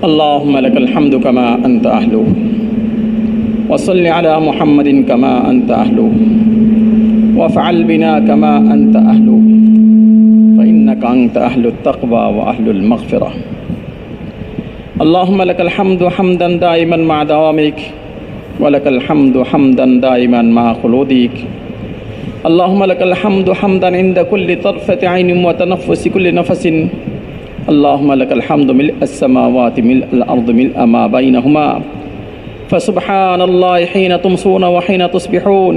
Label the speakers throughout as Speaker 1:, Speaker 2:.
Speaker 1: اللهم لك الحمد كما أنت أهله وصل على محمد كما أنت أهله وافعل بنا كما أنت أهله فإنك أنت أهل التقوى وأهل المغفرة. اللهم لك الحمد حمدا دائما مع دوامك ولك الحمد حمدا دائما مع خلودك. اللهم لك الحمد حمدا عند كل طرفة عين وتنفس كل نفس. اللهم لك الحمد ملء السماوات ملء الأرض ملء ما بينهما فسبحان الله حين تمسون وحين تصبحون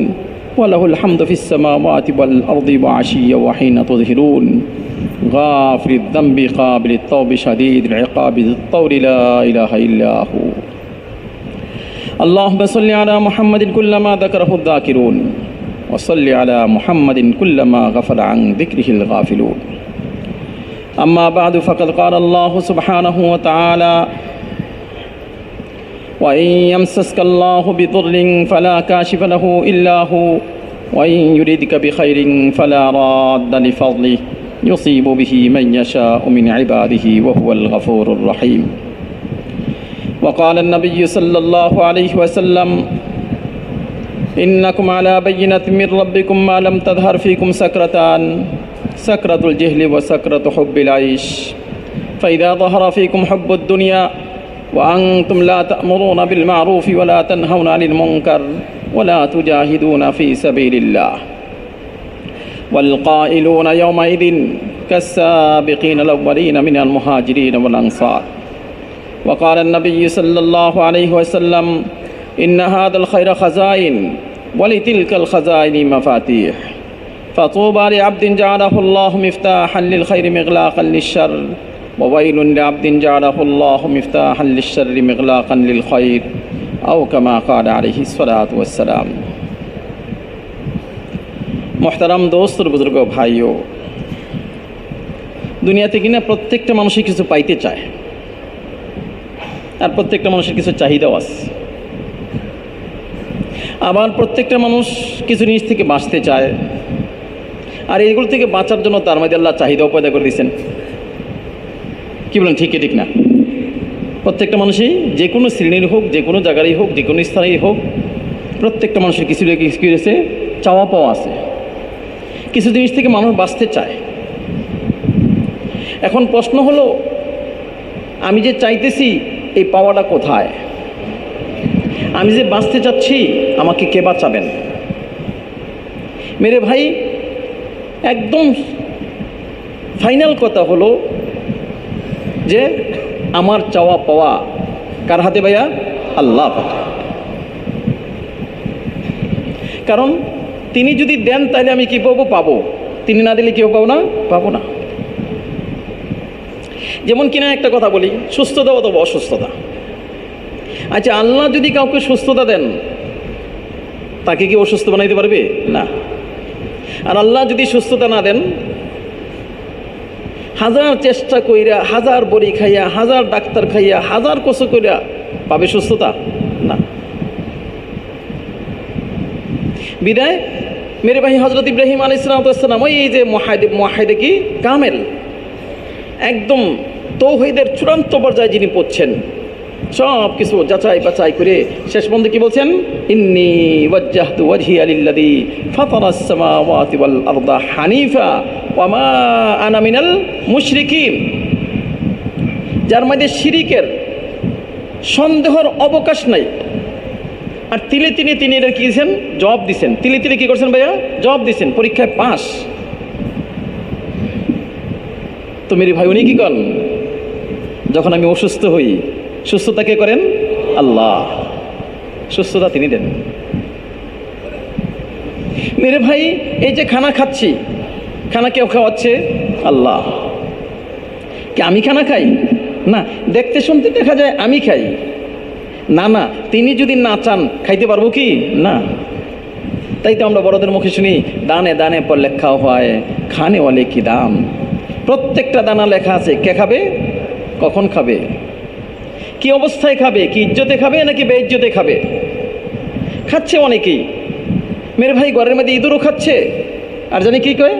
Speaker 1: وله الحمد في السماوات والأرض وعشيا وحين تظهرون. غافر الذنب قابل التوب شديد العقاب ذي الطول لا إله إلا هو. اللهم صل على محمد كلما ذكره الذاكرون وصل على محمد كلما غفل عن ذكره الغافلون. أما بعد فقد قال الله سبحانه وتعالى وإن يمسسك الله بضر فلا كاشف له إلا هو وإن يردك بخير فلا راد لفضله يصيب به من يشاء من عباده وهو الغفور الرحيم. وقال النبي صلى الله عليه وسلم إنكم على بينة من ربكم ما لم تظهر فيكم سكرتان سكرة الجهل وسكرة حب العيش فإذا ظهر فيكم حب الدنيا وأنتم لا تأمرون بالمعروف ولا تنهون عن المنكر ولا تجاهدون في سبيل الله والقائلون يومئذ كالسابقين الأولين من المهاجرين والأنصار. وقال النبي صلى الله عليه وسلم إن هذا الخير خزائن ولتلك الخزائن مفاتيح فطوبى لعبد جعله الله مفتاحا للخير مغلاقا للشر وويل لعبد جعله الله مفتاحا للشر مغلاقا للخير أو كما قال عليه الصلاة والسلام. মোহতারাম দোস্ত বুজুর্গ ভাইও, দুনিয়াতে কিনা প্রত্যেকটা মানুষই কিছু পাইতে চায় আর প্রত্যেকটা মানুষের কিছু চাহিদাও আছে। আবার প্রত্যেকটা মানুষ কিছু জিনিস থেকে বাঁচতে চায় আর এইগুলো থেকে বাঁচার জন্য তার মধ্যে আল্লাহ চাহিদাও পয়দা করে দিয়েছেন। কি বলেন, ঠিক ঠিক না? প্রত্যেকটা মানুষই যে কোনো শ্রেণীর হোক, যে কোনো জায়গারই হোক, যে কোনো স্থানেই হোক, প্রত্যেকটা মানুষের কিছু রয়েছে, চাওয়া পাওয়া আছে। কিছু জিনিস থেকে মানুষ বাঁচতে চায়। এখন প্রশ্ন হলো, আমি যে চাইতেছি এই পাওয়াটা কোথায়? আমি যে বাঁচতে চাচ্ছি আমাকে কে বাঁচাবেন? মেরে ভাই, একদম ফাইনাল কথা হলো যে আমার চাওয়া পাওয়া কার হাতে ভাইয়া? আল্লাহ পাক। কারণ তিনি যদি দেন তাহলে আমি কি পাবো? পাবো। তিনি না দিলে কেউ পাবো না? পাবো না। যেমন কিনা একটা কথা বলি, সুস্থতা অথবা অসুস্থতা। আচ্ছা, আল্লাহ যদি কাউকে সুস্থতা দেন তাকে কি অসুস্থ বানাইতে পারবে? না। আর আল্লাহ যদি সুস্থতা না দেন, হাজার চেষ্টা কইরা, হাজার বড়ি খাইয়া, হাজার ডাক্তার খাইয়া, হাজার কষ্ট কইরা পাবে সুস্থতা? না। বিদায় মেরে ভাই, হজরত ইব্রাহিম আলাইহিস সালাম ওই যে মুহাইদে কি কামেল, একদম তাওহীদের চূড়ান্ত পর্যায়ে যিনি পড়ছেন, সব কিছু যাচাই বাছাই করে শেষ পর্যন্ত কি বলছেন? ইন্নী ওয়াজ্জাহতু ওয়াজহিয়া লিল্লাযী ফাতারাস সামাওয়াতি ওয়াল আরদা হানিফা ওয়া মা আনা মিনাল মুশরিকিন। যার মধ্যে শিরিকের সন্দেহর অবকাশ নাই। আর তিলে তিনি এটা কি দিয়েছেন? জবাব দিচ্ছেন। তিলে কি করছেন ভাইয়া? জবাব দিচ্ছেন, পরীক্ষায় পাস। তো মেরে ভাই, উনি কি করেন? যখন আমি অসুস্থ হই, সুস্থতা কে করেন? আল্লাহ। সুস্থতা তিনি দেন। মেরে ভাই, এই যে খানা খাচ্ছি, খানা কেউ খাওয়াচ্ছে? আল্লাহ। কি আমি খানা খাই? না। দেখতে শুনতে দেখা যায় আমি খাই। না না, তিনি যদি না চান খাইতে পারবো কি? না। তাই তো আমরা বড়দের মুখে শুনি, দানে দানে পর লেখা হয় খানে ওয়ালে কি দাম। প্রত্যেকটা দানা লেখা আছে, কে খাবে, কখন খাবে, কি অবস্থায় খাবে, কি ইজ্জতে খাবে নাকি বেইজ্জতে খাবে। খাচ্ছে অনেকেই। মেরে ভাই, ঘরের মধ্যে ইঁদুরও খাচ্ছে, আর জানি কি কয়,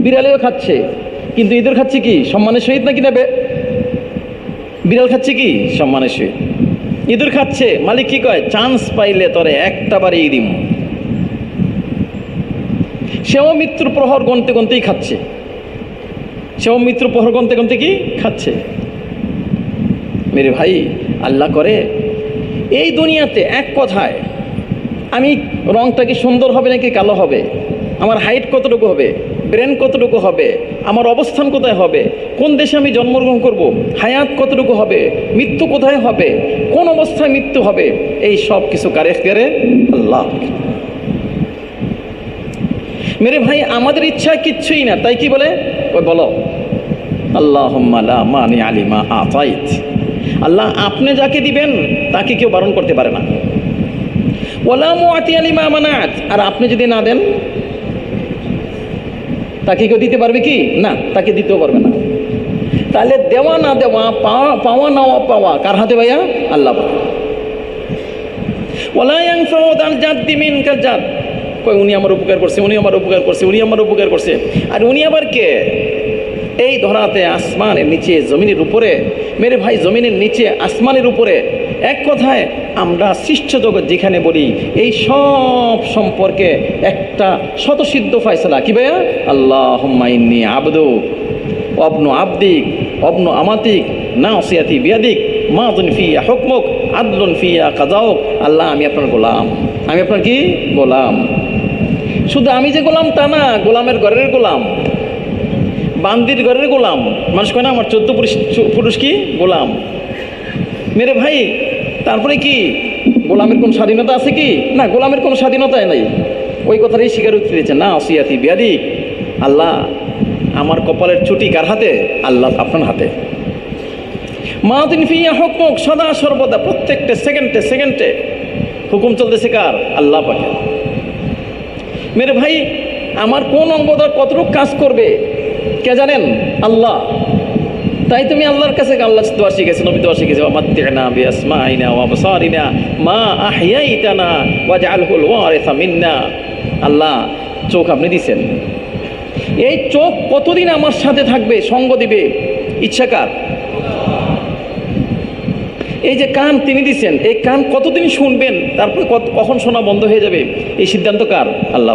Speaker 1: বিড়ালেও খাচ্ছে। কিন্তু ইঁদুর খাচ্ছে কি সম্মানের সহিত নাকি নেবে? বিড়াল খাচ্ছে কি সম্মানে সে, ইঁদুর খাচ্ছে, মালিক কি কয় চান্স পাইলে তরে একটা বারেই দিম। সেও মৃত্যুর প্রহর গনতে গনতেই খাচ্ছে, সেও মৃত্যুর প্রহর গনতে গনতে কি খাচ্ছে। মেরে ভাই, আল্লাহ করে এই দুনিয়াতে এক কথায় আমি রংটা কি সুন্দর হবে নাকি কালো হবে, আমার হাইট কতটুকু হবে, ব্রেন কতটুকু হবে, আমার অবস্থান কোথায় হবে, কোন দেশে আমি জন্মগ্রহণ করব, হায়াত কতটুকু হবে, মৃত্যু কোথায় হবে, কোন অবস্থায় মৃত্যু হবে, এই সব কিছু কার ইখতিয়ারে? আল্লাহ। মেরে ভাই, আমাদের ইচ্ছা কিচ্ছুই না, তাই কি বলে ওই বলো আল্লাহুম্মা লা মানিআ লিমা আতাইত। আল্লাহ আপনি যাকে দিবেন তাকে কেউ বারণ করতে পারে না। ওয়ালা মুআতিয়া লিমা মানাত, আর আপনি যদি না দেন তাকে কেউ দিতে পারবে কি? না, তাকে দিতেও পারবে না। তাহলে দেওয়া না দেওয়া, পাওয়া না পাওয়া কার হাতে ভাইয়া? আল্লাহ। ওয়ালা ইয়ানফাউ যাল জাদ্দি মিনকাল জাদ, কই উনি আমার উপকার করছে, উনি আমার উপকার করছে, উনি আমার উপকার করছে, আর উনি আবার কে? এই ধরাতে আসমানের নিচে জমিনের উপরে, মেরে ভাই জমিনের নিচে আসমানের উপরে, এক কথায় আমরা সৃষ্ট জগৎ যেখানে বলি এই সব সম্পর্কে একটা শতসিদ্ধ ফয়সালা কি ভাইয়া? আল্লাহুম্মা ইন্নী আবদুক ওয়াবনু আবদিক ওয়াবনু আমাতিক নাসিয়াতি বিয়াদিক মাযুন ফিয়া হুকমুক আদলুন ফিয়া কাযাউক। আল্লাহ আমি আপনার গোলাম, আমি আপনার কি গোলাম। শুধু আমি যে গোলাম তা না, গোলামের ঘরের গোলাম, বান্দির ঘরের গোলাম। মানুষ কয় না আমার 14 পুরুষ কি গোলাম। মেরে ভাই, তারপরে কি গোলামের কোন স্বাধীনতা আছে কি? না, গোলামের কোনো স্বাধীনতাই নাই। ওই কথাটাই স্বীকারোক্তি দিয়েছে, না আসিয়াতি বিয়াদি, আল্লাহ আমার কপালের ছুটি কার হাতে? আল্লাহ আপনার হাতে। মাযুন ফিয়া হুকমুক, সদা সর্বদা প্রত্যেকটা সেকেন্ডে সেকেন্ডে হুকুম চলতেছে কার? আল্লাহ পাকের। মেরে ভাই, আমার কোন অঙ্গটা কতটুকু কাজ করবে কে জানেন? আল্লাহ। তাই তুমি আল্লাহর কাছে আল্লাহ দোয়া শিখেছে, নবী দোয়া শিখেছে, মাত্তি'না বিআসমাইনা ওয়া আবসারিনা মা আহইয়াইতানা ওয়াজআলহুল ওয়ারিসা মিন্না। আল্লাহ চোখ আপনি দিয়েছেন, এই চোখ কতদিন আমার সাথে থাকবে, সঙ্গ দিবে, ইচ্ছা কার? এই যে কান তিনি দিয়েছেন, এই কান কতদিন শুনবেন, তারপরে কখন শোনা বন্ধ হয়ে যাবে, এই সিদ্ধান্ত কার? আল্লাহ।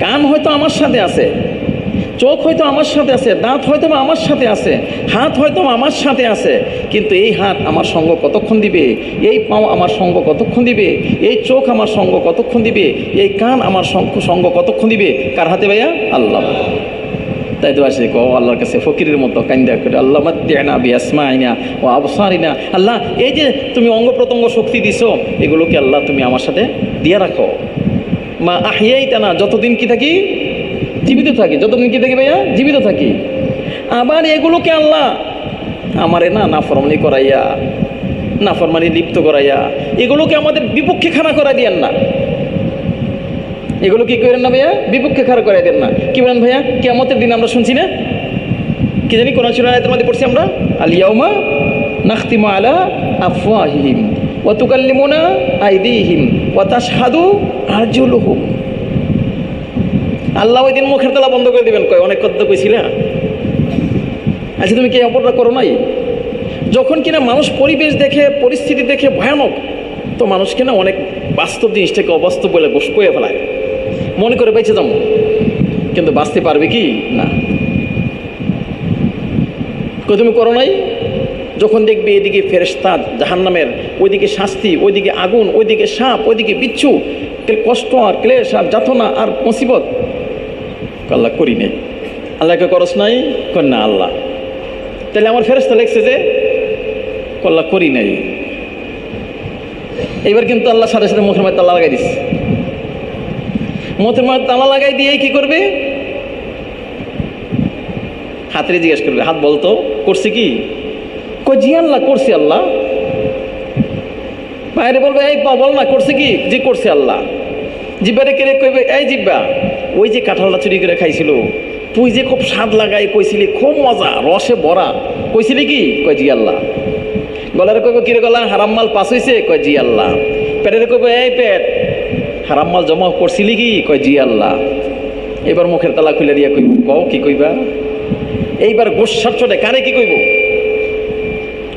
Speaker 1: কান হয়তো আমার সাথে আছে, চোখ হয়তো আমার সাথে আছে, দাঁত হয়তো আমার সাথে আছে, হাত হয়তো আমার সাথে আছে, কিন্তু এই হাত আমার সঙ্গ কতক্ষণ দিবে, এই পাও আমার সঙ্গ কতক্ষণ দিবে, এই চোখ আমার সঙ্গ কতক্ষণ দিবে, এই কান আমার সঙ্গ কতক্ষণ দিবে, কার হাতে ভাইয়া? আল্লাহ। তাই তো আসে আল্লাহর কাছে ফকিরের মতো কান্দা করে, আল্লাহ মাত্তি'না বিআসমাইনা ওয়া আবসারিনা। আল্লাহ এই যে তুমি অঙ্গ প্রত্যঙ্গ শক্তি দিছো, এগুলোকে আল্লাহ তুমি আমার সাথে দিয়ে রাখো। মা আহইয়াইতানা, যতদিন কি থাকি জীবিত থাকি, যতদিন কি থাকি ভাইয়া জীবিত থাকি। আবার এগুলোকে আল্লাহ আমারে নাফরমানি করাইয়া, নাফরমানি লিপ্ত করাইয়া, এগুলোকে আমাদের বিপক্ষে খাড়া করাই দিয়েন না। এগুলো কি করেন না ভাইয়া? বিপক্ষে খাড়া করাই দেন না। কি বলেন ভাইয়া? কিয়ামতের দিন আমরা শুনছি না, কি জানি কোরআন সূরা আয়াতের মধ্যে পড়ছি আমরা, আল ইয়াউমা নাখতিমু আলা আফওয়াহিহিম ওয়া তুকাল্লিমুনা আইদিহিম ওয়া তাশহাদু আরজুলুহুম। আল্লাহ ওই দিন মুখের তালা বন্ধ করে দিবেন। কয় অনেক কথা কইছিল, আচ্ছা তুমি কি অপরটা করো নাই? যখন কিনা মানুষ পরিবেশ দেখে, পরিস্থিতি দেখে ভয়ানক, তো মানুষ কিনা অনেক বাস্তব জিনিসটাকে অবাস্তব বলে কয়ে ফেলায়, মনে করে বেঁচে যাবো, কিন্তু বাঁচতে পারবে কি না। তুমি করো নাই? যখন দেখবে এদিকে ফেরেশতা জাহান্নামের, ওইদিকে শাস্তি, ওইদিকে আগুন, ওইদিকে সাপ, ওইদিকে বিচ্ছু, কষ্ট আর ক্লেশ আর যাতনা আর মুসিবত, আল্লাহ করি নেই। আল্লাহকে করস নাই? কর না আল্লাহ। তাহলে আমার ফেরেশতা লেখছে যে আল্লাহ করি নাই। এইবার কিন্তু আল্লাহ সাথে সাথে মুখের মধ্যে তালা লাগাই দিচ্ছে। মুখের মধ্যে তালা লাগাই দিয়ে কি করবে? হাতের জিজ্ঞেস করবে, হাত বলতো করছে কি? কই জি আল্লাহ করছি আল্লাহ। বাইরে বলবে এই বল না করছে কি? জি করছে আল্লাহ। জিব্বারে কেড়ে কইবে, এই জিব্বা ওই যে কাঁঠালটা চুরি করে খাইছিল, তুই যে খুব স্বাদ লাগাই কইছিলি, খুব মজা, রসে ভরা, কইছিলি কি? কয় জি আল্লাহ। গলারে কইব, কিরে গলা হারাম মাল পাস হয়েছে? কয় জি আল্লাহ। পেটের কইব, এই পেট হারাম মাল জমা করছিলি কি? কয় জি আল্লাহ। এবার মুখের তালা খুলে দিয়া কইব, কও কি কইবা? এইবার গোসার চটে কারে কি কইব?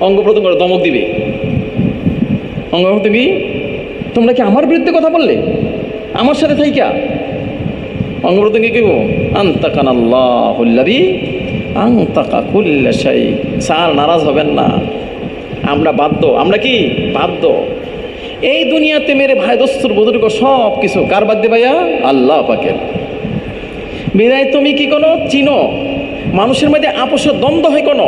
Speaker 1: অঙ্গ প্রত্যঙ্গ দমক দিবে, অঙ্গ প্রত্যঙ্গ, তোমরা কি আমার বিরুদ্ধে কথা বললে আমার সাথে থাইকা? অঙ্গ প্রত্যঙ্গে কি আনতাকান আল্লাহুল্লাযী আনতাকা কুল্লা শাই। স্যার নারাজ হবেন না, আমরা বাধ্য। আমরা কি বাধ্য? এই দুনিয়াতে মেরে ভাই দোস্তর বুজুর্গ সব কিছু কার বাধ্যে ভাইয়া? আল্লাহ পাকের। বিদায় তুমি কি কোনো চিনো মানুষের মধ্যে আপসের দ্বন্দ্ব হয়? কোনো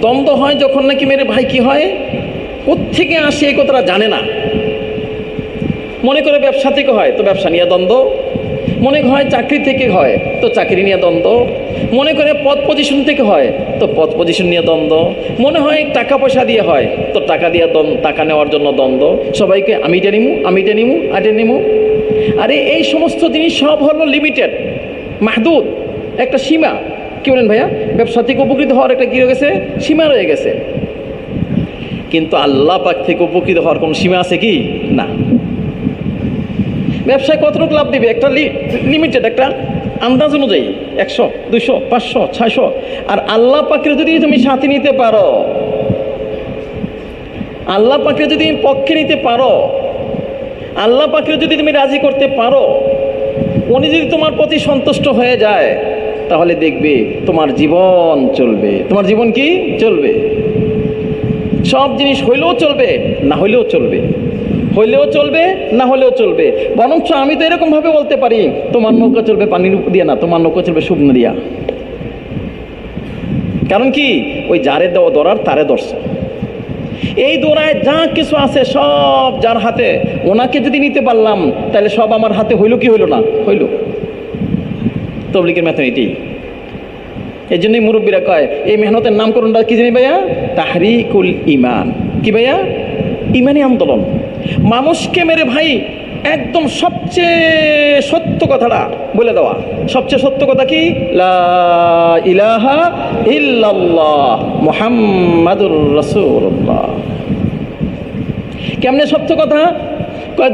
Speaker 1: দ্বন্দ্ব হয় যখন নাকি মেরে ভাই কি হয়, কোত্থেকে আসে এই কথাটা জানে না। মনে করে ব্যবসা থেকে হয় তো ব্যবসা নিয়ে দ্বন্দ্ব, মনে হয় চাকরি থেকে হয় তো চাকরি নিয়ে দ্বন্দ্ব, মনে করে পদ পজিশন থেকে হয় তো পদ পজিশন নিয়ে দ্বন্দ্ব, মনে হয় টাকা পয়সা দিয়ে হয় তো টাকা দিয়ে টাকা নেওয়ার জন্য দ্বন্দ্ব। সবাইকে আমিটা নিমু, আমিটা নিমু, আটে নিমু। আরে এই সমস্ত জিনিস সব হলো লিমিটেড, মাহদুদ, একটা সীমা। কি বলেন ভাইয়া? ব্যবসা থেকে উপকৃত হওয়ার একটা কি রয়ে গেছে? সীমা রয়ে গেছে। কিন্তু আল্লাহ পাক থেকে উপকৃত হওয়ার কোনো সীমা আছে কি? না। ব্যবসায় কতটুকু লাভ দিবে? একটা লিমিটেড, একটা আন্দাজ অনুযায়ী 100, 200, 500, 600। আর আল্লাহ পাকের যদি তুমি সাথে নিতে পারো, আল্লাহ পাকের যদি তুমি পক্ষে নিতে পারো, আল্লাহ পাকের যদি তুমি রাজি করতে পারো, উনি যদি তোমার প্রতি সন্তুষ্ট হয়ে যায়, তাহলে দেখবে তোমার জীবন চলবে। তোমার জীবন কি চলবে? সব জিনিস হইলেও চলবে, না হইলেও চলবে, হইলেও চলবে, না হলেও চলবে। বরঞ্চ আমি তো এরকমভাবে বলতে পারি, তোমার নৌকা চলবে পানির উপর দিয়ে না, তোমার নৌকা চলবে শুকনো দিয়া। কারণ কি? ওই যারে দেওয়া দরার তারে ধরছে। এই দোড়ায় যা কিছু আছে সব যার হাতে, ওনাকে যদি নিতে পারলাম তাহলে সব আমার হাতে হইল কি হইল না? হইল। তবলিগের মেথড এটাই। এই জন্যই মুরব্বীরা কয় এই মেহনতের নামকরণটা কি জানি ভাইয়া? তাহরিকুল ইমান। কি ভাইয়া? ইমানি আন্দোলন। মানুষকে মেরে ভাই একদম সবচেয়ে সত্য কথাটা বলে দেওয়া। সবচেয়ে সত্য কথা কি? লা ইলাহা ইল্লাল্লাহ মুহাম্মাদুর রাসূলুল্লাহ। কেমনে সত্য কথা?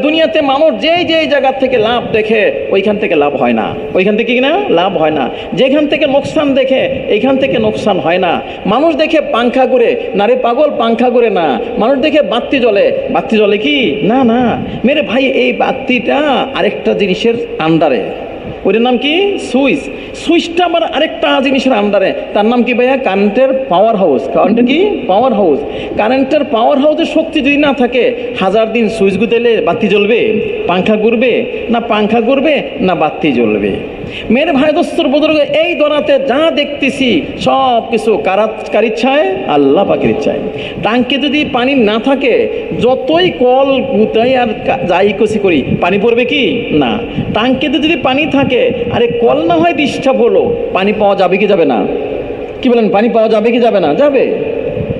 Speaker 1: দুনিয়াতে মানুষ যেই জায়গা থেকে লাভ দেখে ওইখান থেকে লাভ হয় না, ওইখান থেকে কিনা লাভ হয় না। যেখান থেকে নোকসান দেখে এইখান থেকে নোকসান হয় না। মানুষ দেখে পাংখা ঘুরে, না রে পাগল, পাংখা ঘুরে না। মানুষ দেখে বাতি জ্বলে, বাতি জ্বলে কি না? না মেরে ভাই, এই বাতিটা আরেকটা জিনিসের আন্ডারে। ওইটার নাম কি? সুইচ। সুইচটা আবার আরেকটা জিনিসের আন্ডারে। তার নাম কি ভাইয়া? কারেন্টের পাওয়ার হাউস। কারেন্টের কি? Power house. কারেন্টের পাওয়ার হাউসের শক্তি যদি না থাকে, 1000 দিন সুইচ গুতেলে বাতি জ্বলবে? পাংখা ঘুরবে না? পাংখা ঘুরবে না বাতি জ্বলবে? মেরে ভাই দোস্তর বুজুর্গ, এই দরাতে যা দেখতেছি সব কিছু কার ইচ্ছায়? আল্লাহ পাকের ইচ্ছায়। টাঙ্কে যদি পানি না থাকে, যতই কল গুতাই আর যাই কষি করি, পানি পড়বে কি না? টাঙ্কিতে যদি পানি থাকে, আরে কল না হয় ডিস্টার্ব হলো, পানি পাওয়া যাবে কি যাবে না? কি বলেন? পানি পাওয়া যাবে কি যাবে না? যাবে।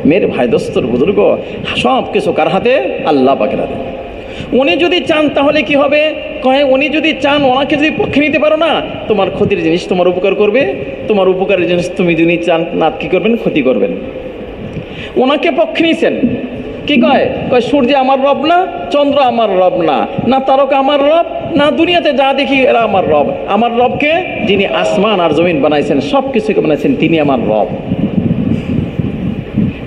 Speaker 1: মেরে ভাই দোস্তর বুজুর্গ, সব কিছু কার হাতে? আল্লাহ পাকের হাতে। উনি যদি চান তাহলে কি হবে? কয় উনি যদি চান, ওনাকে যদি পক্ষে নিতে পারো না, তোমার ক্ষতির জিনিস তোমার উপকার করবে, তোমার উপকারের জিনিস তুমি যদি চান না কি করবেন? ক্ষতি করবেন। ওনাকে পক্ষে নিয়েছেন, কি কয়? সূর্য আমার রব না, চন্দ্র আমার রব না, না তারকা আমার রব, না দুনিয়াতে যা দেখি এরা আমার রব। আমার রবকে, যিনি আসমান আর জমিন বানাইছেন, সব কিছুকে বানাইছেন, তিনি আমার রব।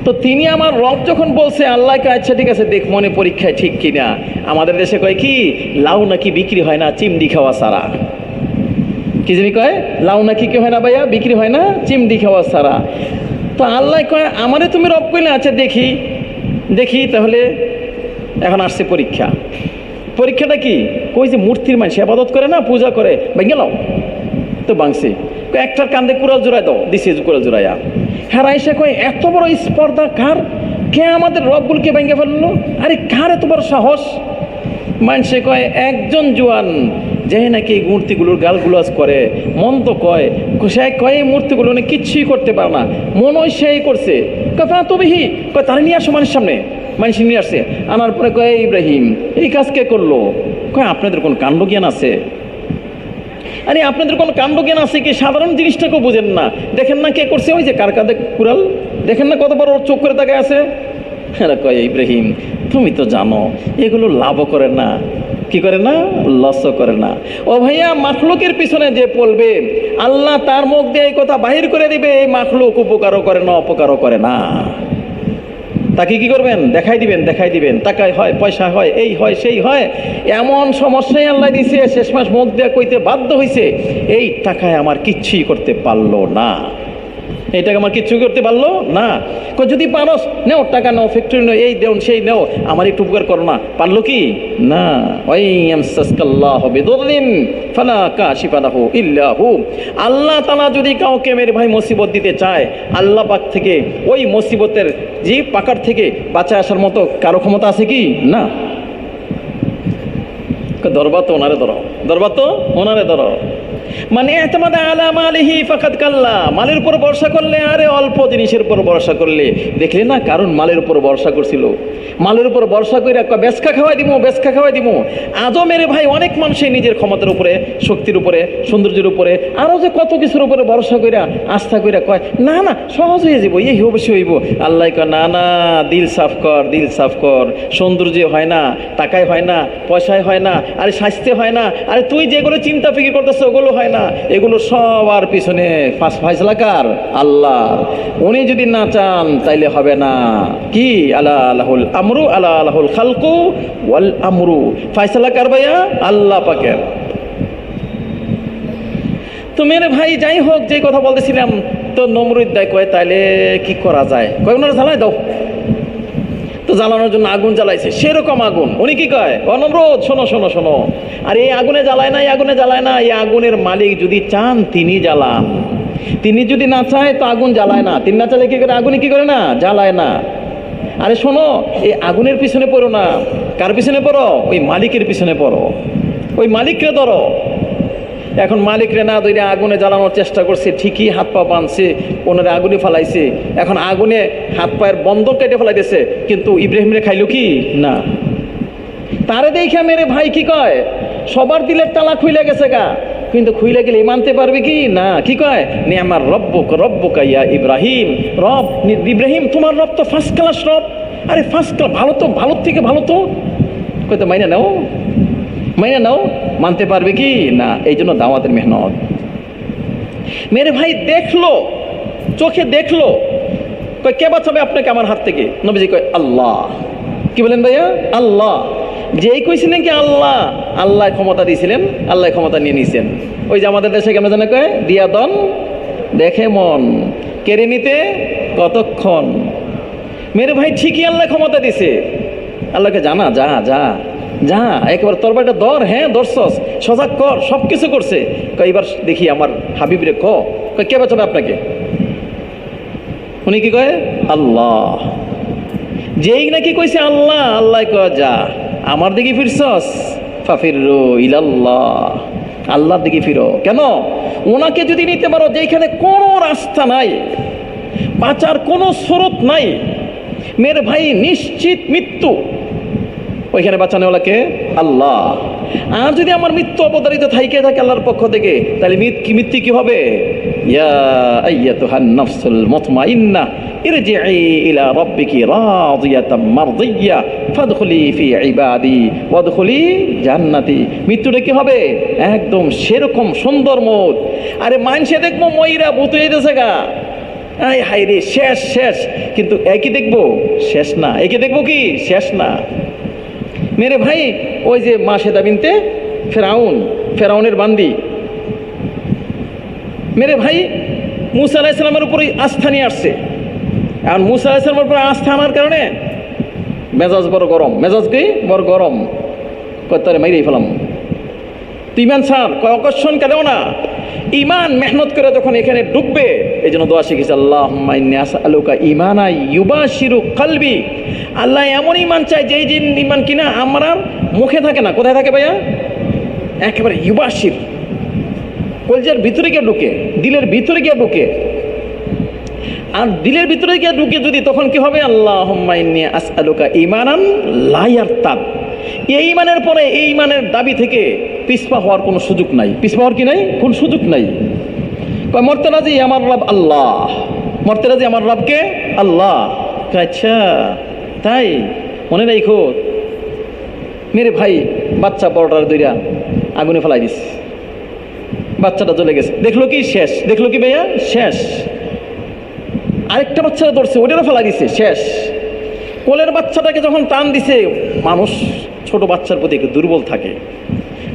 Speaker 1: তো তিনি আমার রব যখন বলছে, আল্লাহকে আচ্ছা ঠিক আছে দেখ মনে পরীক্ষায় ঠিক কিনা। আমাদের দেশে কয় কি? লাউ নাকি বিক্রি হয় না চিমডি খাওয়া ছাড়া। কি জানি কয়? লাউ নাকি কি হয় না ভাইয়া? বিক্রি হয় না চিমডি খাওয়া ছাড়া। তো আল্লাহ কয় আমারে তুমি রব কইলে, আচ্ছা দেখি দেখি তাহলে। এখন আসছে পরীক্ষা। পরীক্ষাটা কি? কই যে মূর্তির মানুষ আবাদত করে না, পূজা করে, ভেঙে লাও। তো বাংছে একটার কান্দে কুড়াল জোড়াই দাও, দিছে কুড়াল জোড়াইয়া। হ্যাঁ এসে কয় এত বড় স্পর্ধা কার? কে আমাদের রবগুলকে ভেঙে ফেললো? আরে কার এত বড় সাহস? মানুষে কয় একজন জোয়ান যে নাকি এই মূর্তিগুলোর গালগুলাজ করে, মন্দ কয়, সে কয় এই মূর্তিগুলো উনি কিচ্ছুই করতে পারে না, মনে হয় সেই করছে। কয় তবেহি কয় তারা নিয়ে আসো মানুষের সামনে। মানুষ নিয়ে আসছে, আনার পরে কয় ইব্রাহিম এই কাজ কে করলো? কয় আপনাদের কোন কাণ্ড জ্ঞান আছে? আরে আপনাদের কোনো কাণ্ড জ্ঞান আছে কি? সাধারণ জিনিসটাকেও বুঝেন না। দেখেন না কে করছে? ওই যে কার কাঁধে কুড়াল, দেখেন না কত বড় চোখ করে তাকায় আছে। হ্যাঁ কয় ইব্রাহিম তুমি তো জানো এগুলো লাভও করে না, কি করে না? লসও করে না। ও ভাইয়া, মাখলুকের পিছনে যে পড়বে, আল্লাহ তার মুখ দিয়ে এই কথা বাহির করে দিবে, এই মাখলুক উপকারও করে না, অপকারও করে না। তাকে কি করবেন? দেখাই দিবেন। টাকায় হয়, পয়সা হয়, এই হয়, সেই হয়, এমন সমস্যায় আল্লাহ দিছে, শেষ মাস মুখ দেয়া কইতে বাধ্য হইছে, এই টাকায় আমার কিচ্ছুই করতে পারলো না, এই টাকা আমার কিচ্ছু করতে পারলো না। যদি পারস নেও, টাকা নাও, ফ্যাক্টরি নাও, এই দেও, সেই নেও, আমার একটু উপকার করো না। পারলো কি না? আল্লাহ তাআলা যদি কাউকে মেরে ভাই মুসিবত দিতে চায়, আল্লাহ পাক থেকে ওই মুসিবতের যে পাকার থেকে বাঁচায় আসার মতো কারো ক্ষমতা আছে কি? না। দরবার তো ওনারে ধরো। মানে এতমাদা আলা মালিহি ফাকাদ কাল্লা, মালের উপর ভরসা করলে, আরে অল্প জিনিসের উপর ভরসা করলে, দেখলে না কারণ মালের উপর ভরসা করছিল, মালের উপর ভরসা করে বেচকা খাওয়াই দিব। আজও মেরে ভাই অনেক মানুষই নিজের ক্ষমতার উপরে, শক্তির উপরে, সৌন্দর্যের উপরে, আরও যে কত কিছুর উপরে ভরসা কইরা, আস্থা কইরা কয় না সহজ হয়ে যাব, এই অবশ্যই হইব। আল্লাহ কয় না, দিল সাফ কর। সৌন্দর্য হয় না, টাকায় হয় না, পয়সায় হয় না, আরে স্বাস্থ্যে হয় না, আরে তুই যেগুলো চিন্তা ফিকির করতেছ ওগুলো হয় না, এগুলো সবার পিছনে ফায়সালা কার? আল্লাহ। উনি যদি না চান তাইলে হবে না। কি? আলাহুল আমরু আলাহুল খালকু ওয়াল আমরু, ফায়সালা কার ভাইয়া? আল্লাহ পাকের। তো মেরে ভাই যাই হোক, যে কথা বলতেছিলাম, তো নমরুদ দায় কয় তাইলে কি করা যায়? কয় ওনারা জ্বালায় দাও। তো জ্বালানোর জন্য আগুন জ্বালাইছে, সেরকম আগুন। উনি কি কয়? নমরুদ শোনো, আর এই আগুনে জ্বালায় না, এই আগুনের মালিক যদি চান তিনি জ্বালান, তিনি যদি না চায় তো আগুন জ্বালায় না। তিনি না চাইলে কি করে? আগুনে কি করে না? জ্বালায় না। আরে শোনো, এই আগুনের পিছনে পড়ো না, কার পিছনে পড়ো? ওই মালিকের পিছনে পড়ো, ওই মালিককে ধরো। এখন মালিকরে না ধরে আগুনে জ্বালানোর চেষ্টা করছে, ঠিকই হাত পা বাঁধছে, ওনারা আগুনে ফেলাইছে। এখন আগুনে হাত পায়ের বন্ধন কেটে ফেলাইতেছে, কিন্তু ইব্রাহিমরে খাইল কি? না। তারে দেখা মেরে ভাই কি কয়? সবার দিলের তালা খুইলে গেছে গা, কিন্তু খুইলে গেলে মানতে পারবে কি? না। কি কয়? নে আমার রব্বুকা ইয়া ইব্রাহিম, রব ইব্রাহিম তোমার রব তো ফার্স্ট ক্লাস রব। আরে ফার্স্ট ক্লাস, ভালো থেকে ভালো তো কয়, তো মাইনা নাও। মানতে পারবে কি? না। এই জন্য দাওয়াতের মেহনত। মেরে ভাই দেখলো, চোখে দেখলো, কয় কে বাঁচাবে আপনাকে আমার হাত থেকে? নবীজি কয় আল্লাহ। কি বলেন ভাইয়া? আল্লাহ। যেই কইছিলেন কি আল্লাহ ক্ষমতা দিয়েছিলেন, আল্লাহ ক্ষমতা নিয়ে নিয়েছেন। ওই যে আমাদের দেশে কেমন জানা কয়, দিয়া দন দেখে মন, কেড়ে নিতে কতক্ষণ। মেরে ভাই ঠিকই আল্লাহ ক্ষমতা দিছে। আল্লাহকে জানা, যা একেবারে তরবারিটা ধর, হ্যাঁ ধরছস, সজাগ কর, সব কিছু করছে। এবার দেখি আমার হাবিবরে কে বাঁচাবে আপনাকে? উনি কি কয়? আল্লাহ। যেই নাকি কইছে আল্লাহ কয় যা, আমার দিকে ফিরছস, ফাফিরু ইলাল্লাহ, আল্লাহর দিকে ফিরো। কেন? ওনাকে যদি নিতে পারো, যেখানে কোনো রাস্তা নাই, বাঁচার কোনো স্রোত নাই, মেরে ভাই নিশ্চিত মৃত্যু, ওইখানে বাঁচানোওয়ালাকে আল্লাহ। আর যদি আমার মৃত্যু অবতারিত থাকে আল্লাহর পক্ষ থেকে, তাহলে মৃত্যু কি হবে? ইয়া আইয়াতুহান নাফসুল মুতমাইন্নাহ ইরজিই ইলা রাব্বিকি রাদিয়াতাম মারদিয়্যা ফাদখুলি ফি ইবাদি ওয়াদখুলি জান্নাতি। মৃত্যুটা কি হবে? একদম সেরকম সুন্দর মত। আরে মানুষে দেখবো ময়রা ভূত হয়ে গেছে গা, আয় হায় রে, শেষ। কিন্তু একই দেখবো শেষ না, একে দেখবো কি শেষ না। মেরে ভাই ওই যে মাসেদা বিনতে ফেরাউনের বান্দি, মেরে ভাই মুসা আলাইহিস সালামের উপরে আস্থা নিয়ে আসছে। আর মুসা আলাইহিস সালামের উপরে আস্থা আনার কারণে মেজাজ বড় গরম, কত্তারে মাইরেই ফেলাম। তুই ইমান ছাড়, অকর্ষণ কেন না, ইমান মেহনত করে যখন এখানে ঢুকবে, এই জন্য দোয়া শিখেছে, আল্লাহুম্মা ইন্নী আসআলুকা ঈমানা ইউবাশিরু কলবি। আল্লাহ এমন ইমান চাই যেই ইমান কিনা আমার মুখে থাকে না। কোথায় থাকে ভাইয়া? একেবারে ইউবাশির, কলজার ভিতরে গিয়ে ঢুকে, দিলের ভিতরে গিয়ে ঢুকে। আর দিলের ভিতরে গিয়ে ঢুকে যদি, তখন কি হবে? আল্লাহুম্মা ইন্নী আসআলুকা ঈমানান লা ইয়ারতাদ। এই ইমানের পরে এই ইমানের দাবি থেকে পিছপা হওয়ার কোনো সুযোগ নাই। পিছপা হওয়ার কি নাই? কোন সুযোগ নাই। মরতে রাজি আমার রব আল্লাহ, মরতে রাজি আমার রবকে আল্লাহ। আচ্ছা তাই মনে রাখো। মেরে ভাই বাচ্চা বড়টার দইরা আগুনে ফেলাই দিস, বাচ্চাটা জ্বলে গেছে। দেখলো কি শেষ? দেখলো কি ভাইয়া? শেষ। আরেকটা বাচ্চারা ধরছে, ওটারও ফেলাই দিছে, শেষ। কোলের বাচ্চাটাকে যখন টান দিছে, মানুষ ছোট বাচ্চার প্রতি একটু দুর্বল থাকে,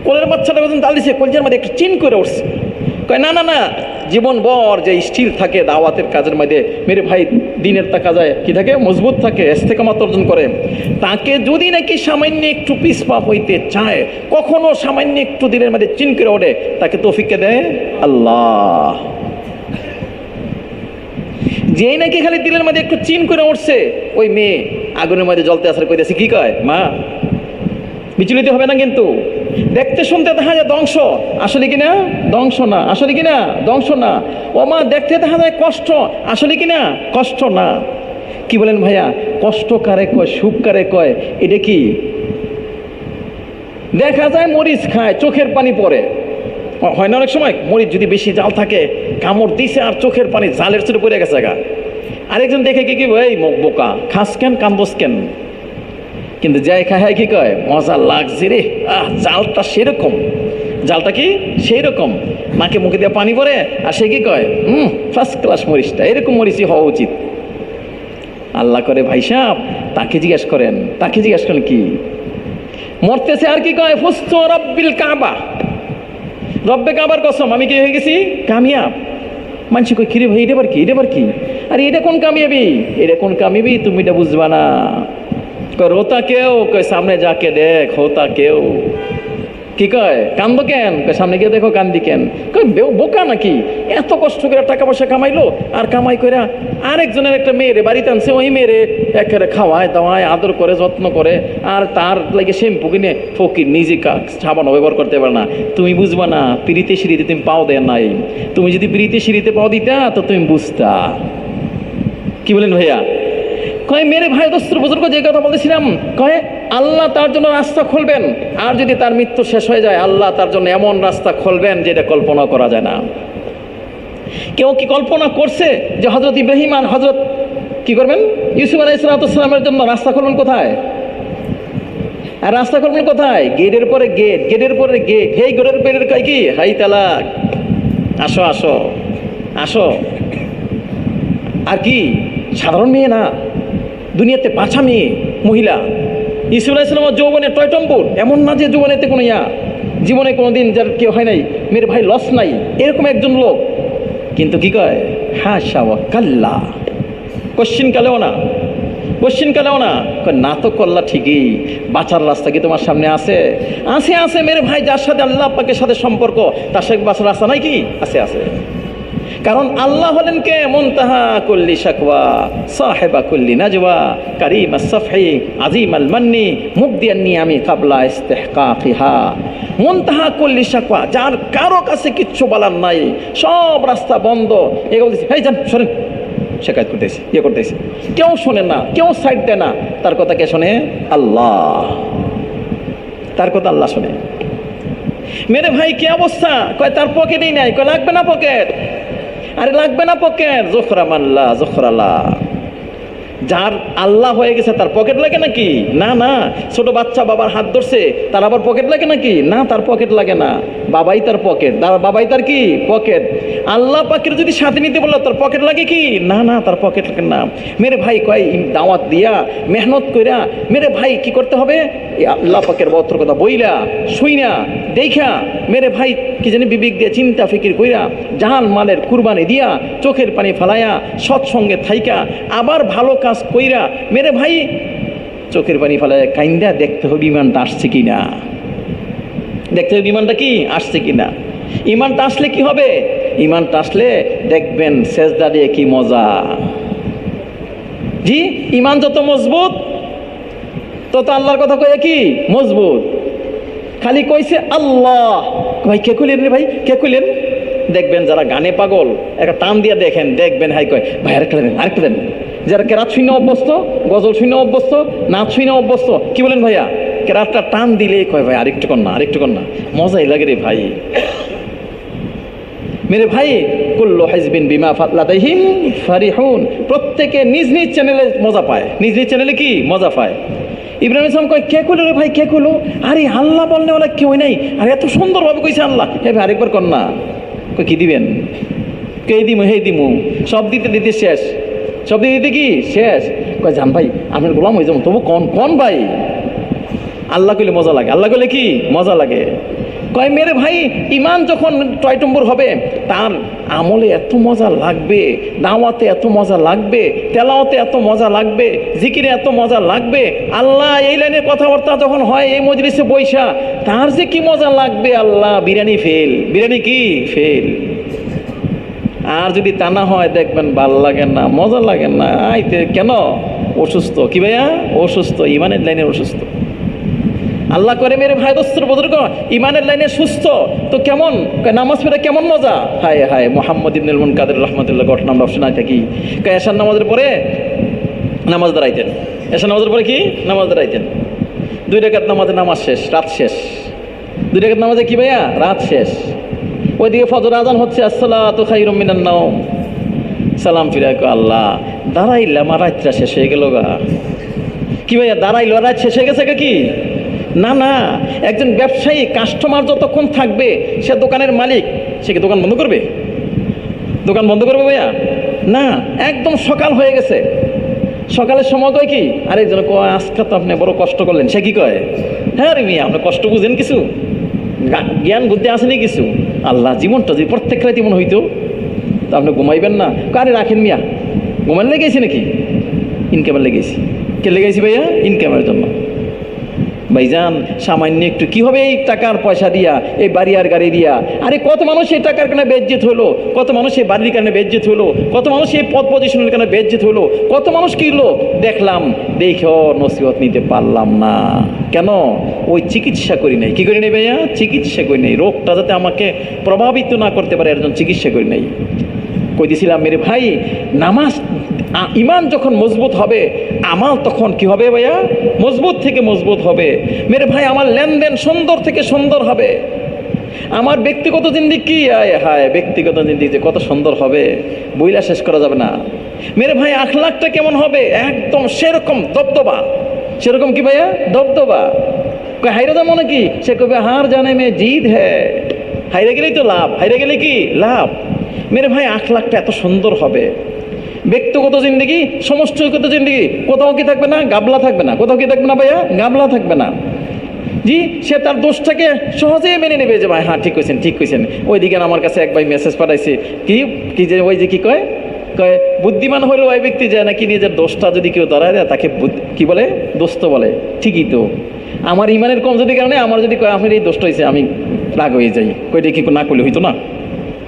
Speaker 1: কোলের বাচ্চাটাকে যখন টান দিছে কলজার মধ্যে একটু চিন করে উঠছে। কয় না না না, জীবন বর যে স্টিল থাকে দাওয়াতের কাজের মধ্যে, মেরে ভাই দিনের তাকাজায় কি থাকে, মজবুত থাকে, ইস্তেকামাত অর্জন করে, তাকে যদি নাকি সামান্য একটু পিছপা হইতে চায়, কখনো সামান্য একটু দিনের মধ্যে চিন করে ওঠে, তাকে তৌফিককে দেয় আল্লাহ। যেই নাকি খালি দিলের মধ্যে একটু চিন করে উঠছে, ওই মেয়ে আগুনের মধ্যে জ্বলতে আসার কইতেছে, কি কয় মা, বিচলিত হবে না কিন্তু, দেখতে শুনতে দেখা যায় ধ্বংস, আসলে কিনা ধ্বংস না, আসলে কিনা ধ্বংস না। ও মা, দেখতে দেখা যায় কষ্ট, আসলে কিনা কষ্ট না। কি বলেন ভাইয়া, কষ্ট কারে কয়, সুখ কারে কয়, এটা কি? দেখা যায় মরিচ খায়, চোখের পানি পড়ে, হয় না অনেক সময়? মরিচ যদি বেশি জাল থাকে, কামড় দিছে আর চোখের পানি জালের চোটে পড়ে গেছে গা। আরেকজন দেখে কি এই মুখ বোকা, খাস কেন, কান্দোস কেন? কিন্তু যাই খায় কি কয়, মজা লাগছে রে, জালটা সেরকম, জালটা কি সেই রকম, নাকে মুখে দিয়ে পানি পড়ে, আর সে কি কয়, ফার্স্ট ক্লাস মরিচটা, এরকম মরিচই হওয়া উচিত। আল্লাহ করে ভাই সাহেব, তাকে জিজ্ঞেস করেন, তাকে জিজ্ঞেস করেন কি মরতেছে, আর কি কয়, ফুস্তু রব্বিল কাবা, রব্বে কাবার কসম, আমি কি হয়ে গেছি কামিয়াব। মানুষ কই, কিরে ভাই এটা বার কি, এটা বার কি, আরে এটা কোন কামিয়াবি, এটা কোন কামিয়াবি, তুমি এটা বুঝবা না। কয় রোতা কেউ, কয় সামনে যাকে দেখ হোতা কেউ। কি কয়, কান্দ কেন, কয় সামনে গিয়ে দেখো কান্দি কেন। কয় বোকা নাকি, এত কষ্ট করে টাকা পয়সা কামাইলো, আর কামাই করে আরেকজনের একটা মেয়েরে বাড়িতে আনছে, ওই মেয়েরে একেবারে খাওয়ায় দাওয়ায় আদর করে যত্ন করে, আর তার লাগে শ্যাম্পু কিনে ফকির নিজে সাবান ব্যবহার করতে পারে না। তুমি বুঝবা না, পিড়িতে সিঁড়িতে তুমি পাও দেয় নাই, তুমি যদি পিড়িতে সিঁড়িতে পাও দিতা তো তুমি বুঝতা। কি বলেন ভাইয়া? কয় মেরে ভাই দোস্ত বুজুর্গ যে কথা বলতেছিলাম, কয় আল্লাহ তার জন্য রাস্তা খুলবেন, আর যদি তার মৃত্যু শেষ হয়ে যায়, আল্লাহ তার জন্য এমন রাস্তা খুলবেন যেটা কল্পনা করা যায় না। কেউ কি কল্পনা করছে যে হজরত ইব্রাহিম আর হজরত কি করবেন, ইউসুফ আলাইহিস সালামের জন্য রাস্তা খুলবেন কোথায়? আর রাস্তা খুলবেন কোথায়? গেটের পরে গেট, গেটের পরে গেট, হেই গেটের পরে কয় কি, হাই তালাক, আসো আসো আসো। আর কি সাধারণ মেয়ে না, দুনিয়াতে বাছা মেয়ে মহিলা। ইসুফ আলাইহিস সালামের যৌবনে টয়টম্বুর, এমন না যে যৌবনেতে কোনো জীবনে কোনো দিন যার কেউ হয় নাই, মেয়ের ভাই লস নাই, এরকম একজন লোক। কিন্তু কি কয়, হাশা ওয়া কাল্লা, কোশ্চিন কালেও না, কোশ্চিন কালেও না। না তো করলা ঠিকই, বাঁচার রাস্তা কি তোমার সামনে আছে? আছে আছে মেরে ভাই, যার সাথে আল্লাহ পাকের সাথে সম্পর্ক, তার সাথে বাঁচার রাস্তা নাই কি? আছে আছে। কারণ আল্লাহ হলেন কে, মুনতাহা কুল্লি শাকওয়া, সাহেবা কুল্লি নাজওয়া, কারীম আস-সাফহি, আজিম আল-মান্নি, মুবদিয়ান নিয়ামি কাবলা ইস্তিহকাকিহা। মুনতাহা কুল্লি শাকওয়া, যার কারো কাছে কিচ্ছু বলার নাই, সব রাস্তা বন্ধ, এগুলো বলতেছে, এই যান শোনেন, শেখায়ত করতেছে, করতেছে, কেউ শোনে না, কেউ সাইড দেয় না। তার কথা কে শোনে? আল্লাহ, তার কথা আল্লাহ শোনে। মেরে ভাই কি অবস্থা, কয় তার পকেটেই নাই, কয় লাগবে না পকেট, আরে লাগবে না পকেট, জোখরা মাল্লা জোখরালা। যার আল্লাহ হয়ে গেছে তার পকেট লাগে নাকি? না না। ছোট বাচ্চা বাবার হাত ধরছে, তার আবার পকেট লাগে নাকি? না, তার পকেট লাগে না, বাবাই তার পকেট, বাবাই তার কি পকেট। আল্লাহ পাকের যদি সাথে নিতে বললো তার পকেট লাগে কি? না না, তার পকেট লাগে না। মেরে ভাই কয় দাওয়াত দিয়া মেহনত কইরা মেরে ভাই কি করতে হবে, আল্লাহ পাকের বত্র কথা বইলা শুইনা দেখা মেরে ভাই কি জানি বিবেক দিয়ে চিন্তা ফিকির কইরা জাহান মালের কুরবানি দিয়া চোখের পানি ফালাইয়া সৎসঙ্গে থাইকা আবার ভালো কাজ কইরা মেরে ভাই চোখের পানি ফালাইয়া কাইন্দা দেখতে হবে ইমানটা আসছে কিনা, দেখতে হবে ইমানটা কি আসছে কিনা। ইমানটা আসলে কি হবে? ইমানটা আসলে দেখবেন সেজদা দিয়ে কি মজা। জি, ইমান যত মজবুত তত আল্লাহর কথা কয়ে কি মজবুত। খালি কইছে আল্লাহ, ভাই কে কইলেন রে ভাই, কে কইলেন? দেখবেন যারা গানে পাগল একটা টান দিয়ে দেখেন, দেখবেন হাই কয় ভাই আরেকটা দেন, আরেকটা দেন। যারা কেরাত শূন্য অভ্যস্ত, গজল শূন্য অভ্যস্ত, নাচ শূন্য অভ্যস্ত, কি বলেন ভাইয়া, কেরাতটা টান দিলেই কয় ভাই আরেকটু কর না, আরেকটু কর না, মজাই লাগে রে ভাই। মেরে ভাই কুল্লু হিজবিন বিমা লাদাইহিম ফারিহুন, প্রত্যেকে নিজ নিজ চ্যানেলে মজা পায়, নিজ নিজ চ্যানেলে কি মজা পায়। ইব্রাহিম ইসলাম কয় কে কইলো রে ভাই, কে কইলো? আরে আল্লাহ বললে ওলা কেউ নাই, আর এত সুন্দরভাবে কইছে আল্লাহ। হে ভাই আরেকবার কর না। কই কি দিবেন? কে দিমু, হে দিমু, সব দিতে দিতে শেষ। সব দিয়ে দিতে কি শেষ। কয় জান ভাই আপনার গোলাম হয়ে যাবো, তবু কন ভাই। আল্লাহ কইলে মজা লাগে, আল্লাহ কইলে কি মজা লাগে। কয় মেরে ভাই ইমান যখন টয়টম্বুর হবে, তার আমলে এত মজা লাগবে, দাওয়াতে এত মজা লাগবে, তেলাওয়াতে এত মজা লাগবে, জিকিরে এত মজা লাগবে। আল্লাহ এই লাইনের কথাবার্তা যখন হয় এই মজলিসে বৈশা, তার যে কি মজা লাগবে। আল্লাহ বিরিয়ানি ফেল, বিরিয়ানি কি ফেল। আর যদি তা না হয় দেখবেন ভাল লাগে না, মজা লাগে না। আইতে কেন? অসুস্থ। কি ভাইয়া? অসুস্থ, ইমানের লাইনের অসুস্থ। আল্লাহ করে মেরে ভাই দোস্তর বুজুর্গ, ইমানের লাইনে সুস্থ তো কেমন? নামাজ পড়ে কেমন মজা। হায় হায়, মোহাম্মদ ইবনুল মুনকাদির রহমতুল্লাহ ঘটনা আমরা শোনাই থাকি। এশার নামাজের পরে নামাজ দাঁড়াইতেন, এশার নামাজের পরে কি নামাজ দাঁড়াইতেন। 2 রাকাত নামাজে নামাজ শেষ, রাত শেষ। 2 রাকাত নামাজে কি ভাইয়া? রাত শেষ। ওইদিকে ফজর আজান হচ্ছে, আসসালাতু খায়রুম মিনান নাওম। সালাম ফিরে আল্লাহ দাঁড়াইলাম আর রাতটা শেষ হয়ে গেল গা। কি ভাইয়া দাঁড়াইলো আর রাত শেষ হয়ে গেছে কি? না না, একজন ব্যবসায়ী কাস্টমার যতক্ষণ থাকবে, সে দোকানের মালিক, সে কি দোকান বন্ধ করবে? দোকান বন্ধ করবে ভাইয়া? না, একদম সকাল হয়ে গেছে, সকালের সময় কয় কি আরেকজন কয় আজকে তো আপনি বড় কষ্ট করলেন। সে কি কয়? হ্যাঁ রে মিয়া, আপনি কষ্ট বুঝেন কিছু, জ্ঞান বুদ্ধি আসেনি কিছু। আল্লাহ জীবনটা যদি প্রত্যেক রাতে মনে হইতো তা আপনি ঘুমাইবেন না। কারে রাখেন মিয়া, ঘুমান লেগেছি নাকি? ইনকামের লেগেছি। কে লেগেছি ভাইয়া? ইনকামের জন্য। ভাইজান সামান্য একটু কি হবে এই টাকার পয়সা দিয়া, এই বাড়ি আর গাড়ি দিয়া? আরে কত মানুষ এই টাকার কারণে বেজ্জিত হলো, কত মানুষ এই বাড়ির কারণে বেজ্জিত হলো, কত মানুষ এই পদ পজিশনের কারণে বেজ্জিত হলো, কত মানুষ কি হলো দেখলাম, দেখেও নসিহত নিতে পারলাম না। কেন? ওই চিকিৎসা করি নাই। কি করি নাই ভাইয়া? চিকিৎসা করি নাই। রোগটা যাতে আমাকে প্রভাবিত না করতে পারে এর জন্য চিকিৎসা করি নাই। কই দিছিলাম মেরে ভাই, নামাজ ইমান যখন মজবুত হবে, আমাল তখন কি হবে ভাইয়া? মজবুত থেকে মজবুত হবে। মেরে ভাই আমার লেনদেন সুন্দর থেকে সুন্দর হবে। আমার ব্যক্তিগত জিন্দিগি কি আয় হায়, ব্যক্তিগত জিন্দিগি যে কত সুন্দর হবে বইলা শেষ করা যাবে না। মেরে ভাই আখলাকটা কেমন হবে? একদম সেরকম দবদবা। সেরকম কি ভাইয়া? দবদবা। হাইরে যা মনে কি? সে কবে হার জানে মে জিদ হ্যাঁ। হাইরে গেলেই তো লাভ, হাইরে গেলে কি লাভ। মেরে ভাই আখলাকটা এত সুন্দর হবে। ব্যক্তিগত জিন্দিগি, সমষ্টিগত জিন্দিগি, কোথাও কি থাকবে না? গাবলা থাকবে না। কোথাও কি থাকবে না ভাইয়া? গাবলা থাকবে না। জি, সে তার দোষটাকে সহজেই মেনে নেবে যে ভাই হ্যাঁ ঠিক কইছেন, ঠিক কইছেন। ওইদিকে আমার কাছে এক ভাই মেসেজ পাঠাইছে, কি যে ওই যে কি কয় বুদ্ধিমান হইলো ওই ব্যক্তি যায় নাকি নিজের দোষটা যদি কেউ ধরায় দেয় তাকে কি বলে? দোস্ত বলে। ঠিকই তো, আমার ইমানের কমজোরির কারণে আমার যদি কয় আপনার এই দোষটা হয়েছে, আমি রাগ হয়ে যাই। কইটা কি না করলে হইতো না?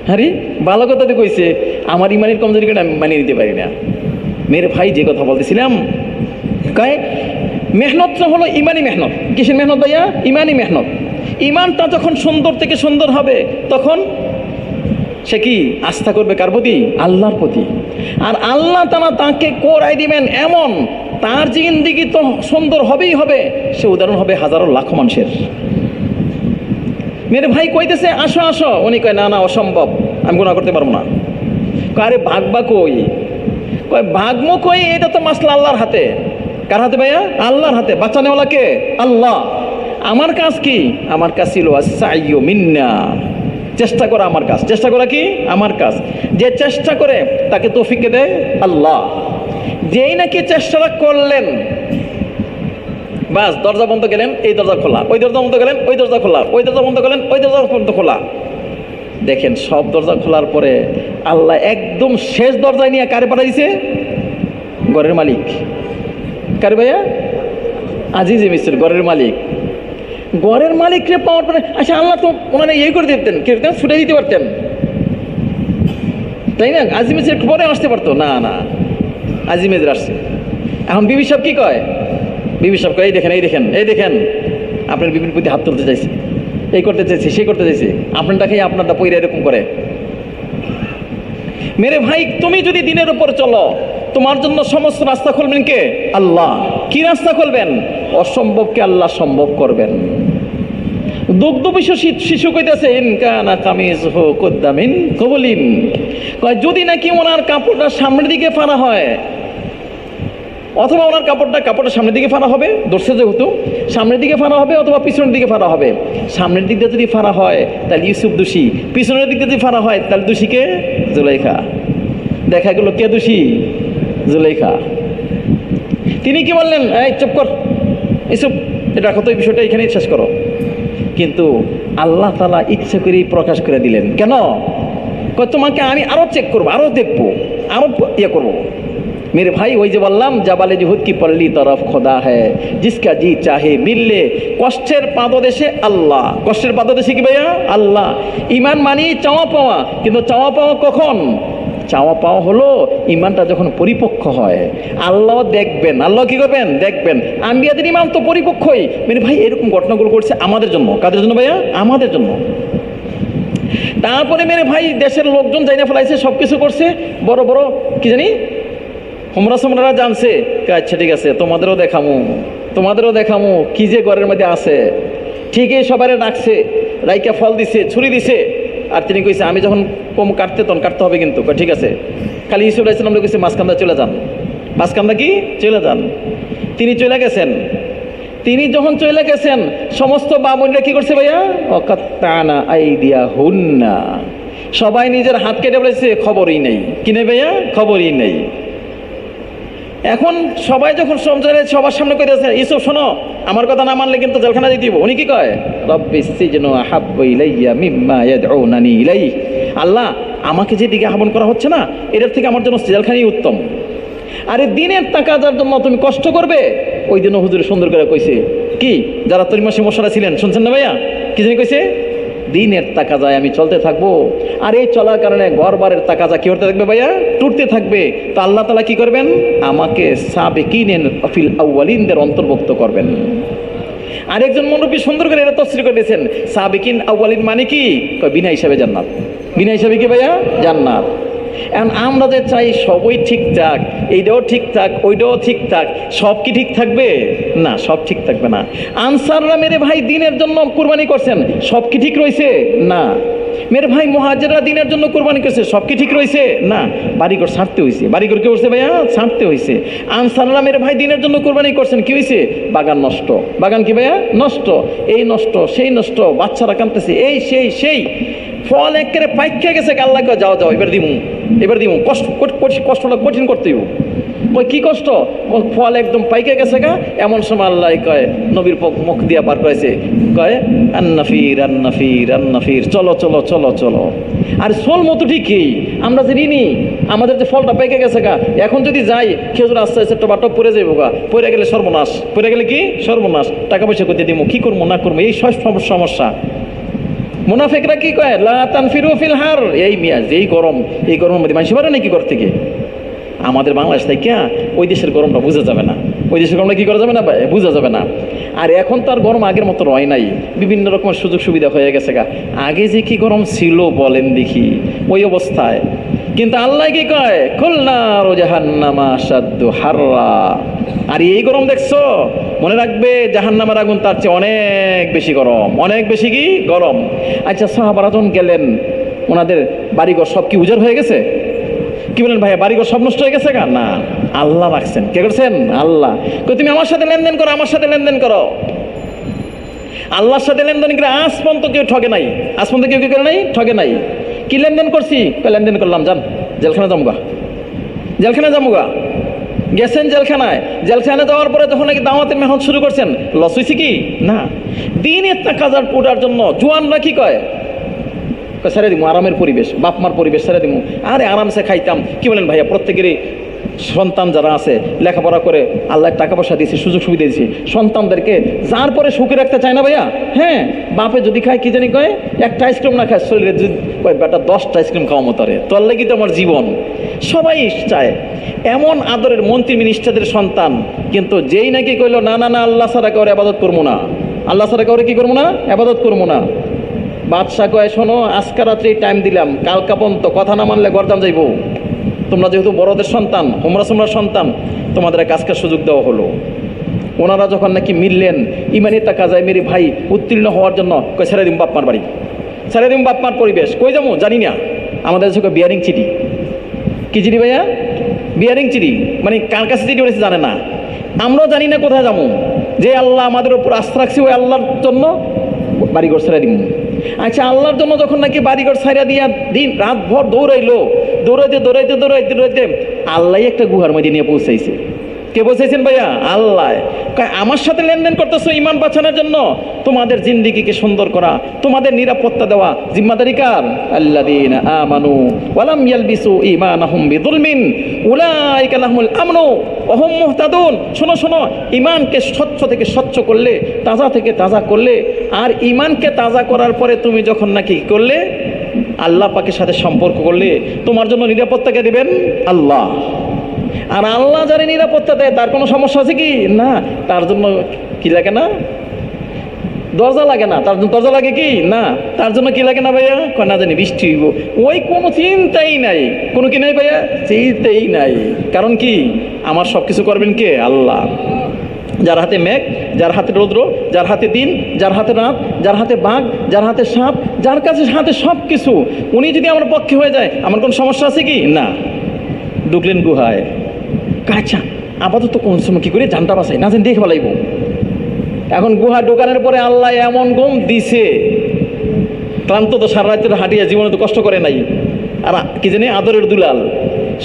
Speaker 1: হ্যাঁ রে, ভালো কথা তো কইছে, আমার ইমানের কমজোরি কারণে আমি মানিয়ে নিতে পারি না। মেরে ভাই যে কথা বলতেছিলাম, কয় মেহনতটা হলো ইমানি মেহনত। কিসের মেহনত ভাইয়া? ইমানি মেহনত। ইমানটা যখন সুন্দর থেকে সুন্দর হবে, তখন সে কি আস্থা করবে কার প্রতি? আল্লাহর প্রতি। আর আল্লাহ তাআলা তাকে করাই দিবেন এমন, তার জিন্দেগি তো সুন্দর হবেই হবে। সে উদাহরণ হবে হাজারো লাখো মানুষের। মেরে ভাই কইতেছে আসো আসো, উনি কয় না না অসম্ভব, আমি গুনাহ করতে পারবো না। আরে ভাগবা কই? কয় ভাগমো কই? এটা তো মাসলা আল্লাহর হাতে। কার হাতে ভাইয়া? আল্লাহর হাতে। বাঁচানেওয়ালা কে? আল্লাহ। আমার কাজ কি? আমার কাজ ছিল আস-সাইয়্যু মিন্না, চেষ্টা করা আমার কাজ। চেষ্টা করা কি? আমার কাজ। যে চেষ্টা করে তাকে তৌফিক দেয় আল্লাহ। যেই নাকি চেষ্টাটা করলেন, বাস দরজা বন্ধ গেলেন, এই দরজা খোলা, ওই দরজা বন্ধ গেলেন, ওই দরজা খোলা, ওই দরজা বন্ধ গেলেন, ওই দরজা বন্ধ খোলা। দেখেন সব দরজা খোলার পরে আল্লাহ একদম শেষ দরজায় নিয়ে কারে পাঠা দিছে? ঘরের মালিক। কারে ভাইয়া? আজিজে মিস্ত্রি, ঘরের মালিক। ঘরের মালিককে পাওয়ার পরে আচ্ছা আল্লাহ তো ওনারা ইয়ে করে দিতেন, কেউ ছুটে দিতে পারতেন, তাই না? আজিমেজ একটু পরে আসতে পারতো না, না আজিমেজের আসছে। এখন বিবি সাহেব কি কয়? বিবি সাহেব কয় এই দেখেন, এই দেখেন, এই দেখেন আপনার বিবির প্রতি হাত তুলতে চাইছে, এই করতে চাইছে, সেই করতে চাইছে, আপনারটা খেয়ে আপনারটা পইরা এরকম করে। মেরে ভাই তুমি যদি দিনের উপর চলো, তোমার জন্য সমস্ত রাস্তা খুলবেন কে? আল্লাহ। কি রাস্তা খুলবেন? অসম্ভবকে আল্লাহ সম্ভব করবেন। দুগ্ধ বিশ্ব শিশু কইতেছে ইনকানা কামিজহু কুদ্দা মিন কবলিন, কয় যদি নাকি ওনার কাপড়টা সামনের দিকে ফাড়া হয়, অথবা ওনার কাপড়টা সামনের দিকে ফাড়া হবে, দর্শে যেহেতু সামনের দিকে ফাড়া হবে অথবা পিছনের দিকে ফাড়া হবে। সামনের দিক দিয়ে যদি ফাড়া হয় তাহলে ইউসুফ দোষী, পিছনের দিক দিয়ে যদি ফাড়া হয় তাহলে দোষীকে জুলাইখা। দেখা গেল কে দোষী? জুলেখা। তিনি কি বললেন, এই চুপ কর, এসব এটা কত বিষয়টা এখানেই শেষ করো। কিন্তু আল্লাহ তাআলা ইচ্ছে করেই প্রকাশ করে দিলেন। কেন? তোমাকে আমি আরো চেক করবো, আরো দেখবো, আরো ইয়ে করবো। मेरे भाई ওই যে বললাম, জাবালে জুহুদ কি পল্লী তরফ খোদা হ্যায় জিসকা জি চাহে মিললে। কষ্টের পাদদেশে আল্লাহ, কষ্টের পাদদেশে কি ভাইয়া? আল্লাহ। ইমান মানি চাওয়া পাওয়া, কিন্তু চাওয়া পাওয়া কখন? চাওয়া পাওয়া হলো ইমানটা যখন পরিপক্ক হয়। আল্লাহ দেখবেন, আল্লাহ কি করবেন? দেখবেন। আম্বিয়াদের ইমান তো পরিপক্কই। মেরে ভাই এরকম ঘটনাগুলো করছে আমাদের জন্য। কাদের জন্য ভাইয়া? আমাদের জন্য। তারপরে মেরে ভাই দেশের লোকজন যাই না ফেলাইছে, সব কিছু করছে, বড় বড় কি জানি হোমরা সোমরা জানছে। আচ্ছা ঠিক আছে, তোমাদেরও দেখামু কি যে ঘরের মধ্যে আছে। ঠিকই সবারে ডাকছে, রাইকা ফল দিছে, ছুরি দিছে। আর তিনি কইছে আমি যখন কম কাটতে তখন কাটতে হবে কিন্তু। ঠিক আছে। খালি ইসুফ আলাইহিস সালাম কইছে মাঝখানটা চলে যান, মাঝখানটা কি চলে যান। তিনি চলে গেছেন। তিনি যখন চলে গেছেন, সমস্ত বামুনরা কি করছে ভাইয়া? অকাত্তানা আইদিয়া হুন্না, সবাই নিজের হাত কেটে বলেছে, খবরই নেই। কিনে ভাইয়া? খবরই নেই। এখন সবাই যখন সবার সামনে কইতেছে, ইসুফ শোনো, আমার কথা না মানলে কিন্তু জেলখানা দিতে দিব। উনি কি কয়? রব্বিস সিজনু আহাব্বু ইলাইয়া মিম্মা ইয়াদউনানি ইলাইহি, আল্লাহ আমাকে যেদিকে আহ্বান করা হচ্ছে না, এটার থেকে আমার জন্য জেলখানাই উত্তম। আরে দিনের তাকাজার জন্য তুমি কষ্ট করবে। ওই দিনও হুজুর সুন্দর করে কইছে কি, যারা তরিমাসি মশলা ছিলেন শুনছেন না ভাইয়া? কি জানি কইছে? দিনের তাকাজায় আমি চলতে থাকবো। আর এই চলার কারণে ঘরবারের তাকাজা কি করতে থাকবে ভাইয়া? টুটতে থাকবে। তো আল্লাহ তাআলা কি করবেন? আমাকে সাবিকিন ফিল আউয়ালিনদের অন্তর্ভুক্ত করবেন। আরেকজন মুফতি সুন্দর করে এটা তাফসীর করে দিয়েছেন, সাবিকিন আউয়ালিন মানে কি? বিনা হিসাবে জান্নাত। বিনা হিসাবে কি ভাইয়া? জান্নাত। এখন আমরা যে চাই সবই ঠিকঠাক, এইটাও ঠিকঠাক, ওইটাও ঠিকঠাক, সব কি ঠিক থাকবে? না, সব ঠিক থাকবে না। আনসাররা মেরে ভাই দিনের জন্য কুরবানি করছেন, সব কি ঠিক রয়েছে? না। মেরে ভাই মুহাজিররা দিনের জন্য কুরবানি করছে, সব কি ঠিক রয়েছে? না। বাড়িঘর ছাড়তে হয়েছে। বাড়িঘর কি করছে ভাইয়া? ছাড়তে হয়েছে। আনসাররা মেরে ভাই দিনের জন্য কুরবানি করছেন, কি হয়েছে? বাগান নষ্ট। বাগান কি ভাইয়া? নষ্ট। এই নষ্ট, সেই নষ্ট, বাচ্চারা কাঁদতেছে, এই সেই ফল একেবারে পাইকা গেছে। আল্লাহ কয় যাও এবার দিমু, কষ্টটা কঠিন করতে হইব। কয় কি কষ্ট? ফল একদম পাইকে গেছে গা। এমন সময় আল্লাহ কয়, নবীর মুখ দিয়া পার করেছে, কয় আন্নাফির, চলো। আর সোল মতো ঠিকই আমরা যে ঋণী, আমাদের যে ফলটা পেকে গেছে গা, এখন যদি যাই খেজুর আস্তে আস্তে একটা বাটপ পরে যাইব গা, পরে গেলে সর্বনাশ, পরে গেলে কি সর্বনাশ, টাকা পয়সা করতে দিব, কি করবো না করবো, এই সব সমস্যা। মুনাফিকরা কি কয়? লা তানফিরু ফিল হার, এই মিয়া যেই গরম, এই গরমের মধ্যে মানুষ পারে নাকি ঘর থেকে? আমাদের বাংলাদেশ থেকে ওই দেশের গরমটা বোঝা যাবে না, ওই দেশের গরমটা কি করা যাবে না, বোঝা যাবে না। আর এখন তো আর গরম আগের মতো রয় নাই, বিভিন্ন রকমের সুযোগ সুবিধা হয়ে গেছে গা। আগে যে কি গরম ছিল বলেন দেখি, ওই অবস্থায়। কিন্তু আল্লাহ কি কয়? কুলনারু জাহান্নামা আশাদ্দু হাররা। আর এই গরম দেখছো, মনে রাখবে জাহান্নামের আগুন তার চেয়ে অনেক বেশি গরম, অনেক বেশি কি গরম। আচ্ছা, সাহাবারা যখন গেলেন, ওনাদের বাড়িঘর সব কি উজাড় হয়ে গেছে? কি বলেন ভাইয়া, বাড়িঘর সব নষ্ট হয়ে গেছে গা? না, আল্লাহ রাখছেন। কে করছেন? আল্লাহ। তুমি আমার সাথে লেনদেন করো, আমার সাথে লেনদেন করো। আল্লাহর সাথে লেনদেন করে আজ পর্যন্ত কেউ ঠকে নাই, আজ পর্যন্ত কেউ কি করে নাই? ঠকে নাই। কি লেনদেন করছি? লেনদেন করলাম, যান জেলখানা যামুগা, জেলখানা যামুগা। গেছেন জেলখানায়, জেলখানায় যাওয়ার পরে যখন নাকি দাওয়াতের মেহনত শুরু করছেন, লস হয়েছে কি? না। দিনের তাকাজার পূজার জন্য জোয়ানরা কি কয়? ছেড়ে দিব, আরামের পরিবেশ, বাপ মার পরিবেশ ছেড়ে দিব, আরে আরামসে খাইতাম। কি বলেন ভাইয়া? প্রত্যেকেরই সন্তান যারা আছে লেখাপড়া করে আল্লাহ টাকা পয়সা দিয়েছে, সুযোগ সুবিধা দিয়েছে, সন্তানদেরকে যার পরে সুখে রাখতে চায় না ভাইয়া? হ্যাঁ, বাপে যদি খায় কি জানি কয়, একটা আইসক্রিম না খায় শরীরে যদি কয় বেটা 10টা আইসক্রিম খাওয়া মতো রে, তোর লাগি তো আমার জীবন। সবাই চায় এমন আদরের মন্ত্রী মিনিস্টারদের সন্তান। কিন্তু যেই নাকি কইলো না আল্লাহ ছাড়া কাউরে আবাদত করবো না, আল্লাহ ছাড়া কাউরে কি করবো না? আবাদত করবো না। বাদশাহ কয়, শোনো, আজকে রাত্রে টাইম দিলাম, কালকা পর্যন্ত কথা না মানলে গরদান যাইব। তোমরা যেহেতু বড়দের সন্তান, হোমরা সন্তান, তোমাদের কাজকার সুযোগ দেওয়া হলো। ওনারা যখন নাকি মিললেন, ইমানি টাকা যায় মেরে ভাই উত্তীর্ণ হওয়ার জন্য, কয় ছেড়ে দিম বাপমার বাড়ি, ছেড়ে দিম বাপমার পরিবেশ। কই যাবো জানি না। আমাদের কাছে বিয়ারিং চিঠি। কি চিঠি ভাইয়া? বিয়ারিং চিঠি। মানে কার কাছে চিঠি উঠেছে জানে না, আমরাও জানি না কোথায় যাবো। যে আল্লাহ আমাদের উপর আস্থা রাখছি, ওই আল্লাহর জন্য বাড়িঘর ছেড়ে দিব। আচ্ছা, আল্লাহর জন্য যখন নাকি বাড়িঘর ছাইরা দিয়া দিন রাত ভর দৌড়াইলো, দৌড়াইতে আল্লাহ একটা গুহার মধ্যে নিয়ে পৌঁছাইছে। কে পৌঁছাইছেন ভাইয়া? আল্লাহ। আমার সাথে লেনদেন করতেছো ইমান বাঁচানোর জন্য, তোমাদের জিন্দেগিকে সুন্দর করা, তোমাদের নিরাপত্তা দেওয়া জিম্মাদারি কার? আল্লাযীনা আমানু ওয়া লাম ইয়ালবিসু ঈমানাহুম বিযুলমিন উলাইকা লাহুমুল আমনু ওয়া হুম মুহতাদুন। শোনো, ইমানকে স্বচ্ছ থেকে স্বচ্ছ করলে, তাজা থেকে তাজা করলে, আর ইমানকে তাজা করার পরে তুমি যখন নাকি করলে আল্লাহ পাকের সাথে সম্পর্ক করলে, তোমার জন্য নিরাপত্তাকে দিবেন আল্লাহ। আর আল্লাহ যারা নিরাপত্তা দেয় তার কোনো সমস্যা আছে কি? না। তার জন্য কি লাগে না? দরজা লাগে না। তার জন্য দরজা লাগে কি? না। তার জন্য কি লাগে না ভাইয়া? না জানি বৃষ্টি হইব, ওই কোনো চিন্তাই নাই। কোনো কি নাই ভাইয়া? চিন্তাই নাই। কারণ কি? আমার সব কিছু করবেন কে? আল্লাহ। যার হাতে মেঘ, যার হাতে রৌদ্র, যার হাতে দিন, যার হাতে রাত, যার হাতে বাঘ, যার হাতে সাপ, যার কাছে হাতে সব কিছু, উনি যদি আমার পক্ষে হয়ে যায় আমার কোনো সমস্যা আছে কি? না। ঢুকলেন গুহায়। আচ্ছা, আপাতত কোন সময় কী করে জানটা বাঁচাই না, দেখে ফেলাইব। এখন গুহা ঢোকানোর পরে আল্লাহ এমন গম দিছে, ক্লান্ত তো সারা রাত্রে হাঁটিয়া, জীবনে তো কষ্ট করে নাই, আর কি জানি আদরের দুলাল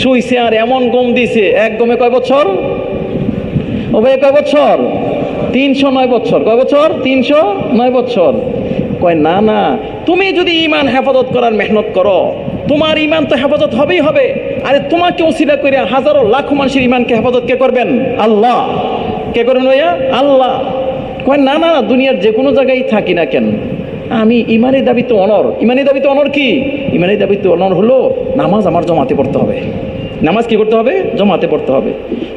Speaker 1: শুইছে, আর এমন গম দিছে। এক গমে কয় বছর? ও ভাই কয় বছর? 309 বছর। কয় বছর? 309 বছর। কয় না, তুমি যদি ইমান হেফাজত করার মেহনত করো, তোমার ইমান তো হেফাজত হবেই হবে। আরে তোমাকে ওসিলা করে হাজারো লাখো মানুষের ইমানকে হেফাজত কে করবেন? আল্লাহ। কে করবেন ভাইয়া? আল্লাহ। কয় না, দুনিয়ার যে কোনো জায়গায় থাকি না কেন, আমি ইমানের দাবিতে অনর। ইমানের দাবিতে অনর কি? ইমানের দাবিতে অনর হলো নামাজ আমার জমাতে পড়তে হবে। নামাজ কি করতে হবে? জমাতে পড়তে হবে।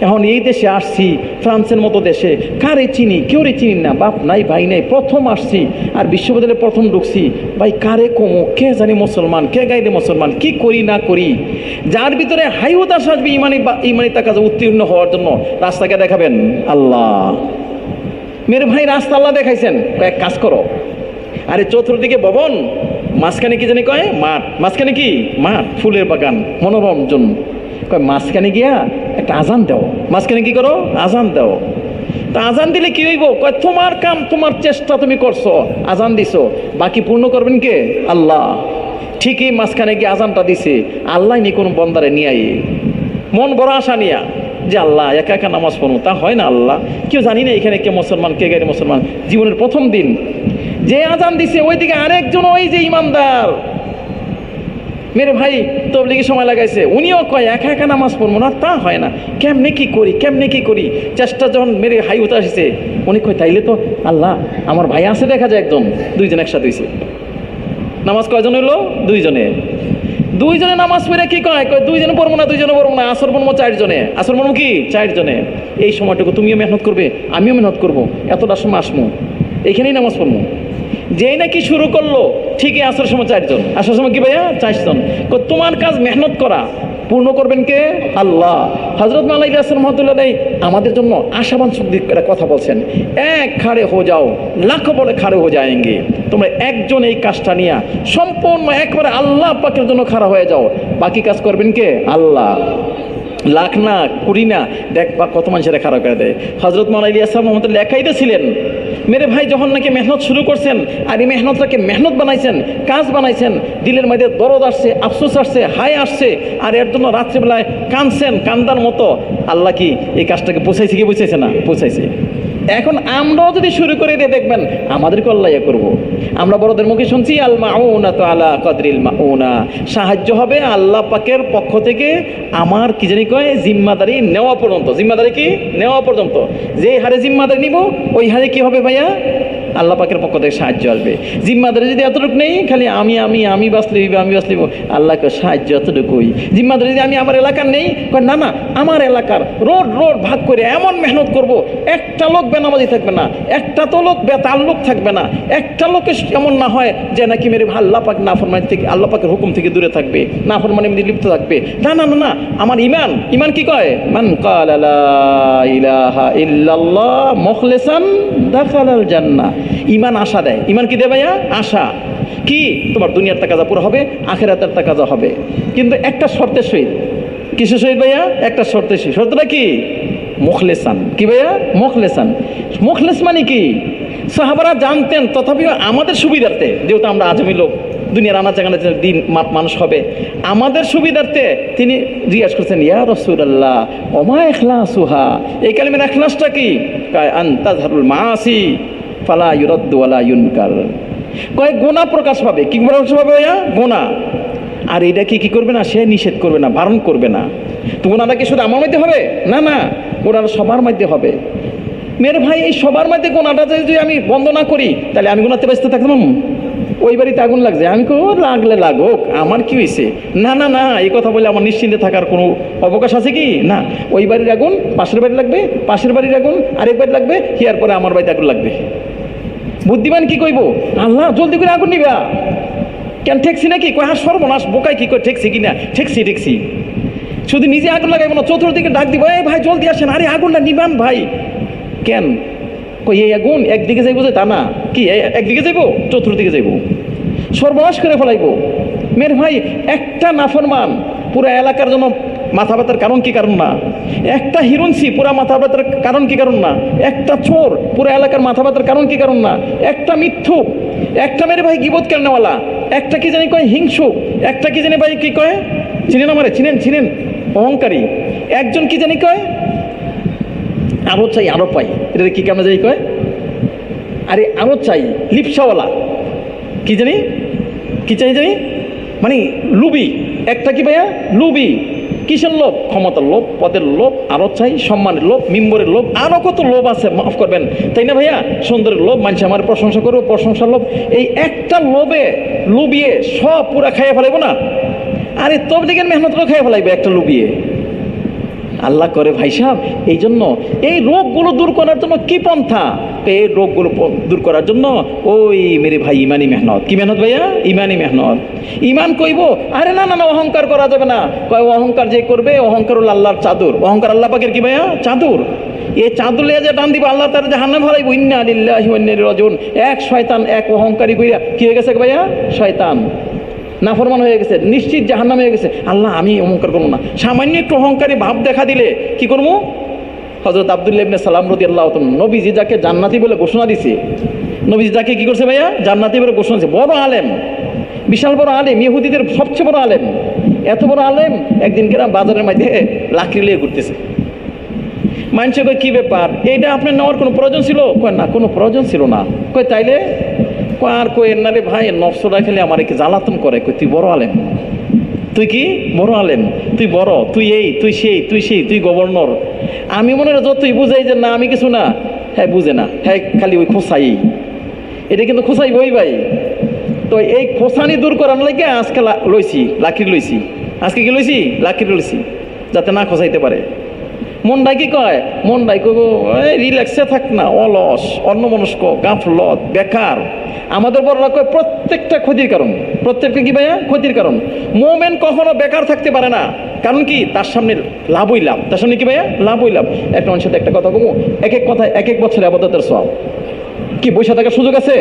Speaker 1: এখন এই দেশে আসছি, ফ্রান্সের মতো দেশে, কারে চিনি? কেউ চিনি না, বাপ নাই ভাই নাই, প্রথম আসছি, আর বিশ্ববিদ্যালয়ে প্রথম ঢুকছি। ভাই কারে কমো, কে জানি মুসলমান, কে গাইলে মুসলমান, কি করি না করি। যার ভিতরে হাই হতাশ আসবে ইমানি তাকাজে উত্তীর্ণ হওয়ার জন্য, রাস্তাকে দেখাবেন আল্লাহ। মেরে ভাই রাস্তা আল্লাহ দেখাইছেন। কয়েক কাজ করো, আরে চতুর্দিকে ভবন, মাঝখানে কি জানি কয় মাঠ, মাঝখানে কি মাঠ, ফুলের বাগান, মনোরঞ্জন। কয় মাঝখানে গিয়া একটা আজান দাও। মাঝখানে কি করো? আজান দাও। তা আজান দিলে কি হইব? কয় তোমার কাম, তোমার চেষ্টা তুমি করছো, আজান দিছো, বাকি পূর্ণ করবেন কে? আল্লাহ। ঠিকই মাঝখানে গিয়ে আজানটা দিছে, আল্লাহ নি কোনো বন্দারে নিয়ে আই, মন বড় আশা নিয়া যে আল্লাহ একা একা নামাজ পড়বো, তা হয় না। আল্লাহ কেউ জানি না এখানে কে মুসলমান, কে গাইরে মুসলমান। জীবনের প্রথম দিন যে আজান দিছে, ওইদিকে আরেকজন, ওই যে ইমানদার মেরে ভাই তবলিগে সময় লাগাইছে, উনিও কয় একা একা নামাজ পড়বো না, তা হয় না, কেমনে কি করি। চেষ্টা যখন মেরে হাই উঠে আসছে, উনি কয় তাইলে তো আল্লাহ আমার ভাই আছে, দেখা যায় একজন, দুইজন একসাথে হয়েছে। নামাজ কয়জন হইলো? দুইজনে নামাজ পড়ে কি কয়? দুইজনে পড়বো না, আসর পড়বো 4 জনে। আসর পড়বো কি 4 জনে। এই সময়টুকু তুমিও মেহনত করবে, আমিও মেহনত করবো, এতটার সময় আসমু, এইখানেই নামাজ পড়বো। যেই নাকি শুরু করলো, ঠিকই আসার সময় 4 জন, আসার সময় কি ভাইয়া 4 জন। তোমার কাজ মেহনত করা, পূর্ণ করবেন কে? আল্লাহ। হযরত মাওলানা ইলিয়াস রহমাতুল্লাহ আমাদের জন্য আশাবান একটা কথা বলছেন, এক খাড়ে হো যাও লাখো বলে খাড়ে হো যায়েঙ্গে। তোমরা একজন এই কাজটা নিয়ে সম্পূর্ণ একবারে আল্লাহ পাকের জন্য খাড়া হয়ে যাও, বাকি কাজ করবেন কে? আল্লাহ। লাখ না, কুড়ি না, দেখবা কত মানুষেরা খারাপ করে দেয়। হযরত মাওলানা ইলিয়াস রহমাতুল্লাহ লেখাইতে ছিলেন, মেরে ভাই যখন নাকি মেহনত শুরু করছেন, আর এই মেহনতটাকে মেহনত বানাইছেন, কাজ বানাইছেন, দিলের মধ্যে দরদ আসছে, আফসোস আসছে, হাই আসছে, আর এর জন্য রাত্রিবেলায় কাঁদছেন, কান্দার মতো। আল্লাহ কি এই কাজটাকে পৌঁছাইছে কি পৌঁছাইছে না? পৌঁছাইছে। এখন আমরাও যদি শুরু করে দিয়ে দেখবেন আমাদেরকে আল্লাহ ইয়া করবো। আমরা বড়দের মুখে শুনছি আল মাউনাতু আলা কদরিল মাউনা, সাহায্য হবে আল্লাহ পাকের পক্ষ থেকে আমার কি জানি কয় জিম্মাদারি নেওয়া পর্যন্ত। জিম্মাদারি কি নেওয়া পর্যন্ত, যে হারে জিম্মাদারি নিব ওই হারে কি হবে ভাইয়া? আল্লাহ পাকের পক্ষ থেকে সাহায্য আসবে। জিম্মাদারি যদি এতটুকু নেই, খালি আমি বাঁচলিব, আল্লাহকে সাহায্য এতটুকুই। জিম্মাদারি যদি আমি আমার এলাকার নেই, না আমার এলাকার রোড ভাগ করে এমন মেহনত করব, একটা লোক বেনামাজি থাকবে না, একটা তো লোক বেতাল্লুক থাকবে না, একটা লোকে এমন না হয় যে নাকি মেরে আল্লাহ পাক নাফরমানি থেকে, আল্লাহ পাকের হুকুম থেকে দূরে থাকবে, নাফরমানি মধ্যে লিপ্ত থাকবে। না, আমার ইমান কি কয়? মান ক্বালা লা ইলাহা ইল্লাল্লাহ মুখলিসান দাখালাল জান্নাহ। ইমান আশা দেয়। ইমান কি দেয় ভাইয়া? আশা। কি? তোমার দুনিয়ার তাকাজা পুরো হবে, আখিরাতের তাকাজা হবে, কিন্তু একটা শর্তের সহিত। কিসের সহিত ভাইয়া? একটা শর্তের সহিত। শর্তটা কি? মুখলেসান। কি ভাইয়া? মুখলেসান। মুখলেস মানে কি? সাহাবারা জানতেন, তথাপিও আমাদের সুবিধার্থে, যেহেতু আমরা আজমি লোক, দুনিয়ার আনাচাকানা দিন মানুষ হবে, আমাদের সুবিধার্থে তিনি জিজ্ঞাসা করছেন, ইয়া রাসূলুল্লাহ ওমা ইখলাসুহা, এই কালিমার ইখলাসটা কি? কয় আনতাযহারুল মাআসি ফালা ইউরাদ্দু ওয়ালা ইউনকার। কয় গুনাহ প্রকাশ পাবে। কি প্রকাশ পাবে ভাইয়া? গুনাহ। আর এটা কি করবে না? সে নিষেধ করবে না, বারণ করবে না। তো গুনাহটা কি শুধু আমার মধ্যে হবে? না না, গুনাহটা সবার মধ্যে হবে। মেরে ভাই, এই সবার মধ্যে গুনাহটা যদি আমি বন্ধ না করি, তাহলে আমি গুনাহতে ব্যস্ত থাকতাম। ওই বাড়িতে আগুন লাগছে, আমি কো লাগলে লাগুক, আমার কি হয়েছে? না না না, এই কথা বলে আমার নিশ্চিন্তে থাকার কোনো অবকাশ আছে কি? না। ওই বাড়ির আগুন পাশের বাড়ি লাগবে, পাশের বাড়ির আগুন আরেক বাড়ি লাগবে, হিয়ার পরে আমার বাড়িতে আগুন লাগবে। বুদ্ধিমান কি কইব? আল্লাহ জলদি করে আগুন নিবা। কেন ঠেকছি নাকি? কয় হ্যাঁ সর্বনাশ, বোকায় কি করে ঠেকছি কিনা? ঠেকছি। শুধু নিজে আগুন লাগাইব না, চতুর্দিকে ডাক দিব, এই ভাই জলদি আসেন, আরে আগুনটা নিবান ভাই। কেন? কই এই আগুন একদিকে যাইব যে তা না, কি একদিকে যাইব? চতুর্দিকে যাইব, সর্বনাশ করে ফেলাইব। মেয়ের ভাই, একটা নাফরমান পুরো এলাকার জন্য মাথা ব্যথার কারণ কি কারণ না? একটা হিরুনসি পুরা মাথা ব্যথার কারণ কি কারণ না? একটা চোর পুরো এলাকার মাথা ব্যথার কারণ কি কারণ না? একটা মিথ্যুক, একটা মেরে ভাই গিবত কেনওয়ালা, একটা কি জানি কয় হিংসুক, একটা কি জানি ভাই কি কয়, চিনেন আমারে, চিনেন অহংকারী, একজন কি জানি কয় আরো চাই আরো পাই, এটা কি কেমন জানি কয়, আরে আরো চাই, লিপসাওয়ালা, কি জানি মানে লুবি। একটা কি ভাইয়া? লুবি। কিসের লোভ? ক্ষমতার লোভ, পদের লোভ, আরো চাই, সম্মানের লোভ, মিম্বরের লোভ, আরো কত লোভ আছে, মাফ করবেন, তাই না ভাইয়া? সুন্দরের লোভ, মানুষ আমার প্রশংসা করবো, প্রশংসার লোভ। এই একটা লোভে লুবিয়ে সব পুরা খাইয়ে ফেলাইব না? আরে তোর দিকে মেহনতটাও খাইয়ে ফেলাইবে একটা লুবিয়ে। আল্লাহ করে ভাই সাহেব। এই জন্য এই রোগগুলো দূর করার জন্য কি পন্থা? এই রোগগুলো দূর করার জন্য ওই মেরে ভাই ইমানি মেহনত। কি মেহনত ভাইয়া? ইমানি মেহনত। ইমান কইব, আরে না না না, অহংকার করা যাবে না। কয় অহংকার যে করবে, অহংকার হল আল্লাহর চাদর। অহংকার আল্লাহ পাকের কি ভাইয়া? চাদর। এই চাদর লিয়ে যে টান দিব, আল্লাহ তার জাহান্নামে ফেলাইব। ইন্না লিল্লাহি ওয়া ইন্না ইলাইহি রাজিউন। এক শয়তান, এক অহংকারী কইরা কি হয়ে গেছে ভাইয়া? শয়তান নাফরমান হয়ে গেছে, নিশ্চিত জাহান্নামে হয়ে গেছে। আল্লাহ আমি অহংকার করবো না। সামান্য একটু অহংকারী ভাব দেখা দিলে কি করবো? হযরত আব্দুল্লাহ ইবনে সালাম রাদিয়াল্লাহু তাআলা, নবীজি যাকে জান্নাতি বলে ঘোষণা দিছে, নবীজি যাকে কি করছে ভাইয়া? জান্নাতি বলে ঘোষণা দিছে। বড় আলেম, বিশাল বড় আলেম, ইহুদিদের সবচেয়ে বড় আলেম। এত বড় আলেম একদিন কেনা বাজারের মধ্যে লাকড়ি লিয়ে ঘুরতেছে। মানুষে কয় কি ব্যাপার, এইটা আপনার নেওয়ার কোনো প্রয়োজন ছিল? কয় না, কোনো প্রয়োজন ছিল না। কয় তাইলে? আর কয়েন না রে ভাই, নফসটা খেলে আমার কি জ্বালাতন করে। কই তুই বড় আলেম, তুই কি বড় আলেম, তুই বড়, তুই এই, তুই সেই, তুই গভর্নর। আমি মনে হয় যতই বুঝাই যে না আমি কিছু না, হ্যাঁ বুঝে না, হ্যাঁ খালি ওই খোসাই। এটা কিন্তু খোসাই বই ভাই। তো এই খোসানি দূর করার লাগে আজকে লইছি লাকড়ি লইছি। আজকে কি লইছি? লাকড়ি লইছি, যাতে না খোসাইতে পারে। মনটাই কি কয়? মনটাই কইব রিল্যাক্সে থাক না, অলস, অন্যমনস্ক, গাফলত, বেকার। আমাদের বড়রা কয় প্রত্যেকটা ক্ষতির কারণ। প্রত্যেকটা কি ভাইয়া? ক্ষতির কারণ। মোমেন কখনো বেকার থাকতে পারে না। কারণ কি? তার সামনে লাভই লাভ। তার সামনে কি ভাইয়া? লাভই লাভ। একটা মানুষের সাথে একটা কথা কমু, এক এক কথা এক এক বছরে আবাদতের সওয়াব। কি বসে থাকার সুযোগ আছে?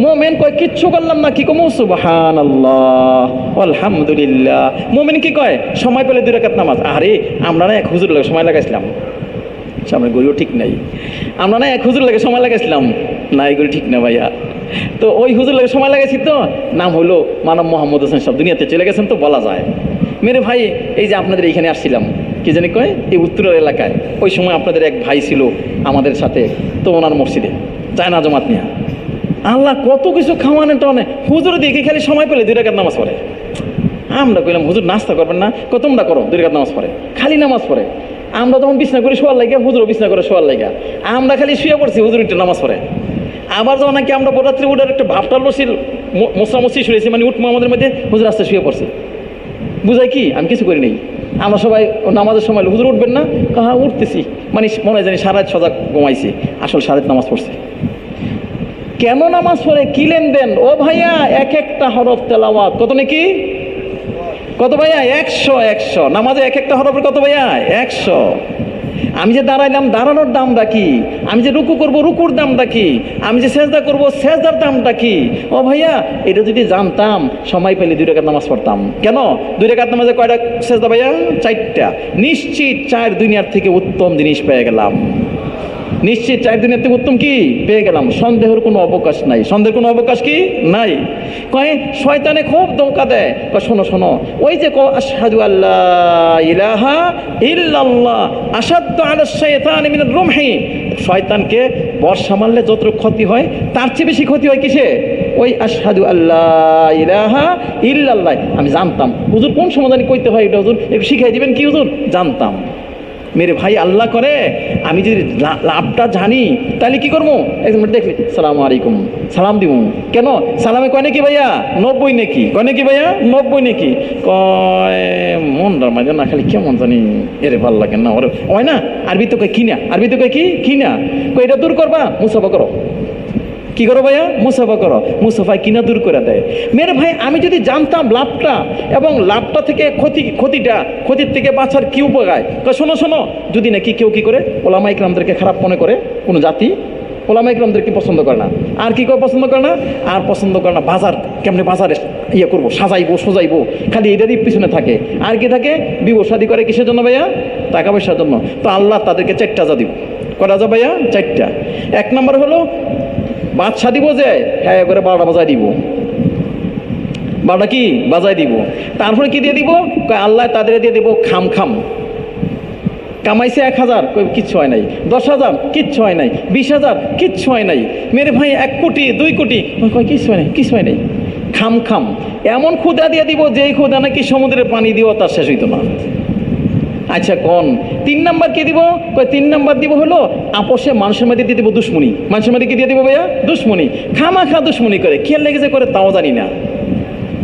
Speaker 1: মোমেন কয় কিচ্ছু করলাম না, কি কমু? সুবহানাল্লাহ আলহামদুলিল্লাহ। মোমেন কি কয়? সময় পেলে 2 রাকাত নামাজ। আরে আমরা না এক হুজুর লাগে সময় লাগাইছিলাম, সামনে গড়িও ঠিক নাই। আমরা না এক হুজুর লাগে সময় লাগাইছিলাম, না এগুলো ঠিক না ভাইয়া। তো ওই হুজুর লাগে সময় লাগাইছি, তো নাম হলো মানব মোহাম্মদ হোসেন, সব দুনিয়াতে চলে গেছেন তো বলা যায়। মেরে ভাই, এই যে আপনাদের এইখানে আসছিলাম, কি জানি কয়, এই উত্তরের এলাকায়, ওই সময় আপনাদের এক ভাই ছিল আমাদের সাথে, তো ওনার মসজিদে চায় না জমাত নিয়ে। আল্লাহ কত কিছু খাওয়ানো টানে, হুজুর দেখে খালি সময় পেলে 2 রাকাত নামাজ পড়ে। আমরা কইলাম হুজুর নাস্তা করবেন না? তোমরা করো, 2 রাকাত নামাজ পড়ে, খালি নামাজ পড়ে। আমরা তখন বিছনা করে শোয়ার লাগিয়া, হুজুরও বিছনা করে শোয়ার লাগিয়া, আমরা খালি শুয়ে পড়ছি, হুজুর একটু নামাজ পড়ে। আবার যখন নাকি আমরা বরাত্রি উঠার একটা ভাবটা লসিল মোসামসি শুয়েছি, মানে উঠবো আমাদের মধ্যে, হুজুর আস্তে শুয়ে পড়ছি। বুঝাই কি? আমি কিছু করি নেই। আমরা সবাই নামাজের সময় হুজুর উঠবেন না? হ্যাঁ উঠতেছি, মানে মনে হয় জানি সারা রাত সজাগ ঘুমাইছি, আসল সারা রাত নামাজ পড়ছে। কেন নামাজ পড়ে? কি লেনদেন? ও ভাইয়া, এক একটা হরফ তেলাওয়াত কত নাকি? কত ভাইয়া? 100 নামাজে এক একটা হরফের কত ভাইয়া? 100। আমি যে দাঁড়াইলাম, দাঁড়ানোর দামটা কি? আমি যে রুকু করব, রুকুর দামটা কি? আমি যে সেজদা করব, সেজদার দামটা কি? ও ভাইয়া, এটা যদি জানতাম, সময় পেলে 2 রাকাত নামাজ পড়তাম। কেন? 2 রাকাত নামাজে কয়টা সেজদা ভাইয়া? 4টা। নিশ্চিত 4 দুনিয়ার থেকে উত্তম জিনিস পেয়ে গেলাম। নিশ্চিত 4 দিনের থেকে উত্তম কি পেয়ে গেলাম, সন্দেহের কোনো অবকাশ নাই, সন্দেহের কোনো অবকাশ কি নাই। কয় শয়তানে খুব ধোঁকা দেয়, কয় শোনো শোনো, ওই যে আশহাদু আল্লাহ ইলাহা ইল্লাল্লাহ আশাদ্দু আলা শাইতানি মিনার রুমহি, শয়তানকে বর্ষা মারলে যত ক্ষতি হয় তার চেয়ে বেশি ক্ষতি হয় কিসে, ওই আশহাদু আল্লাহ ইলাহা ইল্লাল্লাহ। আমি জানতাম হুজুর কোন সময় জানি কইতে হয় এটা, হুজুর একটু শিখাই দিবেন কি হুজুর, জানতাম। মেরে ভাই আল্লাহ করে আমি যদি লাভটা জানি তাহলে কি করবো, একদম দেখলি সালাম আলাইকুম সালাম দিব, কেন সালামে কয় নাকি ভাইয়া 90 নাকি, কয় নাকি ভাইয়া 90 নাকি, কয় মনটার মাঝে না খালি কেমন জানি এরে ভাল লাগে না, ওরে হয় না আরবি তো কয় কিনা, আরবি তো কয় কি কিনা, কয় এটা দূর করবা মুসাফা করো, কি করো ভাইয়া মুসাফা করো, মুসাফায় কিনা দূর করে দেয়। মেরে ভাই আমি যদি জানতাম লাভটা এবং লাভটা থেকে ক্ষতির থেকে বাঁচার কি উপায়, শোনো শোনো, যদি নাকি কেউ কি করে ওলামা ইকরামদেরকে খারাপ মনে করে, কোনো জাতি ওলামা ইকরামদেরকে পছন্দ করে না, আর কি করে পছন্দ করে না, আর পছন্দ করে না বাজার কেমনে বাজারে ইয়ে করবো, সাজাইবো সোজাইবো, খালি এটারই পিছনে থাকে। আর কি থাকে, বিবাহ শাদী করে কিসের জন্য ভাইয়া, টাকা পয়সার জন্য। তো আল্লাহ তাদেরকে 4টা যা দিব, করা যা ভাইয়া 4টা। 1 নম্বর হলো বাদশা দিব, যে হ্যাঁ করে 12টা বাজায় দিব, 12টা কি বাজায় দিব। তারপরে কি দিয়ে দিব, আল্লাহ তাদের দিয়ে দিব খাম খাম, কামাইছে 1000 কিচ্ছু হয় নাই, 10,000 কিচ্ছু হয় নাই, 20,000 কিচ্ছু হয় নাই। মেরে ভাই 1 কোটি 2 কোটি কিচ্ছু হয় নাই, কিচ্ছু হয় নাই, খাম খাম। এমন ক্ষুদা দিয়ে দিব যেই ক্ষুদা নাকি সমুদ্রের পানি দিও তার শেষ হইতো না। আচ্ছা কোন 3 নাম্বার কি দিব, 3 নাম্বার দিব হলো আপোষে মানুষের মধ্যে দিয়ে দিব দুশ্মনী, মানুষের মধ্যে কি দিয়ে দিব ভাইয়া দুশ্মনী, খামাখা দুশ্মনী করে, কে লেগেছে করে তাও জানি না,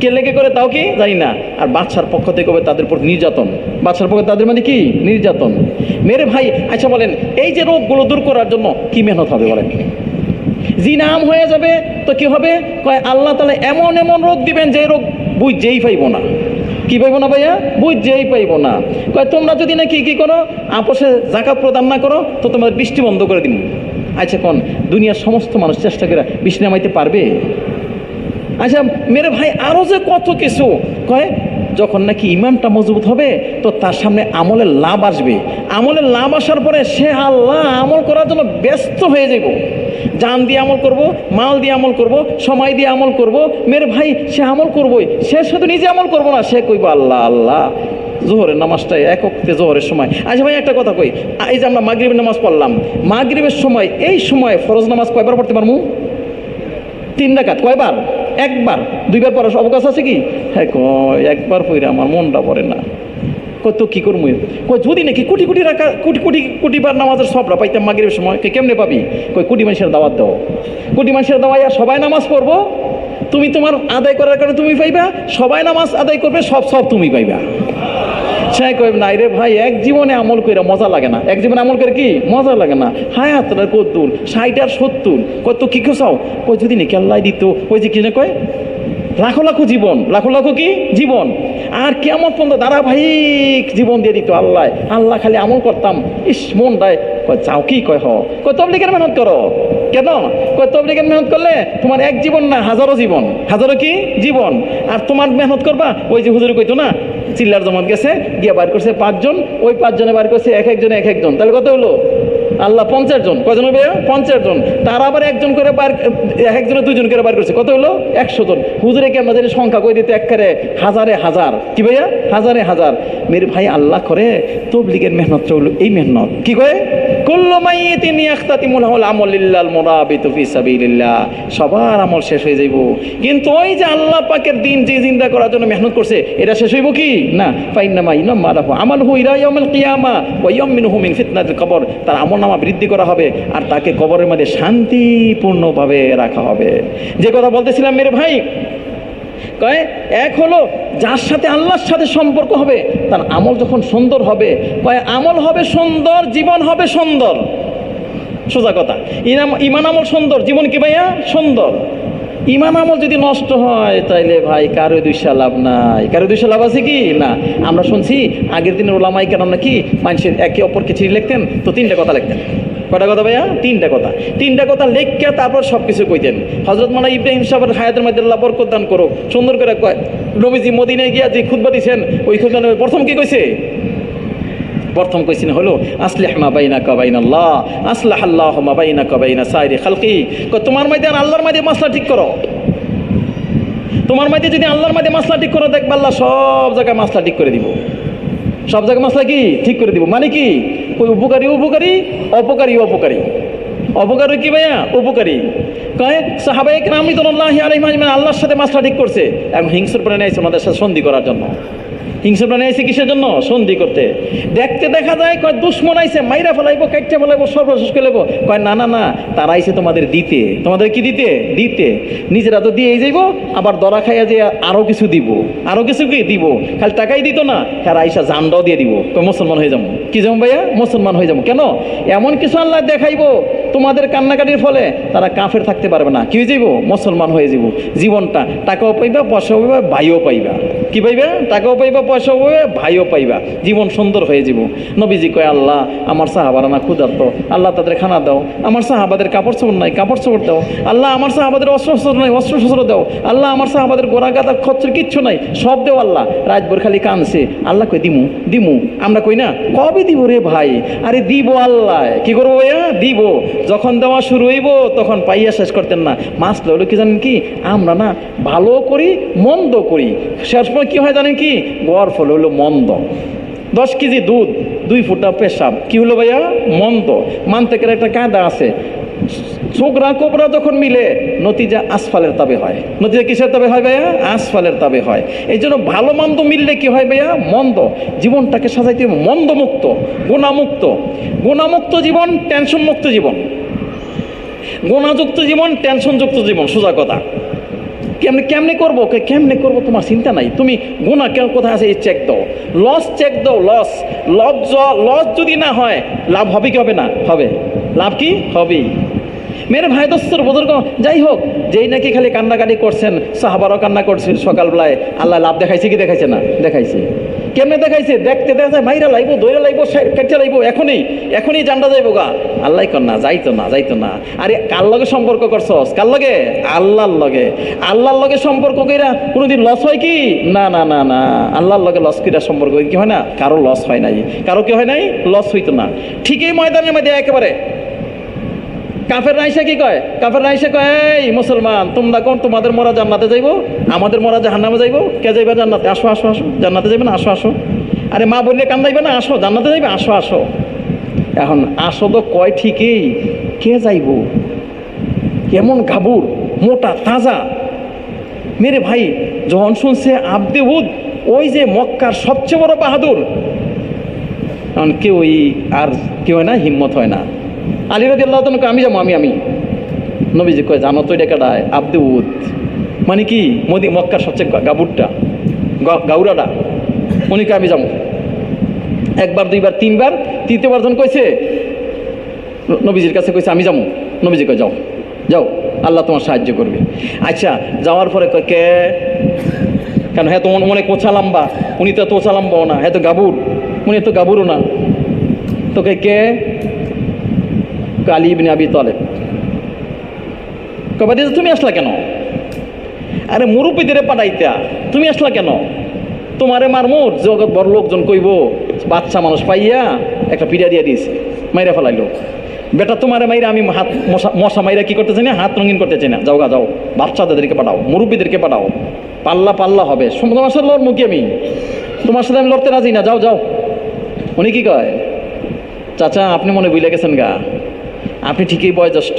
Speaker 1: কে লেগে করে তাও কি জানি না। আর বাচ্চার পক্ষ থেকে হবে তাদের উপর নির্যাতন, বাচ্চার পক্ষে তাদের মধ্যে কি নির্যাতন। মেরে ভাই আচ্ছা বলেন এই যে রোগগুলো দূর করার জন্য কি মেহনত হবে বলেন, জিনাম হয়ে যাবে তো কি হবে, কয় আল্লাহ তাআলা এমন এমন রোগ দিবেন যে রোগ বুঝেই পাইব না, কি পাইব না ভাইয়া, বুঝেই পাইব না। কয় তোমরা যদি নাকি কি করো আপোষে যাকাত প্রদান না করো তো তোমাদের বৃষ্টি বন্ধ করে দিন। আচ্ছা কোন দুনিয়ার সমস্ত মানুষ চেষ্টা করে বৃষ্টি নামাইতে পারবে? আচ্ছা মেরে ভাই আরও যে কত কিছু, কয় যখন নাকি ইমানটা মজবুত হবে তো তার সামনে আমলের লাভ আসবে, আমলের লাভ আসার পরে সে আল্লাহ আমল করার জন্য ব্যস্ত হয়ে যাব, জান দিয়ে আমল করব, মাল দিয়ে আমল করব, সময় দিয়ে আমল করব। মেরে ভাই সে আমল করবই, সে শুধু নিজে আমল করব না, সে কইব আল্লাহ আল্লাহ জোহরের নামাজটা এক ওয়াক্তে জোহরের সময়। আচ্ছা ভাই একটা কথা কই, এই যে আমরা মাগরিবের নামাজ পড়লাম, মাগরিবের সময় এই সময় ফরজ নামাজ কয়বার পড়তে পারবো? 3 রাকাত। কয়বার? একবার। 2বার পড়ার অবকাশ আছে কি? হ্যাঁ কয় একবার পড়ে আমার মনটা পড়ে না, কত কি করবো, কয় যদি নাকি কোটি কোটি রাখা কোটি বার নামাজের সবরা পাইতাম মাগরিবের সময়, কেমনে পাবি? কয় কোটি মানুষের দাওয়াত দাও, কোটি মানুষের দাওয়াই আর সবাই নামাজ পড়বো, তুমি তোমার আদায় করার কারণে তুমি পাইবা, সবাই নামাজ আদায় করবে সব তুমি পাইবা। সে কয় নাই রে ভাই, এক জীবনে আমল করে মজা লাগে না, এক জীবনে আমল করে কি মজা লাগে না, হায়াতটা কদ্দুর 60 আর 70, কত কি চাও, কই যদি নাকি আল্লাহ দিত, ওই যে কি না কয় লাখো লাখো জীবন, লাখো লাখো কি জীবন, আর কেমন পর্যন্ত ধারাবাহিক জীবন দিয়ে দিত আল্লাহ, আল্লাহ খালি আমল করতাম, ইস মন দেয়। কয় চাও কি, কয় কয় তবলিগের মেহনত করো, কেন? কয় তবলিগের মেহনত করলে তোমার এক জীবন না হাজারো জীবন, হাজারো কি জীবন, আর তোমার মেহনত করবা ওই যে হুজুর কইতো না চিল্লার জমাত গেছে গিয়ে বার করছে 5 জন, ওই 5 জনে বার করছে এক একজনে এক একজন, তাহলে কত হলো আল্লাহ 50 জন, কজন হবে 50 জন, তার আবার একজন করে বার, এক একজনে 2 জন করে বার করছে, কত হলো 100 জন। হুজুরে কি আমাদের সংখ্যা কই দিতে একবারে হাজারে হাজার, কি ভাইয়া হাজারে হাজার। মেরে ভাই আল্লাহ করে তবলিগের মেহনতটা হলো এই মেহনত, কি কয় কুল্লু মাইয়িতিন ইয়াখতাতিমুল আমল লিল্লাল মুরাবিতু ফি সাবিলিল্লাহ, সবার আমল শেষ হয়ে যাইব, কিন্তু ওই যে আল্লাহ পাকের দিন যে জিন্দা করার জন্য মেহনত করছে এটা শেষ হইব কি না, ফাইন্নামা ইনামা লাহু আমালহু ইলা ইয়াউমিল কিয়ামা ওয়া ইয়ামিনহু মিন ফিতনাতিল কবর, তার আমলনামা বৃদ্ধি করা হবে আর তাকে কবরের মধ্যে শান্তিপূর্ণভাবে রাখা হবে। যে কথা বলতেছিলাম মেরে ভাই, কয় এক হলো যার সাথে আল্লাহর সাথে সম্পর্ক হবে তার আমল যখন সুন্দর হবে, কয় আমল হবে সুন্দর, জীবন হবে সুন্দর, সোজা কথা। ইমান আমল সুন্দর, জীবন কি ভাইয়া সুন্দর। ইমান আমল যদি নষ্ট হয় তাইলে ভাই কারো 2 লাভ নাই, কারো 2 লাভ আছে কি না। আমরা শুনছি আগের দিনের ওলামাই কেন নাকি মানুষের একে অপরকে চিঠি লিখতেন তো 3টা কথা লিখতেন, কটা কথা ভাইয়া 3টা কথা লেখকে তারপর সব কিছু কইতেন। হযরত মাওলানা ইব্রাহিম সাহেবের হায়াতের মধ্যে আল্লাহ বরকত দান করো, সুন্দর করে কয় নবীজি মদিনায় গিয়া যে খুতবা দিয়েছেন ওই খুতবা প্রথম কি কইছে, প্রথম কোয়েশ্চেন হলো আসলিহ মা বাইনাকা বাইনাল্লাহ আসলাহাল্লাহু মা বাইনাকা বাইনা সাইরি খালকি। তোমার মধ্যে আর আল্লাহর মধ্যে মাসলা ঠিক করো। তোমার মধ্যে যদি আল্লাহর মধ্যে মাসলা ঠিক করো, দেখবা আল্লাহ সব জায়গায় মাসলা ঠিক করে দিব। সব জায়গায় মাসলা কি ঠিক করে দিব, মানে কি ওই উপকারী উপকারী, অপকারী অপকারী। অপকারী কি ভাইয়া? উপকারী। কয় সাহাবায়ে কেরাম রাদিয়াল্লাহু আলাইহিম আজমাইন আল্লাহর সাথে মাসলা ঠিক করছে, এবং হিংস্র প্রাণী আছে ওনাদের সাথে সন্ধি করার জন্য। হিংস্র প্রাণী আইছে কিসের জন্য? সন্ধি করতে। দেখতে দেখা যায় কয় দুশ্মন আইছে, মাইরা ফেলাইবো, কাইটে ফেলাইবো, সর্বশেষ করে লেবো। কয় না না না, তারা আইছে তোমাদের দিতে। তোমাদের কি দিতে? দিতে। নিজেরা তো দিয়েই যাইব, আবার দরা খাইয়া যে আরও কিছু দিব, আরও কিছু কি দিব। খালি টাকাই দিত না, হ্যাঁ আইসা জানটাও দিয়ে দিব। কয় মুসলমান হয়ে যাবো। কি যাবো ভাইয়া? মুসলমান হয়ে যাবো। কেন? এমন কিছু আল্লাহ দেখাইবো তোমাদের কান্নাকাটির ফলে তারা কাফের থাকতে পারবে না। কি হয়ে যাইব? মুসলমান হয়ে যাব। জীবনটা টাকাও পাইবা, পয়সাও পাইবা, ভাইও পাইবা। কি পাইবা? টাকাও পাইবা, পয়সাও পাইবা, ভাইও পাইবা। জীবন সুন্দর হয়ে যাব। নবীজি কয় আল্লাহ আমার সাহাবারা না ক্ষুধার্ত, আল্লাহ তাদের খানা দাও। আমার সাহাবাদের কাপড় চোপড় নাই, কাপড় চোপড় দাও। আল্লাহ আমার সাহাবাদের অস্ত্র শস্ত্র নাই, অস্ত্র শস্ত্র দাও। আল্লাহ আমার সাহাবাদের গোড়া গাদা খচ্চর কিচ্ছু নাই, সব দেও আল্লাহ। রাতভর খালি কানছে। আল্লাহ কই দিমু দিমু। আমরা কই না কবে দিব রে ভাই? আরে দিব আল্লাহ। কি করবো ভাইয়া? দিব। যখন দেওয়া শুরু হইব তখন পাইয়া শেষ করতেন না। মাসলা হলো কি জানেন কি? আমরা না ভালো করি মন্দ করি, শেষ সময় কি হয় জানেন কি? গড় ফল হলো মন্দ। 10 কেজি দুধ, 2 ফুটা পেশাব, কি হলো ভাইয়া? মন্দ। মানতে গেলে একটা কায়দা আছে, ছোকরা কোবরা যখন মিলে নতিজা আসফালের তাবে হয়। নতিজা কিসের তাবে হয় ভাইয়া? আসফালের তাবে হয়। এই জন্য ভালো মন্দ মিললে কি হয় ভাইয়া? মন্দ। জীবনটাকে সাজাইতে মন্দমুক্ত, গুণামুক্ত। গুণামুক্ত জীবন, টেনশন মুক্ত জীবন। গুণাযুক্ত জীবন, টেনশনযুক্ত জীবন। সোজা কথা। কেমনে করবো? কেমনে করবো তোমার চিন্তা নাই। তুমি গুণা কেন কোথায় আছে এই চেক দাও, লস চেক দাও। লস লস যদি না হয় লাভ হবে কি হবে না? হবে। লাভ কি হবেই। মেরে ভাই দোস্তর বুজুর্গ, যাই হোক, যেই নাকি খালি কান্নাকাটি করছেন, সাহাবারও কান্না করছেন সকালবেলায়, আল্লাহ লাভ দেখাইছে কি দেখাইছে না? দেখাইছে। কেমনে দেখাইছে? দেখতে দেখা যায় মাইরা লাইবো, দইরা লাইবো, কেটে লাইবো, এখনই জানটা যাইবো গা। আল্লাহ কর না, যাইতো না, যাইতো না। আরে কার লগে সম্পর্ক করছস? কার লগে? আল্লাহর লগে। আল্লাহর লগে সম্পর্ক কইরা কোনোদিন লস হয় কি? না না না না। আল্লাহর লগে লস কইরা সম্পর্ক কি হয় না? কারো লস হয় নাই, কারো কি হয় নাই? লস হইতো না। ঠিকই ময়দানের মধ্যে একেবারে কাফের রাইসা কি কয়? কাফের রাইসা কয় এই মুসলমান তোমরা কোন? তোমাদের মরা জান্নাতে যাইবো, আমাদের মরা জাহান্নামে যাইবো। কে যাইবা জান্নাতে? আসো আসো আসো। জান্নাতে যাইবে না? আসো আসো। আরে মা বললে কান্দাইবে না? আসো জান্নাতে যাইবে, আসো আসো। এখন আসো তো কয় ঠিকই, কে যাইব? কেমন গাবুর, মোটা তাজা। মেরে ভাই যখন শুনছে আব্দে উদ, ওই যে মক্কার সবচেয়ে বড় বাহাদুর, কারণ কেউই আর কেউ হয় না, হিম্মত হয় না। আলী রাদিয়াল্লাহু তাআলা আমি যাবো, আমি নবীজি কয় জানো তো এটা কাটায়? আব্দে উদ মানে কি? মক্কার সবচেয়ে গাবুরটা, গাউরাটা। উনি কে আমি যাবো। একবার, দুইবার, তিনবার, তৃতীয়বার যখন কইছে নবীজির কাছে কইছে আমি যাবো, নবীজি কয় যাও যাও, আল্লাহ তোমার সাহায্য করবে। আচ্ছা যাওয়ার পরে কয় কে? কেন হ্যাঁ তো মনে কোচা লম্বা, উনি তো তোচা লম্বাও না, হ্যাঁ তো গাবুর, উনি তো গাবুরও না। তোকে কে? আলী ইবনে আবি তালেব। কবাদি তুমি আসলা কেন? আরে মুরব্বীদের পাঠাইতা, তুমি আসলা কেন? তোমারে মারমুর জগৎ বড় লোকজন কইব বাচ্চা মানুষ পাইয়া একটা পিড়া দিয়ে দিয়েছে, মাইরা ফেলাইলো। বেটা তোমারে মাইরা আমি হাত মশা মাইরা কি করতে চাই না, হাত রঙিন করতে চাই না। যাও গা যাও, বাচ্চাদেরকে পাঠাও, মুরব্বীদেরকে পাঠাও, পাল্লা হবে। তোমার সাথে লড় মুখী আমি, তোমার সাথে আমি লড়তে রাজি না। যাও যাও। উনি কি কয়? চাচা আপনি মনে বুঝলে গেছেন গা, আপনি ঠিকই বয়োজ্যেষ্ঠ,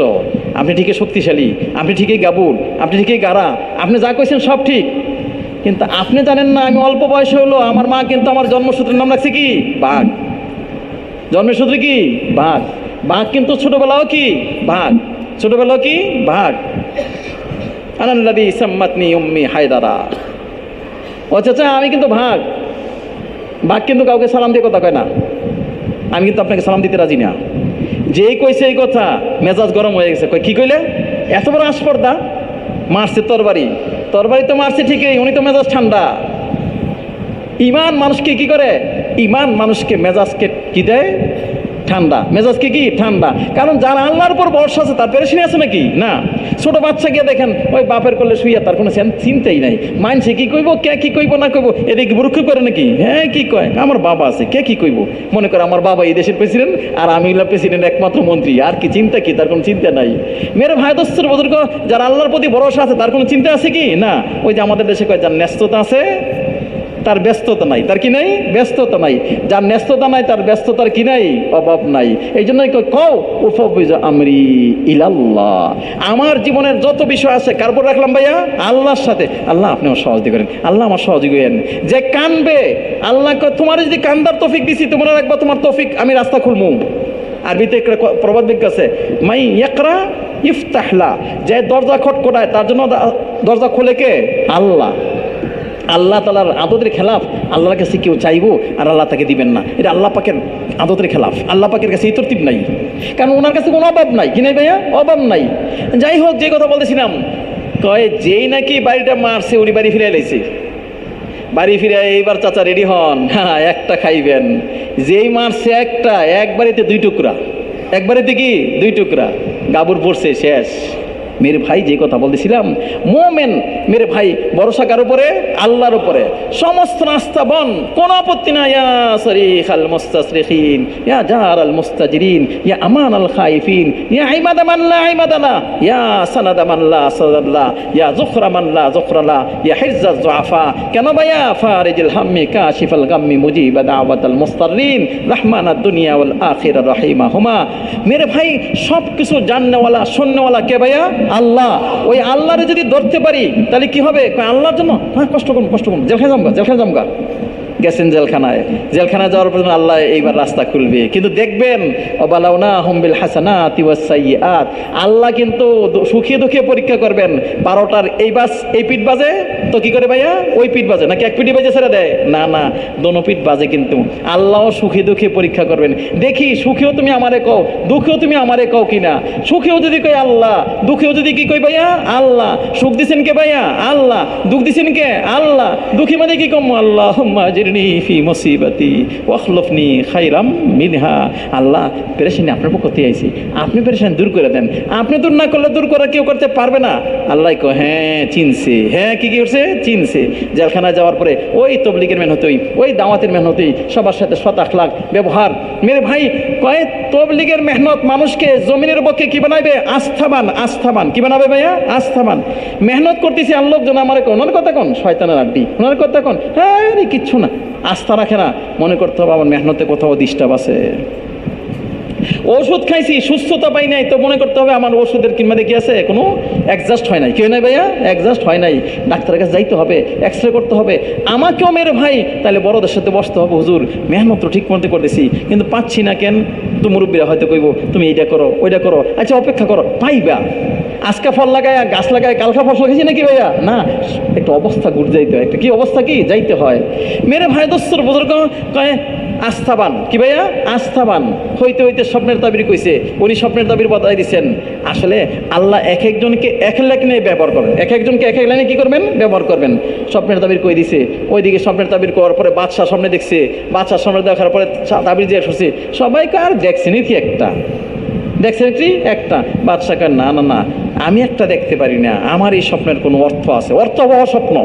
Speaker 1: আপনি ঠিকই শক্তিশালী, আপনি ঠিকই গাবুর, আপনি ঠিকই গাড়া, আপনি যা কইছেন সব ঠিক, কিন্তু আপনি জানেন না আমি অল্প বয়সে হলো আমার মা কিন্তু আমার জন্মসূত্রের নাম রাখছে কি? বাঘ। জন্মসূত্রে কি? বাঘ। বাঘ কিন্তু ছোটবেলাও কি? বাঘ। ছোটবেলাও কি? বাঘ। আনাল্লাযী সাম্মাতনি উম্মি হায়দারা। ও চাচা আমি কিন্তু বাঘ কিন্তু কাউকে সালাম দিয়ে কথা কয় না। আমি কিন্তু আপনাকে সালাম দিতে রাজি না। যেই কইছে এই কথা মেজাজ গরম হয়ে গেছে। কই কি কইলে? এত বড় আস্পর্ধা! মারছে তরবারি তো মারছে ঠিকই, উনি তো মেজাজ ঠান্ডা। ইমান মানুষকে কি করে? ইমান মানুষকে মেজাজকে কি দেয়? ঠান্ডা, মেজাজ কি ঠান্ডা। কারণ যারা আল্লাহর উপর ভরসা আছে তার পেরেশানি আছে নাকি? না। ছোট বাচ্চা গিয়ে দেখেন ওই বাপের কোলে শুইয়া, তার কোনো চিন্তাই নাই। মানছে কি কইব, কে কি কইব না কইব, এদিকে বুরুক্ষ করে নাকি? হ্যাঁ, কি কয়, আমার বাবা আছে, কে কি কইব। মনে করে আমার বাবা এই দেশের প্রেসিডেন্ট আর আমি হলাম প্রেসিডেন্ট একমাত্র মন্ত্রী, আর কি চিন্তা কি, তার কোনো চিন্তা নাই। মেরে ভাই দোস্তের বুজুর্গ, যার আল্লাহর প্রতি ভরসা আছে তার কোনো চিন্তা আছে কি? না। ওই যে আমাদের দেশে কয় যার ন্যস্ততা আছে তার ব্যস্ততা নাই, তার কি নাই? ব্যস্ততা নাই। যার ন্যস্ততা নাই তার ব্যস্ততার কি নাই? অভাব নাই। এই জন্যই কও উফবিজ আমরি ইলাল্লাহ, আমার জীবনের যত বিষয় আছে কার উপর রাখলাম ভাইয়া? আল্লাহর সাথে। আল্লাহ আপনি আমার সহযোগী করেন, আল্লাহ আমার সহযোগী করেন। যে কানবে আল্লাহ তোমার যদি কান্দার তৌফিক দিছি, তোমরা রাখবা তোমার তৌফিক আমি রাস্তা খুলমু। আরবিতে একটা প্রবাদ বাক্য আছে, মাই ইয়াকরা ইফতাহলা, যে দরজা খটখটায় তার জন্য দরজা খোলে কে? আল্লাহ। আল্লাহ তাআলার আদতের খেলাফ আল্লাহর কাছে কেউ চাইবো আর আল্লাহ তাকে দিবেন না, এটা আল্লাহ পাকের আদতের খেলাফ। আল্লাহ পাকের কাছে এই তরতিব নাই, কারণ ওনার কাছে কোনো অভাব নাই। কি নাই ভাইয়া? অভাব নাই। যাই হোক, যে কথা বলতেছিলাম, কয় যেই নাকি বাড়িটা মারছে উনি বাড়ি ফিরে এলাইছে। বাড়ি ফিরে এইবার চাচা রেডি হন, হ্যাঁ একটা খাইবেন। যেই মারছে একটা, এক বাড়িতে 2 টুকরা, এক বাড়িতে কি 2 টুকরা, গাবুর পড়ছে, শেষ। মেরে ভাই যে কথা বলতেছিলাম, মোমেন মেরে ভাই ভরসা কার উপরে? আল্লাহর উপরে। সমস্ত নাস্তা বন, কোনো আপত্তি না। ইয়া সরিখাল মুস্তাসরিখিন, ইয়া জারাল মুস্তাজিরিন, ইয়া আমান আল খাইফিন, ইয়া ইমাদা মান লা ইমাদালা, ইয়া সানাদা মান লা সানাদাল্লাহ, ইয়া যুখরা মান লা যুখরালা, ইয়া হিজ্জাজ যুআফা। কেন ভাইয়া? ফারিজুল হাম্মি কাশিফাল গাম্মি মুজিবা দাওয়াতাল মুস্তাররিন, রাহমানাদ দুনিয়া ওয়াল আখিরা রাহিমাহুমা। মেরে ভাই সব কিছু জাননেওয়ালা শুননেওয়ালা কে ভাইয়া? আল্লাহ। ওই আল্লাহরে যদি ধরতে পারি তাহলে কি হবে? আল্লাহর জন্য হ্যাঁ কষ্ট করুন, জেলখানায় জামগা। গেছেন জেলখানায়, জেলখানায় যাওয়ার পর আল্লাহ এইবার রাস্তা খুলবে। কিন্তু দেখবেন ওয়াবালাউনাহুম বিল হাসানাতি ওয়াস সাইয়্যাত, আল্লাহ কিন্তু সুখে দুঃখে পরীক্ষা করবেন। 12টার এই বাস এই পিঠ বাজে তো কি করে ভাইয়া? ওই পিঠ বাজে নাকি এক পিঠে বাজে ছেড়ে দেয়? না না, দোনো পিঠ বাজে। কিন্তু আল্লাহ সুখে দুঃখে পরীক্ষা করবেন। দেখি সুখেও তুমি আমারে কও, দুঃখেও তুমি আমারে কও কিনা। সুখেও যদি কই আল্লাহ, দুঃখেও যদি কি কই ভাইয়া? আল্লাহ। সুখ দিছেন কে ভাইয়া? আল্লাহ। দুঃখ দিছেন কে? আল্লাহ। দুঃখী মানে কি কম? আল্লাহুম্মা ফি মুসিবাতি ওয়াখলুফনি খাইরাম মিনহা। আল্লাহ পেরেশানি আপনার পক্ষে আইছি, আপনি পেরেশানি দূর করে দেন। আপনি দূর না করলে দূর করা কেউ করতে পারবে না। আল্লাহ কো হ্যাঁ চিনছে, হ্যাঁ কি করছে? চিনছে। জেলখানায় যাওয়ার পরে ওই তবলিগের মেহনতই, ওই দাওয়াতের মেহনতই, সবার সাথে সৎ আখলাক ব্যবহার। মেরে ভাই কয় তবলিগের মেহনত মানুষকে জমিনের পক্ষে কি বানাইবে? আস্থাবান। আস্থাবান কি বানাবে ভাইয়া? আস্থাবান। মেহনত করতেছি আর লোকজন আমার ওনার কথা কোন শয়তানের আড্ডি, ওনার কথা কোন হ্যাঁ কিচ্ছু না, আস্থা রাখে না। মনে করতে হবে আমার মেহনতে কোথাও ডিস্টার্ব আছে। ওষুধ খাইছি, সুস্থতা পাই নাই, তো মনে করতে হবে আমার ওষুধের কিনবাদে কি আছে? কোনো অ্যাডজাস্ট হয় নাই। কি হয় নাই ভাইয়া? অ্যাডজাস্ট হয় নাই। ডাক্তারের কাছে যাইতে হবে, এক্স রে করতে হবে। আমাকেও মেরে ভাই তাহলে বড়দের সাথে বসতে হবে, হুজুর মেহনত তো ঠিক মতো করতেছি কিন্তু পাচ্ছি না কেন? তো মুরব্বীরা হয়তো কইব তুমি এইটা করো ওইটা করো, আচ্ছা অপেক্ষা করো, পাইবা। আজকে ফল লাগায় গাছ লাগায় কালকা ফসল খেয়েছি নাকি ভাইয়া? না, একটা অবস্থা ঘুরে যাইতে হয়। একটা কি অবস্থা? কি যাইতে হয়। মেরে ভাই দোস্তর বুজুর্গ কয় আস্থাবান। কি ভাইয়া? আস্থাবান হইতে হইতে স্বপ্নের তাবির কইছে, উনি স্বপ্নের তাবির বদলাই দিচ্ছেন। আসলে আল্লাহ এক একজনকে এক লাইনে ব্যবহার করবেন, এক একজনকে এক এক লাইনে কি করবেন? ব্যবহার করবেন। স্বপ্নের তাবির কই দিছে, ওইদিকে স্বপ্নের তাবির করার পরে বাদশাহ সামনে দেখছে, বাদশাহ সামনে দেখার পরে তাবির দিয়ে শুনছে। সবাইকে আর দেখছেনই কি একটা, দেখছেন কি একটা? বাদশাহ কয় না না না, আমি একটা দেখতে পারি না, আমার এই স্বপ্নের কোনো অর্থ আছে। অর্থবহ স্বপ্ন,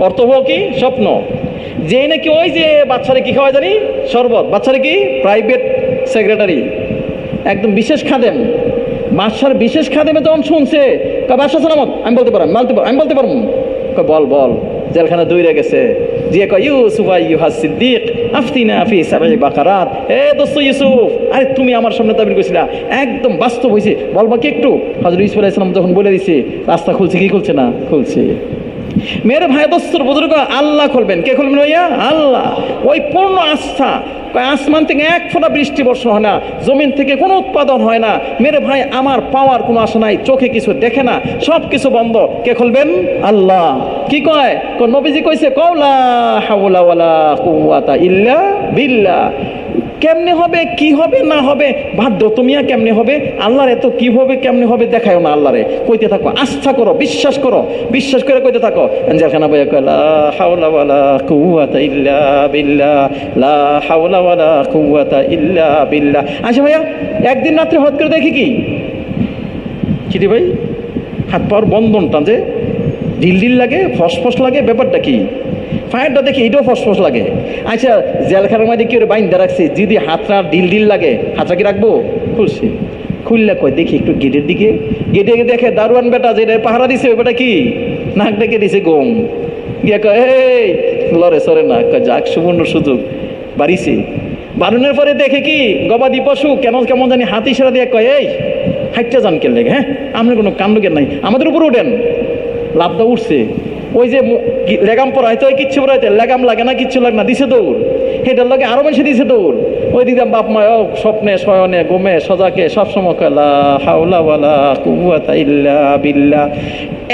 Speaker 1: অর্থবহ কি স্বপ্ন? যে নাকি ওই যে বাচ্চারা কি খাওয়া জানি? শরবত। বাচ্চারা কি? প্রাইভেট সেক্রেটারি, একদম বিশেষ খাদেম। বাদশার বিশেষ খাদেমে যখন শুনছে, বাদশাহ সালামত, আমি বলতে পারবো, আমি বলতে পারবো। বল বল। জেলখানা দৌড়ে গেছে, যে কয় ইউসুফ আইয়ুহা সিদ্দিক আফতিনা ফি সাবঈ বাকারাত। এ দোস্ত ইউসুফ, আরে তুমি আমার সামনে তাবির কইছিলা, একদম বাস্তব হয়েছে, বলবা কি একটু? হযরত ইউসুফ আলাইহিস সালাম যখন বলে দিছে, রাস্তা খুলছে কি খুলছে না? খুলছে। মেরে ভাই দোস্তর বুজুর্গ, আল্লাহ খুলবেন। কে খুলবেন ভাইয়া? আল্লাহ। ওই পূর্ণ আস্থা। আসমান থেকে এক ফোঁটা বৃষ্টি বর্ষণ হয় না, জমিন থেকে কোনো উৎপাদন হয় না। মেরে ভাই আমার পাওয়ার কোনো আশা নাই, চোখে কিছু দেখে না, সব কিছু বন্ধ। কে খুলবেন? আল্লাহ। কি কয়? নবীজি কইছে, কওলা হাওলা ওয়ালা কুওয়াতা ইল্লা বিল্লাহ। কেমনে হবে, কি হবে না হবে ভাদ্য তুমিয়া কেমনে হবে, আল্লাহর এত কি হবে কেমনে হবে দেখায় না, আল্লাহরে কইতে থাকো, আস্থা করো, বিশ্বাস করো, বিশ্বাস করে কইতে থাকো। যেখানে ভাইয়া কয় লা হাওলা ওয়ালা কুওয়াতা ইল্লা বিল্লাহ, লা হাওলা ওয়ালা কুওয়াতা ইল্লা বিল্লাহ। আচ্ছা ভাইয়া, একদিন রাত্রে হঠাৎ করে দেখি কি চিঠি ভাই হাত পাওয়ার বন্ধনটা যে ঢিল ঢিল লাগে, ফসফস লাগে, ব্যাপারটা কি? ফায়ারটা দেখি এটাও ফসফস লাগে। আচ্ছা জেলখানার মধ্যে কি বাইন্দা রাখছে, যদি হাতটা ঢিল ঢিল লাগে হাতটা কি রাখবো? খুলছি, খুললে কয় দেখি একটু গেটের দিকে, গেটে দেখে দারোয়ান বেটা যেটা পাহারা দিছে ওই বেটা কি নাক ডেকে দিছে গম, গিয়ে কয় এই লড়ে সরে না, কয় যাক সুবর্ণ সুযোগ বাড়িছে। বাড়ানোর পরে দেখে কি গবাদি পশু কেমন জানি হাত ইশারা দিয়ে কয় এই হাইটটা যান কেন লেগে, হ্যাঁ আপনার কোনো কাণ্ডজ্ঞান নাই, আমাদের উপর উঠেন। লাভটা উঠছে, ওই যে লেগাম পড়াইতে হয় কিচ্ছু পড়াইতে লেগাম লাগে না, কিচ্ছু লাগে না, দিছে দৌড়, সেটার লাগে আরো বেশি দিছে দৌড়। ওই দিদাম বাপ মা স্বপ্নে শয়নে ঘুমে সজাকে সবসময় লা হাওলা ওয়ালা কুওয়াতা ইল্লা বিল্লাহ।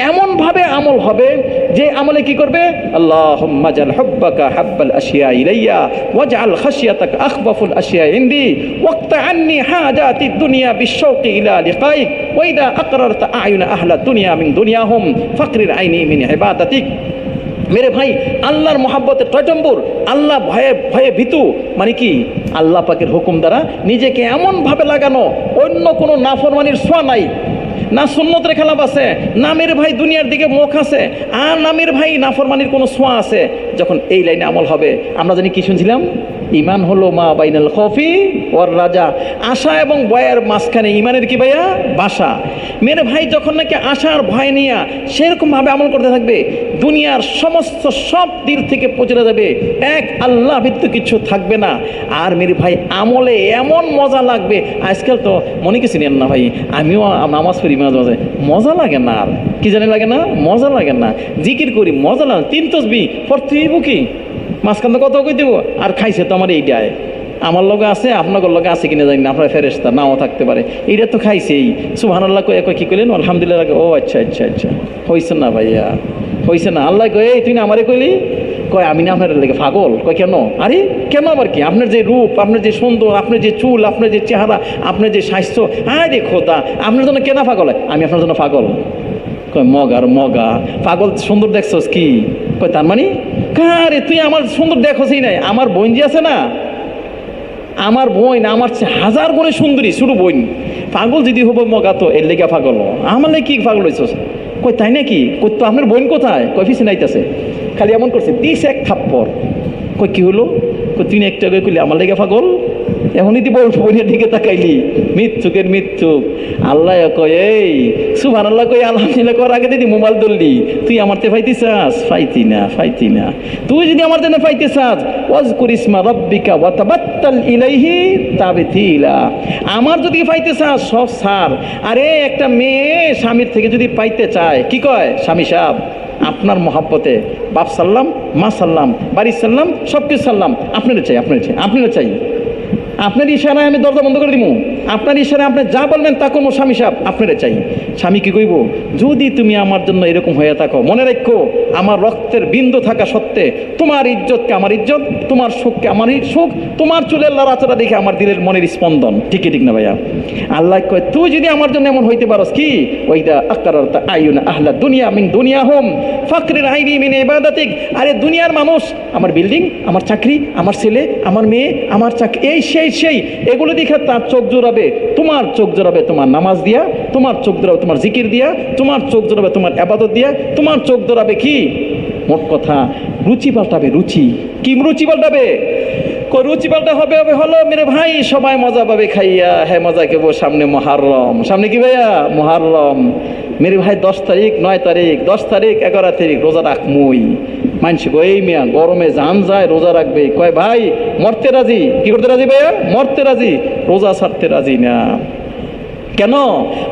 Speaker 1: এমন ভাবে আমল হবে যে আমলে কি করবে, আল্লাহুম্মা জাল হুব্বাকা হাব্বাল আশিয়া ইলাইয়া ওয়াজআল খাশিয়াতাকা আখবাফুল আশিয়া ইনদি ওয়াক্তা আন্নি হাজাতিদ দুনিয়া বিশৌকি ইলা লিকাইক ওয়া ইদা আকরারতা আয়ুনা আহলা দুনিয়া মিন দুনিয়াহুম ফাকরির আইনি মিন ইবাদাতিক। মেরে ভাই, আল্লাহর মহাব্বতের টয়টম্বর, আল্লাহ ভয়ে ভয়ে ভীতু, মানে কি আল্লাহ পাকের হুকুম দ্বারা নিজেকে এমনভাবে লাগানো, অন্য কোনো নাফরমানির ছোঁয়া নাই, না সুন্নতের খেলাপ আছে, না মেরে ভাই দুনিয়ার দিকে মুখ আছে, আর না মেরে ভাই নাফরমানির কোনো ছোঁয়া আছে। যখন এই লাইনে আমল হবে, আমরা জানি কি শুনছিলাম, ইমান হলো মা বাইনাল খৌফি ওয়ার রাজা, আশা এবং ভয়ের মাঝখানে ইমানের কি ভাইয়া বাসা। মেরে ভাই যখন নাকি আশা আর ভয় নিয়ে সেরকমভাবে আমল করতে থাকবে, দুনিয়ার সমস্ত সব দিক থেকে পচে যাবে, এক আল্লাহ ভিত্তিক কিছু থাকবে না। আর মেরে ভাই আমলে এমন মজা লাগবে, আজকাল তো মনে কিছু নেন না ভাই, আমিও নামাজ পড়ি মাঝে মাঝে, মজা লাগে না, আর কি জানি লাগে না, মজা লাগে না, জিকির করি মজা লাগে, 3 তাসবিহ পড়তেই বুকি মাঝখান কত কই দেবো, আর খাইছে তো আমার এইটাই, আমার লগে আছে আপনার লগে আছে কিনা জানি না, আপনার ফেরেশতা নাও থাকতে পারে, এইটা তো খাইছেই সুবহানাল্লাহ কয়ে কী করলেন আলহামদুলিল্লাহ, ও আচ্ছা আচ্ছা আচ্ছা হয়েছে না ভাইয়া, হয়েছে না। আল্লাহ কয়ে এই তুই না আমারে কইলি, কয় আমি না আপনার লেগে পাগল, কয় কেন, আরে কেন আবার কি, আপনার যে রূপ, আপনার যে সুন্দর, আপনার যে চুল, আপনার যে চেহারা, আপনার যে স্বাস্থ্য, হ্যাঁ রে খোদা আপনার জন্য কেনা পাগল, আমি আপনার জন্য পাগল। কয় মগার মগা, পাগল সুন্দর দেখছস কি, কয় তার মানে কারে তুই আমার সুন্দর দেখছই নাই, আমার বোন যে আছে না, আমার বোন আমার 1000 গুণে সুন্দরী শুধু বোন, পাগল যদি হবো মগা তো এর লেগে পাগল, আমার লেগে কি পাগল হয়েছস, কই তাই নাকি, কই তো আপনার বোন কোথায়, কই পিছিয়ে নাইতেছে, খালি এমন করছে দিস এক থাপ্পড়, কই কি হলো, কই তুই একটা কইলি আমার লেগে পাগল, এখনই তুই বোনের দিকে তাকাইলি, মৃত্যুকের মৃত্যু। আল্লাহ কয় এই সুবহানাল্লাহ কই আলহামদুলিল্লাহ কর আগে দিদি মোবাইল ধরলি, তুই আমার তে পাইতে চাস, পাইতি না পাইতি না, তুই যদি আমার জন্য পাইতে চাস ওয়াজকুর ইসমা রাব্বিকা ওয়া তাবাত্তাল ইলাইহি তাবতিলা, আমার যদি পাইতে চাস সব ছাড়। আরে একটা মেয়ে স্বামীর থেকে যদি পাইতে চায় কি কয়, স্বামী সাহেব আপনার মহাব্বতে বাপ সাল্লাম, মা সাল্লাম, বাড়ি সাল্লাম, সব কিছু সাল্লাম, আপনারা চাই, আপনারা চাই, আপনারা চাই, আপনার ইশারায় আমি দরজা বন্ধ করে দিব, আপনার ইশারায় আপনি যা বলবেন তা কোনো স্বামী সাহেব আপনারা চাই। স্বামী কি কইব, যদি তুমি আমার জন্য এরকম হয়ে থাকো, মনে রাখো আমার রক্তের বিন্দু থাকা সত্ত্বে তোমার ইজ্জতকে আমার ইজ্জত, তোমার সুখকে আমার সুখ, তোমার চুলের লড়াচড়া দেখে আমার দিলের মনের স্পন্দন, ঠিকই ঠিক না ভাইয়া। আল্লাহ কয় তুই যদি আমার জন্য এমন হইতে পারস কি, ওইদা আকরারতা আয়ুনা আহলা দুনিয়া মিন দুনিয়াহুম ফাকরির আইনি মিন ইবাদাতিক, আরে দুনিয়ার মানুষ আমার বিল্ডিং, আমার চাকরি, আমার ছেলে, আমার মেয়ে, আমার চাকরি, এই সেই এগুলো দেখে তার চোখ জোড়াবে, তোমার চোখ জোড়াবে তোমার নামাজ দিয়া, তোমার চোখ জোড়াবে তোমার জিকির দিয়া, তোমার চোখ জোড়াবে তোমার ইবাদত দিয়া, তোমার চোখ জোড়াবে কি, মোট কথা রুচি পাল্টাবে, রুচি কি রুচি পাল্টাবে, রুচি পাল্টা হবে হলো মেরে ভাই সবাই মজা পাবে খাইয়া, হ্যাঁ মজা কেবো সামনে মহারম, সামনে কি ভাইয়া মহারম, মেরে ভাই 10 তারিখ 9 তারিখ 10 তারিখ 11 তারিখ রোজা রাখমই, মানছি গো এই মিয়া গরমে জান যায় রোজা রাখবে, কয় ভাই মরতে রাজি, কি করতে রাজি ভাইয়া, মরতে রাজি, রোজা ছাড়তে রাজি না, কেন,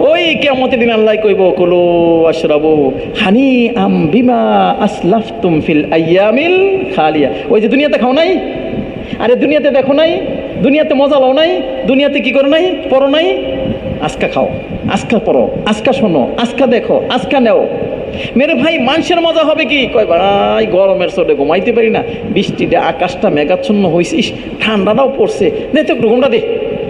Speaker 1: ওই কিয়ামতের দিন আল্লাহ কইব কুলু আশরাবু হানি আম বিমা আসলাফতুম ফিল আইয়ামিল খালিয়া, ওই যে দুনিয়াতে খাও নাই, আরে দুনিয়াতে দেখো নাই, দুনিয়াতে মজা লও নাই, দুনিয়াতে কি করো নাই, পড়ো নাই, আজকা খাও, আজকা পড়ো, আজকা শোনো, আজকা দেখো, আজকা নেও, মেরে ভাই মানুষের মজা হবে কি? কয় ভাই গরমের চোটে ঘুমাইতে পারি না, বৃষ্টিটা আকাশটা মেঘাচ্ছন্ন হয়েছে, ইস ঠান্ডাটাও পড়ছে, দে তো একটু ঘুমটা দে।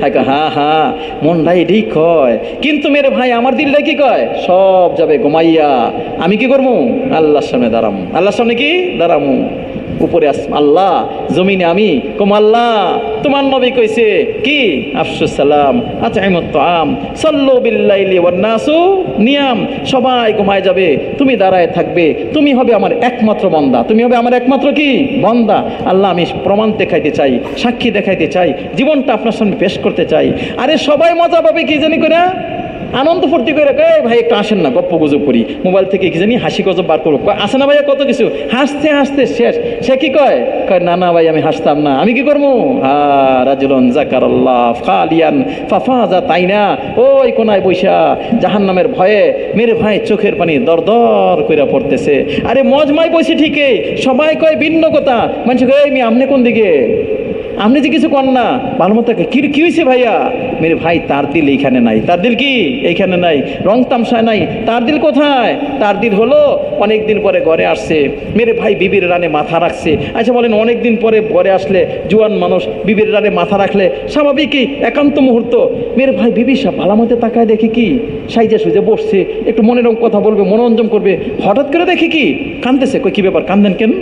Speaker 1: হ্যাঁ হ্যাঁ মনটা এটাই কয়, কিন্তু মেরে ভাই আমার দিলটা কি কয়? সব যাবে ঘুমাইয়া, আমি কি করবো? আল্লাহর সামনে দাঁড়ামু। আল্লাহর সামনে কি দাঁড়ামু? উপরে আল্লাহ, জমিনে আমি। কম আল্লাহ তোমার নবী কইছে কি? আফসুস সালাম আতইমুত তাআম সাল্লু বিল্লাইলি ওয়ান নাসু নিয়াম। সবাই ঘুমায় যাবে, তুমি দাঁড়ায় থাকবে, তুমি হবে আমার একমাত্র বান্দা, তুমি হবে আমার একমাত্র কি বান্দা। আল্লাহ আমি প্রমাণ দেখাইতে চাই, সাক্ষী দেখাইতে চাই, জীবনটা আপনার সামনে পেশ করতে চাই। আরে সবাই মজা পাবে কি জানি করে, আনন্দ ফুর্তি করে। ভাই একটু আসেন না, গপ্প গুজব করি, মোবাইল থেকে কি জানি হাসি গজব বার করবো। আসে না ভাইয়া কত কিছু, হাসতে হাসতে শেষ। সে কি কয়? কয় না না ভাই আমি হাসতাম না, আমি কি করবো? রাজুলুন যাকারাল্লাহ খালিয়ান ফাফাজা, তাই না? ওই কোনায় বৈশা জাহান্নামের ভয়ে মেরে ভাই চোখের পানি দর দর করে পড়তেছে। আরে মজমায় বসে ঠিকই, সবাই কয় ভিন্ন কথা। মানুষ কয় এই আপনি কোন দিকে, আপনি যে কিছু কর না ভালো মতো। কি হয়েছে ভাইয়া? মেরে ভাই তার দিল এইখানে নাই। তার দিল কি এইখানে নাই? রং তামসায় নাই। তার দিল কোথায়? তার দিল হলো অনেক দিন পরে ঘরে আসছে, মেরে ভাই বিবির রানে মাথা রাখছে। আচ্ছা বলেন, অনেক দিন পরে ঘরে আসলে জুয়ান মানুষ বিবির রানে মাথা রাখলে স্বাভাবিকই একান্ত মুহূর্ত। মেরে ভাই বিবি সব ভালো মতো তাকায় দেখে কি সাইজে সুজে বসছে, একটু মনের কথা বলবে, মনোরঞ্জন করবে। হঠাৎ করে দেখে কি কাঁদতেছে। কই কি ব্যাপার, কান্দেন কেন?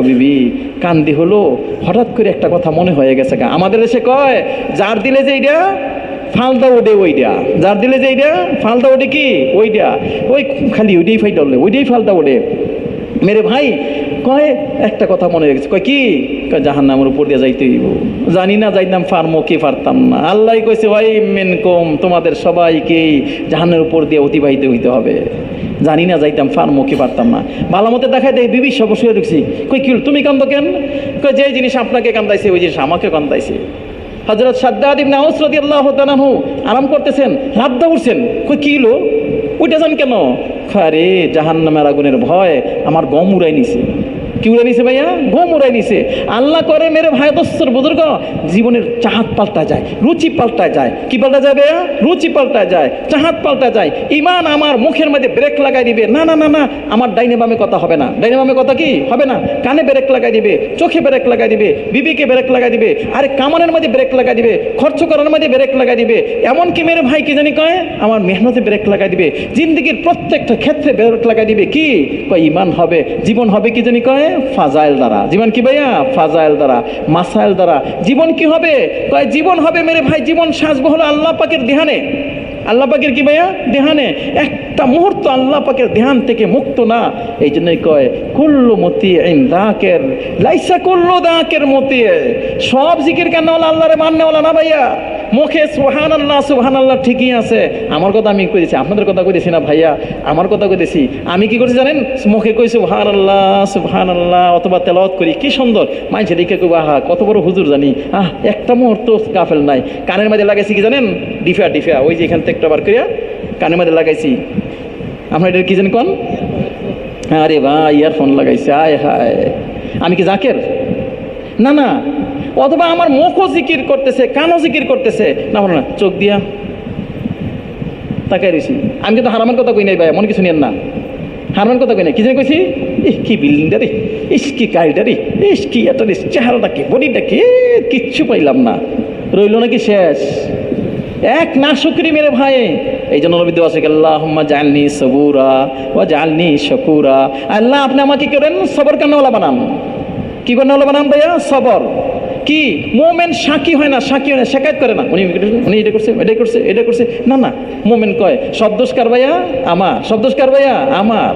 Speaker 1: বিবি কান্দি হলো হঠাৎ করে একটা কথা মনে হয়ে গেছে। আমাদের এসে কয় যার দিলে যে এইটা ফালদা ওডে ওইটা, যার দিলে যে এইটা ফালদা ওডে কি ওইটা, ওই খালি ওইটাই ফাইটা উঠলে ওইটাই ফালদা ওডে। মেরে ভাই কয় একটা কথা মনে রেখেছে। কয় কি? জাহান্নামের উপর দিয়ে যাইতে হইব। জানি না যাইতাম পারমো কি পারতাম না। আল্লাহ কইছে ভাই মেনকম তোমাদের সবাইকেই জাহান্নামের উপর দিয়ে অতিবাহিত হইতে হবে। জানি না যাইতাম পারমো কি পারতাম না। ভালো মতো দেখায় দেখি বিবি সব শুয়ে ঢুকছি। কই কি তুমি কান্দো কেন? কই যে জিনিস আপনাকে কান্দাইছে ওই জিনিস আমাকে কান্দাইছে। হযরত শাদ্দাদ ইবনে আওস রাদিয়াল্লাহু তাআলা আনহু আরাম করতেছেন, রাবদা উঠছেন। কই কি হলো? উঠে যান কেন? আরে জাহান্নামের আগুনের ভয় আমার গম উড়াই নিছে। কি উড়াই নিছে ভাইয়া? গম উড়াই নিছে। আল্লাহ করে মেরে ভাই দোস্তর বুজুর্গ, জীবনের চাহাত পাল্টা যায়, রুচি পাল্টা যায়। কি পাল্টা যায় ভাইয়া? রুচি পাল্টা যায়, চাহাত পাল্টা যায়। ইমান আমার মুখের মধ্যে ব্রেক লাগাই দিবে। না না না না, আমার ডাইনে বামে কথা হবে না। ডাইনে বামে কথা কি হবে না? কানে ব্রেক লাগাই দিবে, চোখে ব্রেক লাগাই দিবে, বিবিকে ব্রেক লাগাই দিবে, আরে কামানের মধ্যে ব্রেক লাগাই দিবে, খরচ করার মধ্যে ব্রেক লাগাই দিবে। এমনকি মেরে ভাই কি জানি কয় আমার মেহনতে ব্রেক লাগাই দিবে, জিন্দগির প্রত্যেকটা ক্ষেত্রে ব্রেক লাগাই দিবে। কি কয়? ইমান হবে, জীবন হবে কি জানি কয় ফাজাইল দ্বারা। জীবন কি ভাইয়া? ফাজাইল দ্বারা, মাসাইল দ্বারা। জীবন কি হবে? কয় জীবন হবে মেরে ভাই, জীবন সাজবো হলো আল্লাহ পাকের ধ্যানে। আল্লাহ পাকের কি ভাইয়া? ধ্যানে। একটা মুহূর্ত আল্লাহ পাকের ধ্যান থেকে মুক্ত না। এই জন্যই কয় কুল্লু মুতিইন দাকের লাইসা কুল্লু দাকের মুতি। সব জিকির কেন আল্লাহরে মাননেওয়ালা না ভাইয়া। মুখে সুবহানাল্লাহ সুবহানাল্লাহ ঠিকই আছে। আমার কথা আমি কইতেছি, আপনাদের কথা কইতেছি না ভাইয়া, আমার কথা কইতেছি। আমি কি করছি জানেন? মুখে কই সুবহানাল্লাহ সুবহানাল্লাহ, অথবা তেলাওয়াত করি, কি সুন্দর। মাইছে দেখে কই আহা কত বড় হুজুর জানি, একটা মুহূর্ত গাফেল নাই। কানের মধ্যে লাগাইছি কি জানেন? ডিফা ডিফা, ওই যে এখান থেকে একটা বার করিয়া কানের মধ্যে লাগাইছি। আপনার এটা কি জানেন কোন? আরে ভাই ইয়ারফোন লাগাইছে। আয় হায়, আমি কি জাকের? না না। অথবা আমার মুখও জিকির করতেছে, কানও জিকির করতেছে, না বলো না চোখ দিয়া তাকাই রয়েছি। আমি কিন্তু হারামের কথা কই নাই ভাই, মনে কিছু নিয়েন না। হারামের কথা কই নাই, কি জানি কইছি? কি বিল্ডিংটা রে, ইস কি গাড়িটা রে, ইস কি এটা রে, চেহারাটা কি, বডিটা কি, কিচ্ছু পাইলাম না। রইল নাকি শেষ? এক না শুকরি মেরে ভাই। এই জন্য নবী দোয়া শিখেন আল্লাহুম্মা জাআলনি সবুরা ওয়া জাআলনি শাকুরা। আল্লাহ আপনি আমাকে করেন সবর কান্নাওয়ালা বানান। কি কান্নাওয়ালা বানান ভাইয়া? সবর। কি মোমেন সাকি হয় না, সাকি হয় না, শেখায়ত করে না। উনি এটা করছে, এটা করছে, এটা করছে, না না। মোমেন কয় সব দোষ কার ভাইয়া? আমার। সব দোষ কার ভাইয়া? আমার।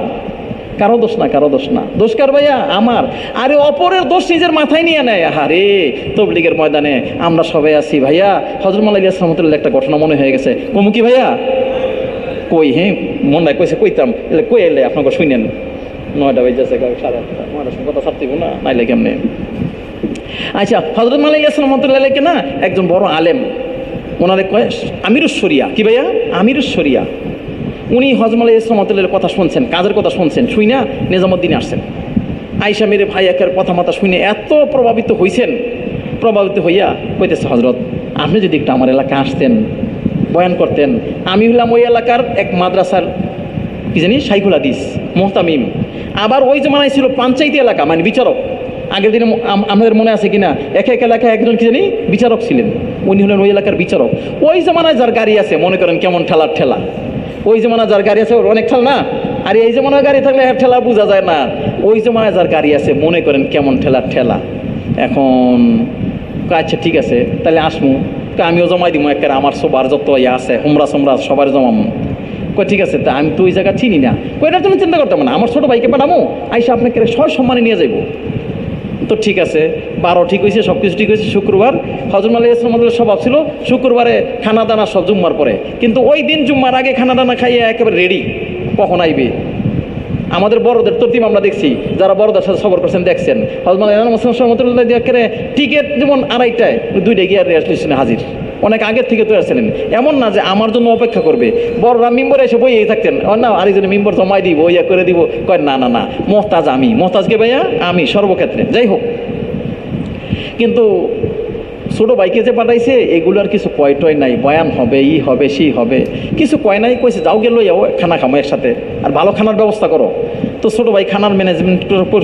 Speaker 1: কারো দোষ না, কারো দোষ না। দোষ কার ভাইয়া? আমার। আরে অপরের দোষ নিজের মাথায় নিয়ে নেয়। আরে তবলিগের ময়দানে আমরা সবাই আছি ভাইয়া। হযরত মাওলানা ইলিয়াস রহমাতুল্লাহ একটা ঘটনা মনে হয়ে গেছে। কমু কি ভাইয়া? কই হ্যাঁ মনে কইছে কইতাম, এলে কই এলে আপনাকে শুনেন। 9টা বাজে আছে, 8:30 9টার সময় কথা ছাড়তেইব না, নাইলে কেমনে। আচ্ছা, হযরত মাওলানা ইলিয়াস রহমাতুল্লাহকে না একজন বড় আলেম, ওনারে কয় আমিরুস শরিয়া। কি ভাইয়া? আমিরুস শরিয়া। উনি হযরত মাওলানা ইলিয়াস রহমাতুল্লাহর কথা শুনছেন, কাজের কথা শুনছেন, শুই না নিজামুদ্দিনে আসছেন। আয়েশা মেরে ভাই একের কথা মাথা শুনে এত প্রভাবিত হইছেন, প্রভাবিত হইয়া কইতেছে হযরত আপনি যদি একটু আমার এলাকায় আসতেন, বয়ান করতেন। আমি হলাম ওই এলাকার এক মাদ্রাসার কি জানি শাইখুল হাদিস মুহতামিম। আবার ওই জমানায় ছিল পঞ্চায়েত এলাকা, মানে বিচারক। আগের দিনে আমাদের মনে আছে কিনা, এক এক এলাকায় একজন কি জানি বিচারক ছিলেন, উনি হলেন ওই এলাকার বিচারক। ওই জমানায় যার গাড়ি আছে মনে করেন কেমন ঠেলার ঠেলা, ওই জমানায় যার গাড়ি আছে ওর অনেক ঠেলা না, আর এই জমানায় গাড়ি থাকলে এর ঠেলা বোঝা যায় না। ওই জমানায় যার গাড়ি আছে মনে করেন কেমন ঠেলার ঠেলা। এখন আচ্ছা ঠিক আছে তাহলে আসমু, আমিও জমাই দিব একেবারে, আমার সবার যত ইয়ে আছে হুমরা সোমরা সবার জমামু। কই ঠিক আছে, তা আমি তো ওই জায়গা চিনি না, কইটার জন্য চিন্তা করতাম না, আমার ছোটো ভাইকে পাঠামো, আইসা আপনাকে সয় সম্মানে নিয়ে যাইব। তো ঠিক আছে, 12 ঠিক হয়েছে, সব কিছু ঠিক হয়েছে। শুক্রবার হজরত আলাইহিস সালামের স্বভাব ছিল শুক্রবারে খানা দানা সব জুম্মার পরে, কিন্তু ওই দিন জুম্মার আগে খানা দানা খাইয়ে একেবারে রেডি, কখন আইবে। আমাদের বড়দের তরতিব আমরা দেখছি, যারা বড়দের সাথে সফর করছেন দেখছেন, হজরত আলাইহিস একেবারে টিকিট যেমন 2:30টায় 2টা গিয়ে রেল স্টেশনে হাজির, অনেক আগের থেকে তৈরি ছিলেন। এমন না যে আমার জন্য অপেক্ষা করবে, বড়রা মেম্বরে এসে বইয়েই থাকতেন, না আরেকজনে মেম্বর জমাই দিব, ইয়া করে দিব, কয় না না না মোহতাজ আমি, মোহতাজকে ভাইয়া আমি সর্বক্ষেত্রে। যাই হোক, কিন্তু ছোটো ভাইকে যে পাঠাইছে এগুলোর কিছু কয় টয় নাই, বয়ান হবে, ই হবে, সেই হবে, কিছু কয় নাই। কইছে যাও গেল যাও খানা খামো একসাথে, আর ভালো খানার ব্যবস্থা করো। তো ছোটো ভাই খানার ম্যানেজমেন্ট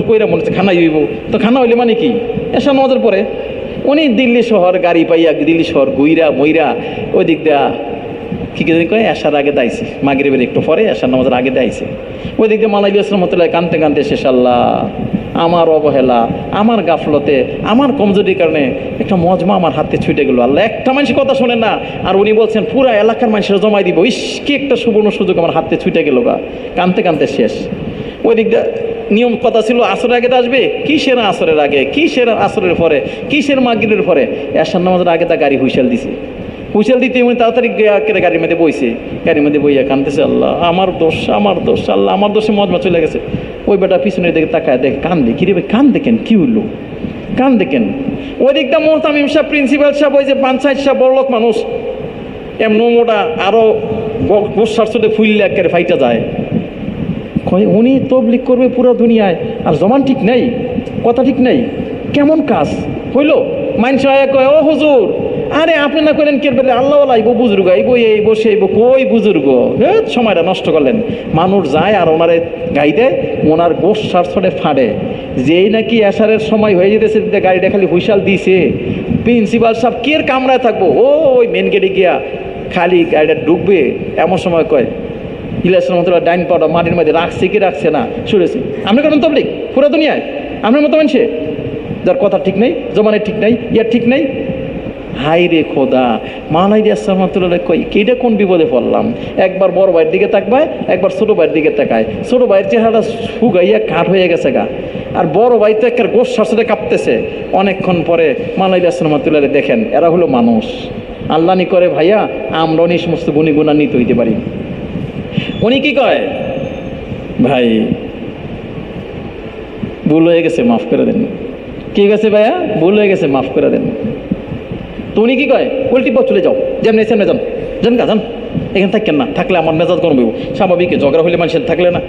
Speaker 1: কইরা মনে হচ্ছে খানা হইব। তো খানা হইলে মানে কি, এসা নামাজের পরে উনি দিল্লি শহর গাড়ি পাইয়া দিল্লি শহর ঘুইরা মইরা ওই দিক দেয়া কী কী কয় আসার আগে দাইছে, মাগরিবের একটু পরে আসার নামাজের আগে দাইছে। ওই দিক দিয়ে মালাইলি রহমতুল্লাহ কানতে কানতে শেষ, আল্লাহ আমার অবহেলা, আমার গাফলতে, আমার কমজোরির কারণে একটা মজমা আমার হাতে ছুটে গেল। আল্লাহ একটা মানুষের কথা শোনেন না, আর উনি বলছেন পুরা এলাকার মানুষের জমাই দিব, ইস কি একটা সুবর্ণ সুযোগ আমার হাতে ছুটে গেল গা। কানতে কানতে শেষ। ওই দিক দিয়ে নিয়ম কথা ছিল আসরের আগে আসবে, কিসের আসরের আগে, কিসের আসরের পরে, কিসের মাগরিবের পরে, এশার নামাজের আগে তা গাড়ি হুইসেল দিছে। হুইসেল দিতে উনি তাড়াতাড়ি গাড়ির মধ্যে বইছে, গাড়ির মধ্যে বইয়া কানতেছে, আল্লাহ আমার দোষ, আমার দোষ, আল্লাহ আমার দোষে মজমা চলে গেছে। ওই বেটা পিছনের দিকে তাকায় দেখে কান্দে, কিরে ভাই কান দেখেন, কি হইলো কান দেখেন। ওই দিকটা মোহতামিম সাহেব, প্রিন্সিপাল সাহেব, ওই যে পঞ্চায়েত সাহেব, বড় লোক মানুষ, এমন মোটা আরও গোসার চোটে ফুললে একেবারে ফাইটা যায়। উনি তবলিগ করবে পুরো দুনিয়ায়, আর জমান ঠিক নাই, কথা ঠিক নাই, কেমন কাজ হইল। মানুষ কয় ও হুজুর, আরে আপনি না করেন কে বলে আল্লাহ আইব বুজুর্গ আইব, এই বসে আইব, কই বুজুর্গ, সময়টা নষ্ট করলেন। মানুষ যায় আর ওনারে গাই দেয়, ওনার গোস সার ছড়ে ফাড়ে। যেই নাকি এসারের সময় হয়ে যেতেছে, গাড়িটা খালি হুইসাল দিছে, প্রিন্সিপাল সাহেব কের কামরায় থাকবো, ওই মেন গেটে গিয়া খালি গাড়িটা ডুববে। এমন সময় কয় ইলিয়াস রহমতুল্লাহ ডাইন পাউডার মাটির মধ্যে রাখছে কি রাখছে না শুনেছি। আপনি করেন তবলিগ পুরো দুনিয়ায়, আপনার মতো মানুষে যার কথা ঠিক নেই, জমানের ঠিক নাই, ইয়ার ঠিক নেই। হাই রে খোদা, ইলিয়াস রহমতুল্লাহ কই কেটা কোন বিপদে পড়লাম। একবার বড় ভাইয়ের দিকে তাকবায়, একবার ছোটো ভাইয়ের দিকে তাকায়। ছোটো ভাইয়ের চেহারাটা শুকাইয়া কাঠ হয়ে গেছে গা, আর বড় ভাই তো একটা গোস শাসনে কাঁপতেছে। অনেকক্ষণ পরে ইলিয়াস রহমতুল্লাহ দেখেন এরা হলো মানুষ, আল্লাহ নি করে ভাইয়া আমরাও এই সমস্ত গুণী গুণান্বিত হইতে পারি। উনি কি কয়, ভাই ভুল হয়ে গেছে মাফ করে দেন। কি গেছে ভাইয়া, ভুল হয়ে গেছে মাফ করে দেন। তো উনি কি কয়, উল্টি পথ চলে যাও, যেমনি সেমনি যান, যান গা যান, এখানে থাকেন না, থাকলে আমার মেজাজ গরম হইব, স্বাভাবিক ঝগড়া হইলে মানুষের থাকলে না।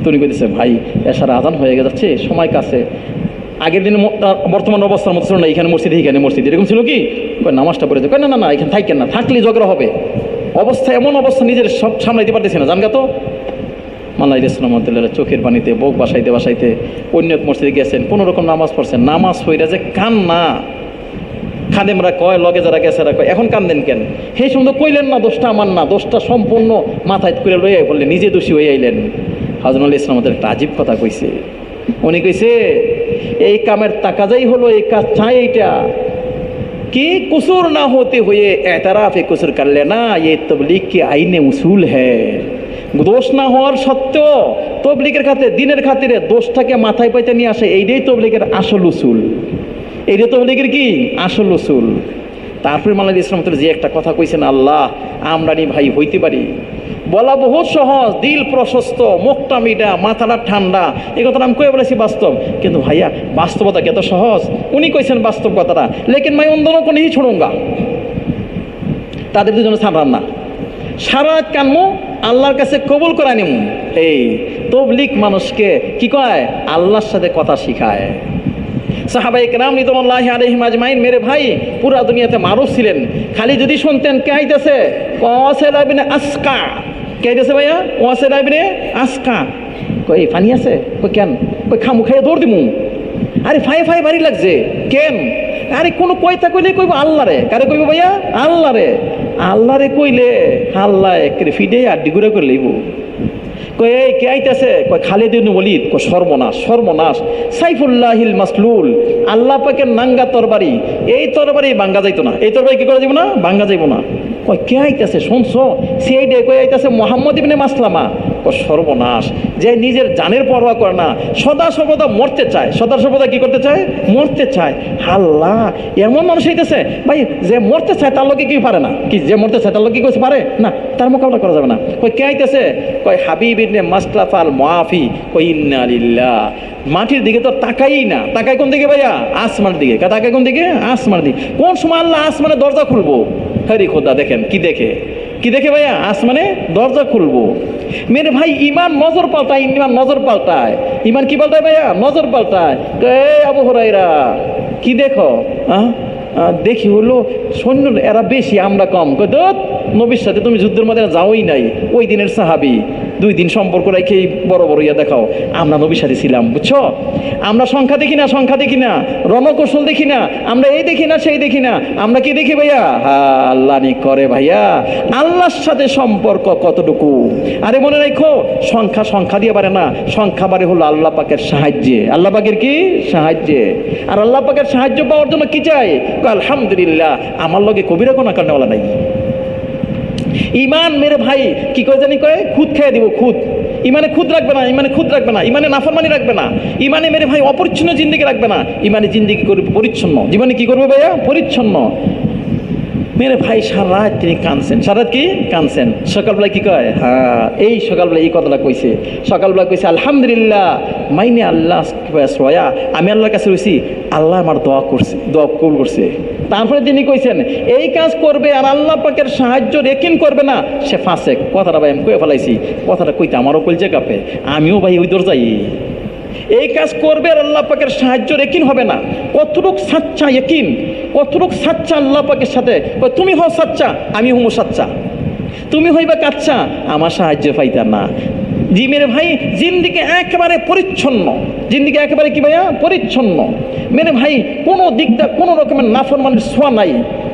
Speaker 1: তো উনি বলতেছে ভাই এসার আজান হয়ে যাচ্ছে, সময় কাছে। আগের দিনে বর্তমান অবস্থার মতো ছিল না, এখানে মসজিদ এখানে মসজিদ এরকম ছিল কি, নামাজটা পড়েছে, না না না এখানে থাকেন না, থাকলে ঝগড়া হবে। অবস্থা এমন অবস্থা নিজের সব সামলাইতে পারতেছে না, জানগা তো। ইলিয়াস রহমতুল্লাহ চোখের পানিতে বোক বাসাইতে বাসাইতে অন্য মসজিদে গেছেন, কোনো রকম নামাজ পড়ছেন, নামাজ হইরা যে কান না, খাদেমরা কয় লগে যারা গেছে কয় এখন কান্দেন কেন, সেই সময় কইলেন না দোষটা আমার না, দোষটা সম্পূর্ণ মাথায় করে লইয়া বললেন, নিজে দোষী হয়ে আইলেন। হযরত আলী ইসলামের একটা আজীব কথা কইছে, উনি কইছে এই কামের তাকাজাই হলো এই কাজ চাই, এইটা कि कुसूर ना होते हुए एतराफ़ कुसूर कर लेना ये तबलीग के आईने उसूल है। দোষ না হওয়ার সত্ত্বেও তবলিগের খাতিরে, দিনের খাতিরে দোষটাকে মাথায় পাইতে নিয়ে আসে, এইটাই তবলিগের আসল উসুল, এইটাই তবলিগের কি আসল উসুল। তারপরে মাওলানা ইসলাম যে একটা কথা কইছেন, আল্লাহ আমরা নি ভাই হইতে পারি, বলা বহুত সহজ, দিল প্রশস্ত, মুখটা মিডা, মাথাটা ঠান্ডা, এই কথাটা আমি কয়ে বলেছি বাস্তব, কিন্তু ভাইয়া বাস্তবতা কি এত সহজ? উনি কইছেন বাস্তব কথাটা, লেকিন মাই অন্দরও কোনো হি ছোড়ুঙ্গা, তাদের দুজনে ছাড়ান না, সারা রাত কানমু, আল্লাহর কাছে কবুল করা নিমু। এই তবলিগ মানুষকে কি কয়, আল্লাহর সাথে কথা শিখায়। সাহাবায়ে কেরাম রিদওয়ানুল্লাহি আলাইহিম আজমাইন, মেরে ভাই পুরা দুনিয়াতে মারুফ ছিলেন, খালি যদি শুনতেন কে আইতেছে, ওয়াসিলা ইবনে আসকা, কে দিয়েছে ভাইয়া? ও আছে রাইবে আজকা। কই পানি আছে? কই কেন? কই খামু খাইয়ে দৌড় দিমু। আরে ফাই ফাই ভারী লাগছে কেন? আরে কোনো কয়তা কইলে কইব আল্লাহ রে। কারে কইব ভাইয়া? আল্লাহ রে। আল্লাহ রে কইলে আল্লাহ একের ফিডে আড্ডি ঘুরে করে লইব। কই এই কে আইতাছে? কই খালিদ ইবনে ওয়ালিদ। কই সর্বনাশ সর্বনাশ, সাইফুল্লাহিল মাসলুল, আল্লাহ পাকের নাঙ্গা তরবারি, এই তরবারি ভাঙ্গা যাইতো না, এই তরবারি কি করা যাইব না? ভাঙ্গা যাইব না। কই কে আইতাছে শুনছো? সেই ডে কই আইতাছে মুহাম্মদ ইবনে মাসলামা। কই সর্বনাশ, যে নিজের জানের পরোয়া করে না, সদা সর্বদা মরতে চায়, সদা সর্বদা কি করতে চায়? মরতে চায়। আল্লাহ, এমন মানুষ হইতেছে ভাই যে মরতে চায় তার লোকে কি পারে না? কি যে মরতে চায় তার লোকে কি করতে পারে না? তার মোকাবিলা করা যাবে না। কই কে আইতেছে? কই হাবিব ইবনে মাসলাফা আল মুআফি। কই ইন্না লিল্লাহ। মাটির দিকে তো তাকাই না, তাকায় কোন দিকে ভাইয়া? আসমানের দিকে। তাকায় কোন দিকে? আসমানের দিকে। কোন সময় আল্লাহ আসমানের দরজা খুলবো? হরি খোদা, দেখেন কি দেখে, কি দেখে ভাইয়া? আসমানে দরজা খুলবো। মেরে ভাই ইমান নজর পাল্টায়, ইমান নজর পাল্টায়। ইমান কি পাল্টায় ভাইয়া? নজর পাল্টায়। আবু হুরায়রা কি দেখো? দেখি হলো সৈন্য এরা বেশি আমরা কম। নবীর সাথে তুমি যুদ্ধের মধ্যে যাওই নাই, ওই দিনের সাহাবি, 2 দিন সম্পর্ক রেখেই বড় বড় ইয়া দেখাও। আমরা নবীর সাথে ছিলাম, বুঝছো? আমরা সংখ্যা দেখি না, সংখ্যা দেখি না, রণকৌশল দেখি না, আমরা এই দেখি না সেই দেখি না, আমরা কি দেখি ভাইয়া? হ্যাঁ, আল্লাহ নি করে ভাইয়া, আল্লাহর সাথে সম্পর্ক কতটুকু। আরে মনে রাখো, সংখ্যা সংখ্যা দিয়ে পারে না, সংখ্যা বাড়ে হলো আল্লাহ পাকের সাহায্যে। আল্লাহ পাকের কি? সাহায্যে। আর আল্লাহ পাকের সাহায্য পাওয়ার জন্য কি চাই? আলহামদুলিল্লাহ, আমার লগে কবিরা কোনা কারণেওয়ালা নাই। ইমান মেরে ভাই কি করে জানি কয়? খুদ খেয়ে দিব, খুদ। ইমানে খুদ রাখবে না, ইমানে খুদ রাখবে না, ইমানে নাফরমানি রাখবে না, ইমানে মেরে ভাই অপরিচ্ছন্ন জিন্দিগি রাখবে না, ইমানে জিন্দিগি করবে পরিচ্ছন্ন। জীবনে কি করবে ভাইয়া? পরিচ্ছন্ন। মেরে ভাই সারা রাত তিনি কানছেন, সারা রাত কি কানছেন। সকালবেলা কি কয়? হ্যাঁ, এই সকালবেলা এই কথাটা কইছে। সকালবেলা কইছে আলহামদুলিল্লাহ মাইনে আল্লাহ সোয়া, আমি আল্লাহর কাছে রয়েছি, আল্লাহ আমার দোয়া করছে, দোয়া কবুল করছে। তারপরে তিনি কইছেন এই কাজ করবে আর আল্লাহ পাকের সাহায্য রেকিন করবে না, সে ফাসেক। কথাটা ভাই আমি কয়ে ফেলাইছি, কথাটা কইতে আমারও কলজে কাঁপে, আমিও ভাই ওই দর যাই। এই কাজ করবে আর আল্লাহ পাকের সাহায্য রেকিন হবে না। কতটুক সাচ্চা ইকিন, কতটুক সাচ্চা আল্লাহ পাকের সাথে। তুমি হও সাচ্চা, আমি হুমো সাচ্চা। তুমি হইবা কাচ্চা, আমার সাহায্য পাইতা না। জি মেরে ভাই, জিন্দিকে একেবারে পরিচ্ছন্ন, জিন্দিকে একেবারে কি ভাইয়া? পরিচ্ছন্ন। মেরে ভাই কোনো দিকটা কোনো রকমের নাফরমানের ছোঁয়া নাই,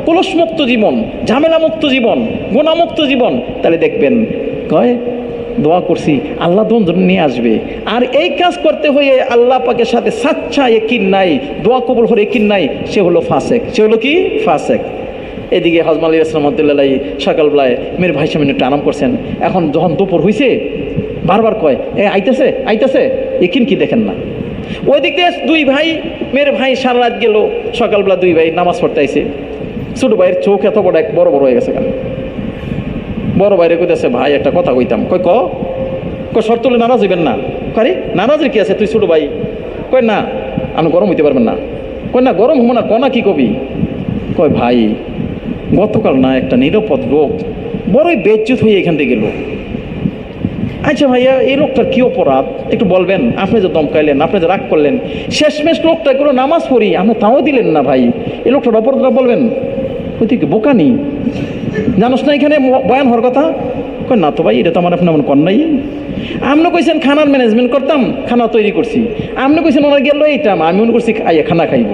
Speaker 1: কলুষমুক্ত জীবন, ঝামেলামুক্ত জীবন, গুণামুক্ত জীবন। তাহলে দেখবেন কয় দোয়া করছি, আল্লাহ দোন নিয়ে আসবে। আর এই কাজ করতে হয়ে আল্লাহ পাকের সাথে সাচ্চা একিন নাই, দোয়া কবুল হলে একিন নাই, সে হলো ফাসেক। সে হলো কি? ফাসেক। এদিকে হজরত আলী রহমতুল্লাহ সকালবেলায় মেরে ভাই সামনে একটু আরাম করছেন। এখন যখন দুপুর হয়েছে বারবার কয় আইতেছে আইতেছে, একিন কি দেখেন না? ওই দিক দিয়ে 2 ভাই, মেরে ভাই সারা রাত গেল। সকালবেলা 2 ভাই নামাজ পড়তে আইছে। ছোটো ভাইয়ের চোখ এত বড় বড় বড় হয়ে গেছে কেন? বড় ভাইরে কইতেছে ভাই একটা কথা কইতাম। কয় কয় শর্ত হলে নারাজ হইবেন না। কারে নারাজের কি আছে? তুই ছোটো ভাই। কয় না, আপনি গরম হইতে পারবেন না। কয় না গরম হবো না, কনা কি কবি? কয় ভাই গতকাল না একটা নিরাপদ লোক বড়ই বেজ্জত হয়ে এখান থেকে গেল। আচ্ছা ভাইয়া, এই লোকটার কী অপরাধ একটু বলবেন? আপনি যে দমকাইলেন, আপনি যে রাগ করলেন, শেষমেশ লোকটা এগুলো নামাজ পড়ি, আপনি তাও দিলেন না ভাই, এই লোকটার অপরাধটা বলবেন? ওই তুই কি বোকানি? জানোস না এখানে বয়ান হওয়ার কথা? কয় না তো ভাই, এটা তো আমার আপনি এমন কর নাই। আপনি কইছেন খানার ম্যানেজমেন্ট করতাম, খানা তৈরি করছি। আপনি কইছেন ওনার গেল এইটাম, আমি মনে করছি আইয়া খানা খাইব।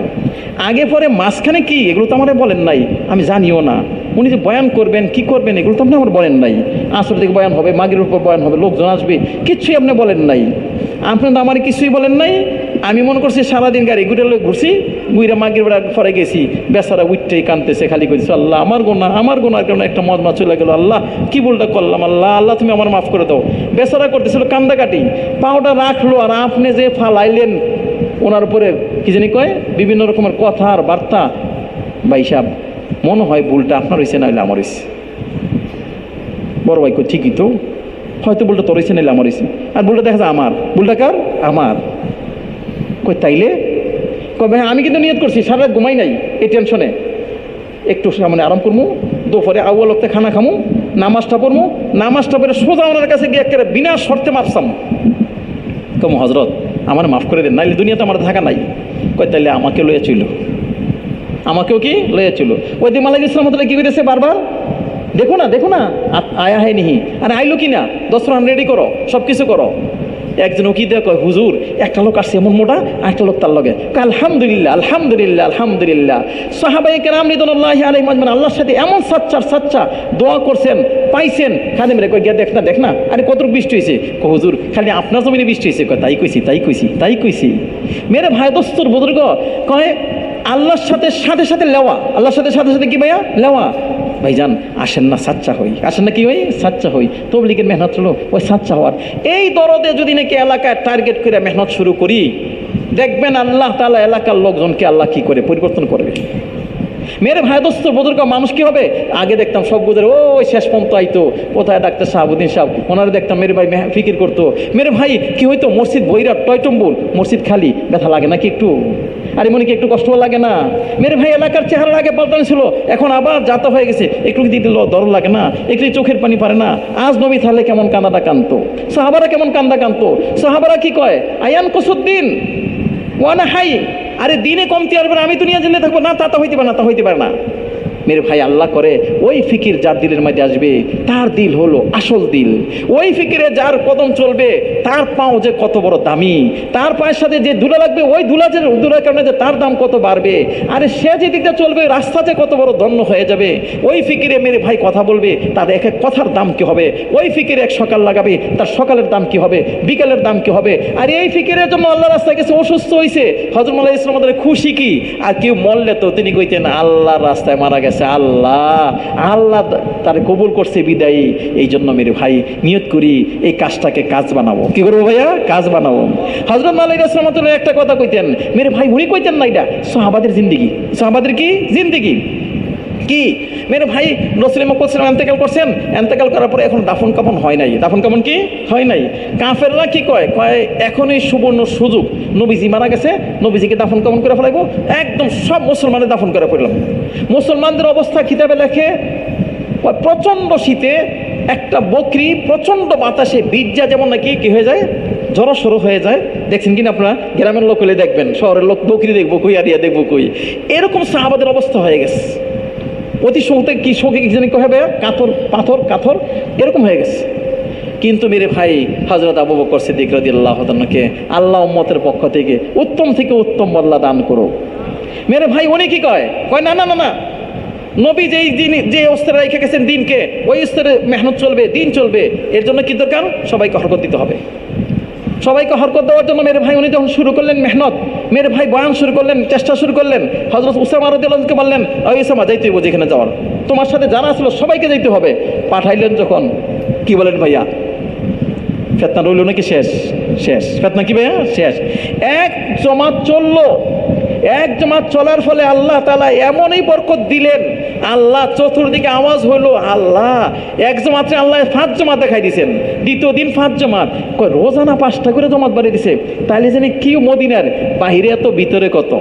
Speaker 1: আগে পরে মাঝখানে কি এগুলো তো আমার বলেন নাই, আমি জানিও না। উনি যে বয়ান করবেন কি করবেন এগুলো তো আপনি আমার বলেন নাই। আসর থেকে বয়ান হবে, মাগরিবের উপর বয়ান হবে, লোকজন আসবে, কিচ্ছুই আপনি বলেন নাই। আপনি তো আমার কিছুই বলেন নাই। আমি মনে করছি সারাদিন গাড়ি ঘুরে ঘুরছি, ঘুরে মাগরিবের পরে গেছি, বেচারা উঠতেই কানতেছে, খালি কইছে আল্লাহ আমার গোনার কারণে একটা মজমা চলে গেল, আল্লাহ কি ভুলটা করলাম, আল্লাহ আল্লাহ তুমি আমার মাফ করে দাও। বেচারা করতেছিল কান্দাকাটি, পাওটা রাখলো, আর আপনি যে ফালাইলেন ওনার উপরে কি জানি কয় বিভিন্ন রকমের কথা আর বার্তা। ভাই সাহেব মনে হয় ভুলটা আপনার হয়েছে, নাহলে আমার হয়েছে। বড় ভাই কই ঠিকই তো, হয়তো ভুলটা তোর হয়েছে, নাহলে আমার হয়েছে। আর ভুলটা দেখা যায় আমার, ভুলটা কার? আমার। কই তাইলে? কই ভাই আমি কিন্তু নিয়ত করছি, সারা রাত ঘুমাই নাই এই টেনশনে, একটু সামনে আরাম করবো, দুপুরে আউয়াল ওয়াক্তে খানা খামু, নামাজটা পড়বো, নামাজটা পড়ে সোজা ওনার কাছে গিয়ে একেবারে বিনা শর্তে মাপসাম। কম হজরত আমার মাফ করে দেন, নাইলে দুনিয়াতে আমার থাকা নাই। কয় তাইলে আমাকে লইয়া ছিল, আমাকেও কি লইয়া ছিল। ওই দিন মালিক ইসলাম কি করেছে বারবার? দেখো না আয়া হয় নিহি, আর আইলো কি না, দস্তরখান রেডি করো, সব কিছু করো। একজন কি দেখ হুজুর, একটা লোক আসছে এমন মোটা, একটা লোক তার লগে, আলহামদুলিল্লাহ আলহামদুলিল্লাহ আলহামদুলিল্লাহ। সাহাবায়ে কেরাম রিদওয়ানুল্লাহি আলাইহিম আজমাইন আল্লাহর সাথে এমন সাচ্চা দোয়া করছেন, পাইছেন। খাদিম রে কই গিয়া দেখ না, আরে কত বৃষ্টি হয়েছে, হুজুর খালি আপনার জমিনে বৃষ্টি হয়েছে, তাই কইছি। মেরে ভাই দোস্তর বুজুর্গ কয় আল্লাহর সাথে লেওয়া, আল্লাহর সাথে কি ভাইয়া লেওয়া। ভাইজান আসেন না সাচ্চা হই, আসেন না কি হই সাচ্চা হই, তবলিগের মেহনত হলো ওই সাচ্চা হওয়ার। এই দরদে যদি নাকি এলাকায় টার্গেট করে মেহনত শুরু করি, দেখবেন আল্লাহ তাআলা এলাকার লোকজনকে আল্লাহ কি করে পরিবর্তন করবে। মেরে ভাই দোস্ত বুজুর্গ মানুষ কি হবে, আগে দেখতাম সব বুঝে ওই শেষ পর্যন্ত আইতো, কোথায় ডাক্তার শাহাবুদ্দিন সাহেব, ওনারা দেখতাম মেরে ভাই ফিকির করতো। মেরে ভাই কি হইতো, মসজিদ বইরা টয়টম্বুল, মসজিদ খালি, ব্যথা লাগে নাকি একটু, আরে মনে কি একটু কষ্ট লাগে না? মেরে ভাই এলাকার চেহারা আগে পাল্টানো ছিল, এখন আবার যাতা হয়ে গেছে, একটু দিতে দর লাগে না, একটু চোখের পানি পারে না। আজ নবী তাহলে কেমন কান্দাটা কানতো, সাহাবারা কেমন কানতো। সাহাবারা কি কয়, আয়ান কসুদ্দিন ওয়ানা হাই, আরে দিনে কমতি আসবে না, আমি দুনিয়া জেনে থাকবো না, তা হইতে পারে না। মেরে ভাই আল্লাহ করে ওই ফিকির যার দিলের মধ্যে আসবে, তার দিল হলো আসল দিল। ওই ফিকিরে যার কদম চলবে, তার পাও যে কত বড় দামি, তার পায়ের সাথে যে ধুলা লাগবে, ওই ধুলার কারণে যে তার দাম কত বাড়বে, আরে সে যে দিকটা চলবে রাস্তা যে কত বড় ধন্য হয়ে যাবে। ওই ফিকিরে মেরে ভাই কথা বলবে, তার এক কথার দাম কি হবে। ওই ফিকিরে এক সকাল লাগাবে, তার সকালের দাম কি হবে, বিকালের দাম কি হবে। আর এই ফিকিরের জন্য আল্লাহ রাস্তায় গেছে, অসুস্থ হয়েছে, হযরত মুহাম্মদ ইসলাম আমাদের খুশি কি। আর কেউ মরলে তো তিনি কইতেন আল্লাহর রাস্তায় মারা গেছে, আল্লাহ তার কবুল করছে বিদায়ী। এই জন্য মেরে ভাই নিয়ত করি এই কাজটাকে কাজ বানাবো। কি করবো ভাইয়া, কাজ বানাবো। হযরত মালিক রাহমাতুল্লাহ একটা কথা কইতেন মেরে ভাই, উনি কইতেন না এটা সাহাবাদের জিন্দেগি, সাহাবাদের কি জিন্দেগি কি। মেরে ভাই রাসূল মুহাম্মদ এন্তেকাল করছেন, এন্তেকাল করার পরে এখন দাফন কাফন হয় নাই, দাফন কাফন কি হয় নাই। কাফেররা কি কয় এখনই সুবর্ণ সুযোগ, নবীজি মারা গেছে, নবীজিকে দাফন কাফন করে ফেলাইবো, একদম সব মুসলমানের দাফন করে ফেললাম। মুসলমানদের অবস্থা কিতাবে লেখে, প্রচণ্ড শীতে একটা বকরি প্রচণ্ড বাতাসে বীর্যা যেমন নাকি কি হয়ে যায়, জড়সড় হয়ে যায়। দেখছেন কিনা আপনারা, গ্রামের লোক হলে দেখবেন, শহরের লোক বকরি দেখবো কই আর ইয়া দেখবো কই, এরকম সাহাবাদের অবস্থা হয়ে গেছে। অতি শোকে কি জানি হবে, কাথর এরকম হয়ে গেছে। কিন্তু মেরে ভাই হযরত আবু বকর সিদ্দিক রাদিয়াল্লাহু তাআলাকে আল্লাহ উম্মতের পক্ষ থেকে উত্তম থেকে উত্তম বদলা দান করো। মেরে ভাই উনি কি কয় না, নবী যে অবস্থায় রেখে গেছেন দিনকে, ওই স্তরে মেহনত চলবে, দিন চলবে। এর জন্য কি দরকার, সবাইকে হরকত দিতে হবে। সবাইকে হরকত দেওয়ার জন্য মেরে ভাই উনি যখন শুরু করলেন মেহনত, মেরে ভাই বয়ান শুরু করলেন, চেষ্টা শুরু করলেন। হযরত উসামা রাদিয়াল্লাহু আনহুকে বললেন, ওই উসামা যাইতে হইব যেখানে যাওয়ার, তোমার সাথে যারা ছিল সবাইকে যাইতে হবে। পাঠাইলেন যখন, কি বলেন ভাইয়া, ফেতনা রইল নাকি শেষ, ফেতনা কি ভাইয়া শেষ। এক জমাত চলার ফলে আল্লাহ তাআলা এমনই বরকত দিলেন, আল্লাহ চতুর্দিকে আওয়াজ হলো, আল্লাহ এক জমাতে আল্লাহ 5 জমাত দেখাই দিয়েছেন, দ্বিতীয় দিন 5 জমাত, রোজানা 5টা করে জমাত বাড়িয়ে দিছে। তাইলে জানি কি মদিনার বাহিরে এত ভিতরে কত,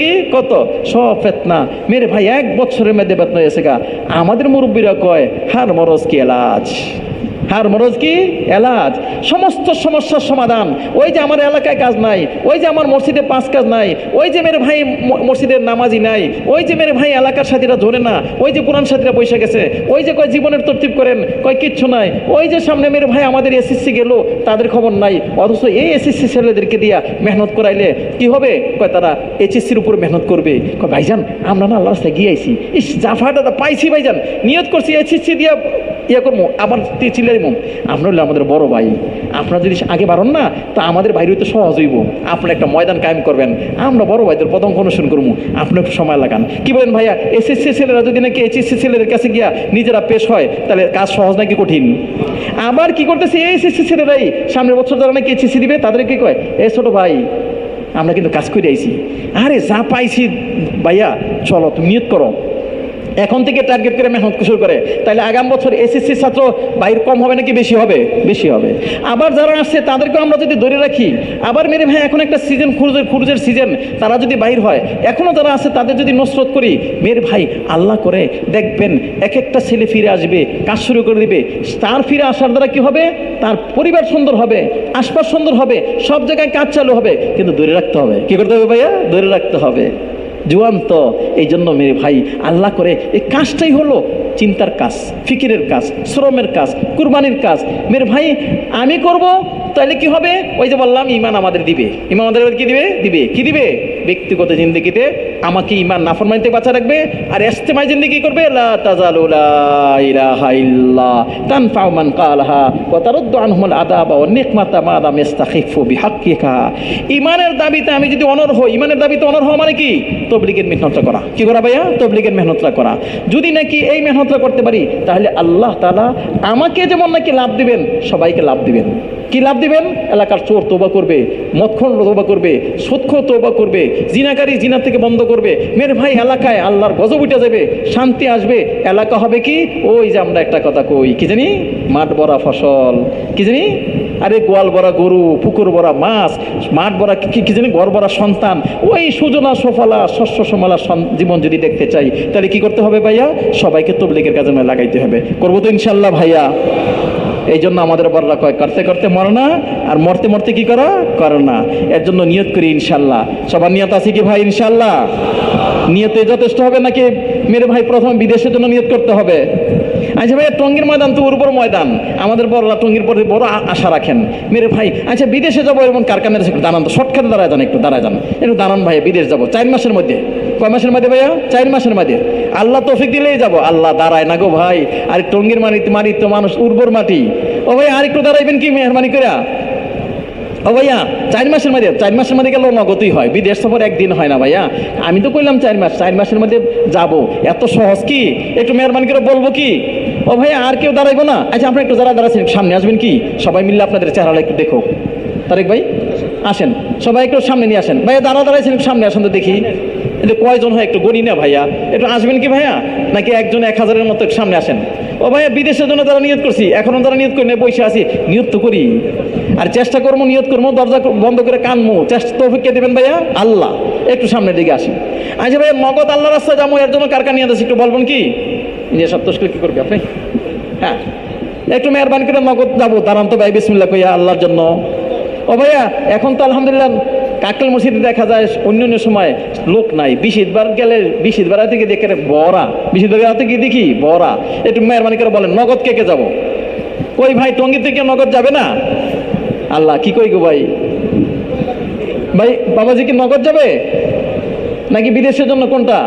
Speaker 1: কি কত সব ফেতনা। মেরে ভাই 1 বছরের মধ্যে ফেতনা হয়েছে গা। আমাদের মুরব্বীরা কয় হার মরজ কি এলাজ, সমস্ত সমস্যার সমাধান। ওই যে আমার এলাকায় কাজ নাই, ওই যে আমার মসজিদে 5 কাজ নাই, ওই যে মেরে ভাই মসজিদের নামাজি নাই, ওই যে মেরে ভাই এলাকার সাথীরা ধরে না, ওই যে পুরান সাথীরা বসে গেছে, ওই যে কয় জীবনের তরতিব করেন, কয় কিচ্ছু নাই, ওই যে সামনে মেরে ভাই আমাদের এসএসসি গেল, তাদের খবর নাই। অথচ এই এসএসসি ছেলেদেরকে দিয়া মেহনত করাইলে কি হবে, কয় তারা এইচএসসির উপর মেহনত করবে। কয় ভাইজান আমরা না আল্লাহর রাস্তায় গিয়ে আইছি, জাফাটা পাইছি ভাইজান, নিয়ত করছি এইচএসসি দিয়া ইয়ে করবো, আবার চিল্লাইব। আপনার হলে আমাদের বড় ভাই, আপনারা যদি আগে বাড়ন না তা আমাদের বাইরে হইতে সহজ হইব। আপনার একটা ময়দান কায়েম করবেন, আমরা বড় ভাইদের প্রথম অনুসরণ করবো, আপনি একটু সময় লাগান। কি বলেন ভাইয়া, এসএসসি ছেলেরা যদি নাকি এইচএসসি ছেলেদের কাছে গিয়া নিজেরা পেশ হয়, তাহলে কাজ সহজ নাকি কঠিন? আবার কি করতেছে, এই এসএসসি ছেলেরাই সামনের বছর যারা নাকি এইচএসসি দিবে, তাদের কি কয়, এই ছোট ভাই আমরা কিন্তু কাজ করে আইছি, আরে যা পাইছি ভাইয়া চলো তুমি নিয়ত করো, এখন থেকে টার্গেট করে মেহনত শুরু করে, তাহলে আগামী বছর এসএসসি ছাত্র বাইর কম হবে নাকি বেশি হবে? বেশি হবে। আবার যারা আসছে তাদেরকেও আমরা যদি ধরে রাখি, আবার মেরে ভাই এখন একটা সিজন খুরুজের সিজন, তারা যদি বাইর হয়, এখনও যারা আছে তাদের যদি নসরত করি, মেরে ভাই আল্লাহ করে দেখবেন এক একটা ছেলে ফিরে আসবে, কাজ শুরু করে দিবে। তার ফিরে আসার দ্বারা কি হবে, তার পরিবার সুন্দর হবে, আশপাশ সুন্দর হবে, সব জায়গায় কাজ চালু হবে। কিন্তু ধরে রাখতে হবে, কি করতে হবে ভাইয়া, ধরে রাখতে হবে। জোয়ান তো, এই জন্য মেরে ভাই আল্লাহ করে এই কাজটাই হলো চিন্তার কাজ, ফিকিরের কাজ, শ্রমের কাজ, কুরবানির কাজ। মেরে ভাই আমি করব, তাহলে কি হবে? ওই যে বললাম, ইমান আমাদের দিবে। ইমান আমাদের কি দিবে? কি দিবে? ব্যক্তিগত জিন্দেগিতে আমাকে ইমান নাফরমানিতে বাঁচা রাখবে, আর ইস্তেমাই জিন্দেগি করবে লা তাজালু লা ইলাহা ইল্লা তানফাউ মান কালাহা ওয়া তারুদ্দু আনহুল আদাবা ওয়ান নিকমাতা মা লাম ইস্তাখিফু বিহাক্কিহা। ইমানের দাবিতে আমি যদি অনড় হই, ইমানের দাবিতে অনড় হওয়া মানে কি? তবলিগের মেহনতটা করা। কি করা ভাইয়া? তবলিগের মেহনতটা করা। যদি নাকি এই মেহনতটা করতে পারি, তাহলে আল্লাহ তাআলা আমাকে যেমন নাকি লাভ দিবেন, সবাইকে লাভ দিবেন। কি লাভ দিবেন? এলাকার চোর তওবা করবে, মদখোর তওবা করবে, সুদখোর তওবা করবে, জিনাকারী জিনা থেকে বন্ধ করবে। মেরে ভাই এলাকায় আল্লাহর গজব উঠে যাবে, শান্তি আসবে। এলাকা হবে কি? ওই যে আমরা একটা কথা কই, কি জানি, মাঠ ভরা ফসল, কি জানি, আরে গোয়াল ভরা গরু, পুকুর ভরা মাছ, মাঠ ভরা কি জানি, ঘর ভরা সন্তান। ওই সুজলা সুফলা শস্য শ্যামলা জীবন যদি দেখতে চাই, তাহলে কি করতে হবে ভাইয়া? সবাইকে তবলিগের কাজে লাগাইতে হবে। করবো তো ইনশাল্লাহ ভাইয়া? এই জন্য আমাদের বড়রা কয়, করতে করতে মরো না, আর মরতে মরতে কি করা? করো না। এর জন্য নিয়ত করি ইনশাল্লাহ। সবার নিয়ত আছে কি ভাই? ইনশাল্লাহ নিয়তে যথেষ্ট হবে নাকি মেরে ভাই? প্রথম বিদেশের জন্য নিয়ত করতে হবে। আচ্ছা ভাই, টঙ্গীর ময়দান তো উর্বর ময়দান, আমাদের বড়রা টঙ্গীর প্রতি বড় আশা রাখেন মেরে ভাই। আচ্ছা বিদেশে যাবো, এমন কারখানার একটু দাঁড়ান তো, শর্টকাটে দাঁড়ায় যান, একটু দাঁড়ায় যান, একটু দাঁড়ান ভাইয়া। বিদেশ যাবো 4 মাসের মধ্যে। কয় মাসের মধ্যে ভাইয়া? 4 মাসের মধ্যে। আল্লাহ তৌফিক দিলেই যাবো। আল্লাহ দাঁড়ায় না গো ভাই। আর টঙ্গীর মাটি তো মানুষ উর্বর মাটি। ও ভাই আর একটু দাঁড়াইবেন কি মেহরবানি করে? ও ভাইয়া 4 মাসের মধ্যে, 4 মাসের মধ্যে গেলেও নগদই হয়। বিদেশ সফর একদিন হয় না ভাইয়া। আমি তো কইলাম 4 মাস, 4 মাসের মধ্যে যাব। এত সহজ কি? একটু মেহরবানি করে বলবো কি? ও ভাইয়া আর কেউ দাঁড়াইবো না? আচ্ছা আপনার একটু যারা দাঁড়াচ্ছেন সামনে আসবেন কি? সবাই মিললে আপনাদের চেহারাটা একটু দেখো। তারেক ভাই আসেন, সবাই একটু সামনে নিয়ে আসেন। ভাইয়া দাঁড়াইছেন, একটু সামনে আসেন তো দেখি। এটা কয়জন হয় একটু গণি না ভাইয়া? একটু আসবেন কি ভাইয়া? নাকি একজন 1000-এর মতো সামনে আসেন? ও ভাইয়া বিদেশের জন্য তারা নিয়ত করছি, এখনো তারা নিয়ত করে বসে আছি। নিয়ত তো করি, আর চেষ্টা করবো, নিয়ত করবো, দরজা বন্ধ করে কানবো। চেষ্টা তৌফিক দেবেন ভাইয়া আল্লাহ। একটু সামনের দিকে আসি। আচ্ছা ভাইয়া নগদ আল্লাহ রাস্তা যাবো, এর জন্য কার কার নিয়ে আসছি একটু বলবেন কি? যে সপ্তাহ কি করবে আপনি? হ্যাঁ একটু মেহরবানি করে নগদ যাবো। দাঁড়ান তো ভাই, বিসমিল্লাহ কইয়া আল্লাহর জন্য। ও ভাইয়া এখন তো আলহামদুলিল্লাহ কাকল মসজিদে দেখা যায় অন্য সময় লোক নাই। বিশিতবার গেলে বিশিতবার থেকে দেখে বড়া, বিশিতবার থেকে দেখি বড়া। একটু মেহরবানি করে বলেন নগদ কে কে যাবো? কই ভাই টঙ্গী থেকে নগদ যাবে না? আল্লাহ কি কই গো ভাই? ভাই বাবাজি কি নগদ যাবে নাকি বিদেশের জন্য? কোনটা?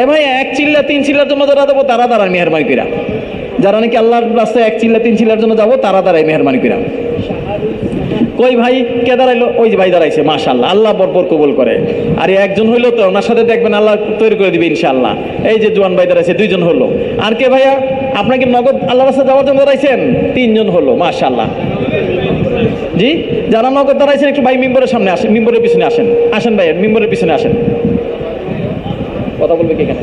Speaker 1: এ ভাই 1 চিল্লা 3 চিল্লার জন্য যারা যাবো তারা দাঁড়ায় মেহরবানি কইরা। যারা নাকি আল্লাহর রাস্তায় 1 চিল্লা 3 চিল্লার জন্য যাবো তারা দাঁড়ায় মেহরবানি কইরা। কই ভাই কে দাঁড়াইলো? ওই যে ভাই দাঁড়াইছে, মাশাআল্লাহ, আল্লাহ বরকত কবুল করে। আর একজন হইলো তো, ওনার সাথে দেখবেন আল্লাহ তৈরি করে দিবে ইনশাআল্লাহ। এই যে জোয়ান ভাই দাঁড়াইছে, 2 জন হলো। আর কে ভাইয়া আপনাকে নগদ আল্লাহর রাস্তায় যাওয়ার জন্য দাঁড়াইছেন? 3 জন হলো, মাশাআল্লাহ। জি যারা নগদ দাঁড়াইছেন একটু ভাই মিম্বরের সামনে আসেন, মিম্বরের পিছনে আসেন। আসেন ভাই মিম্বরের পিছনে আসেন, কথা বলবে কে এখানে?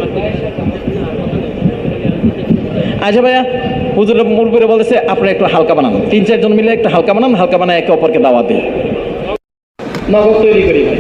Speaker 1: আচ্ছা ভাইয়া হুজুর মূল করে বলতেছে আপনারা একটু হালকা বানান, 3-4 জন মিলে একটু হালকা বানান, হালকা বানায় একে অপরকে দাওয়াত দিই, নগদ তৈরি করি ভাই।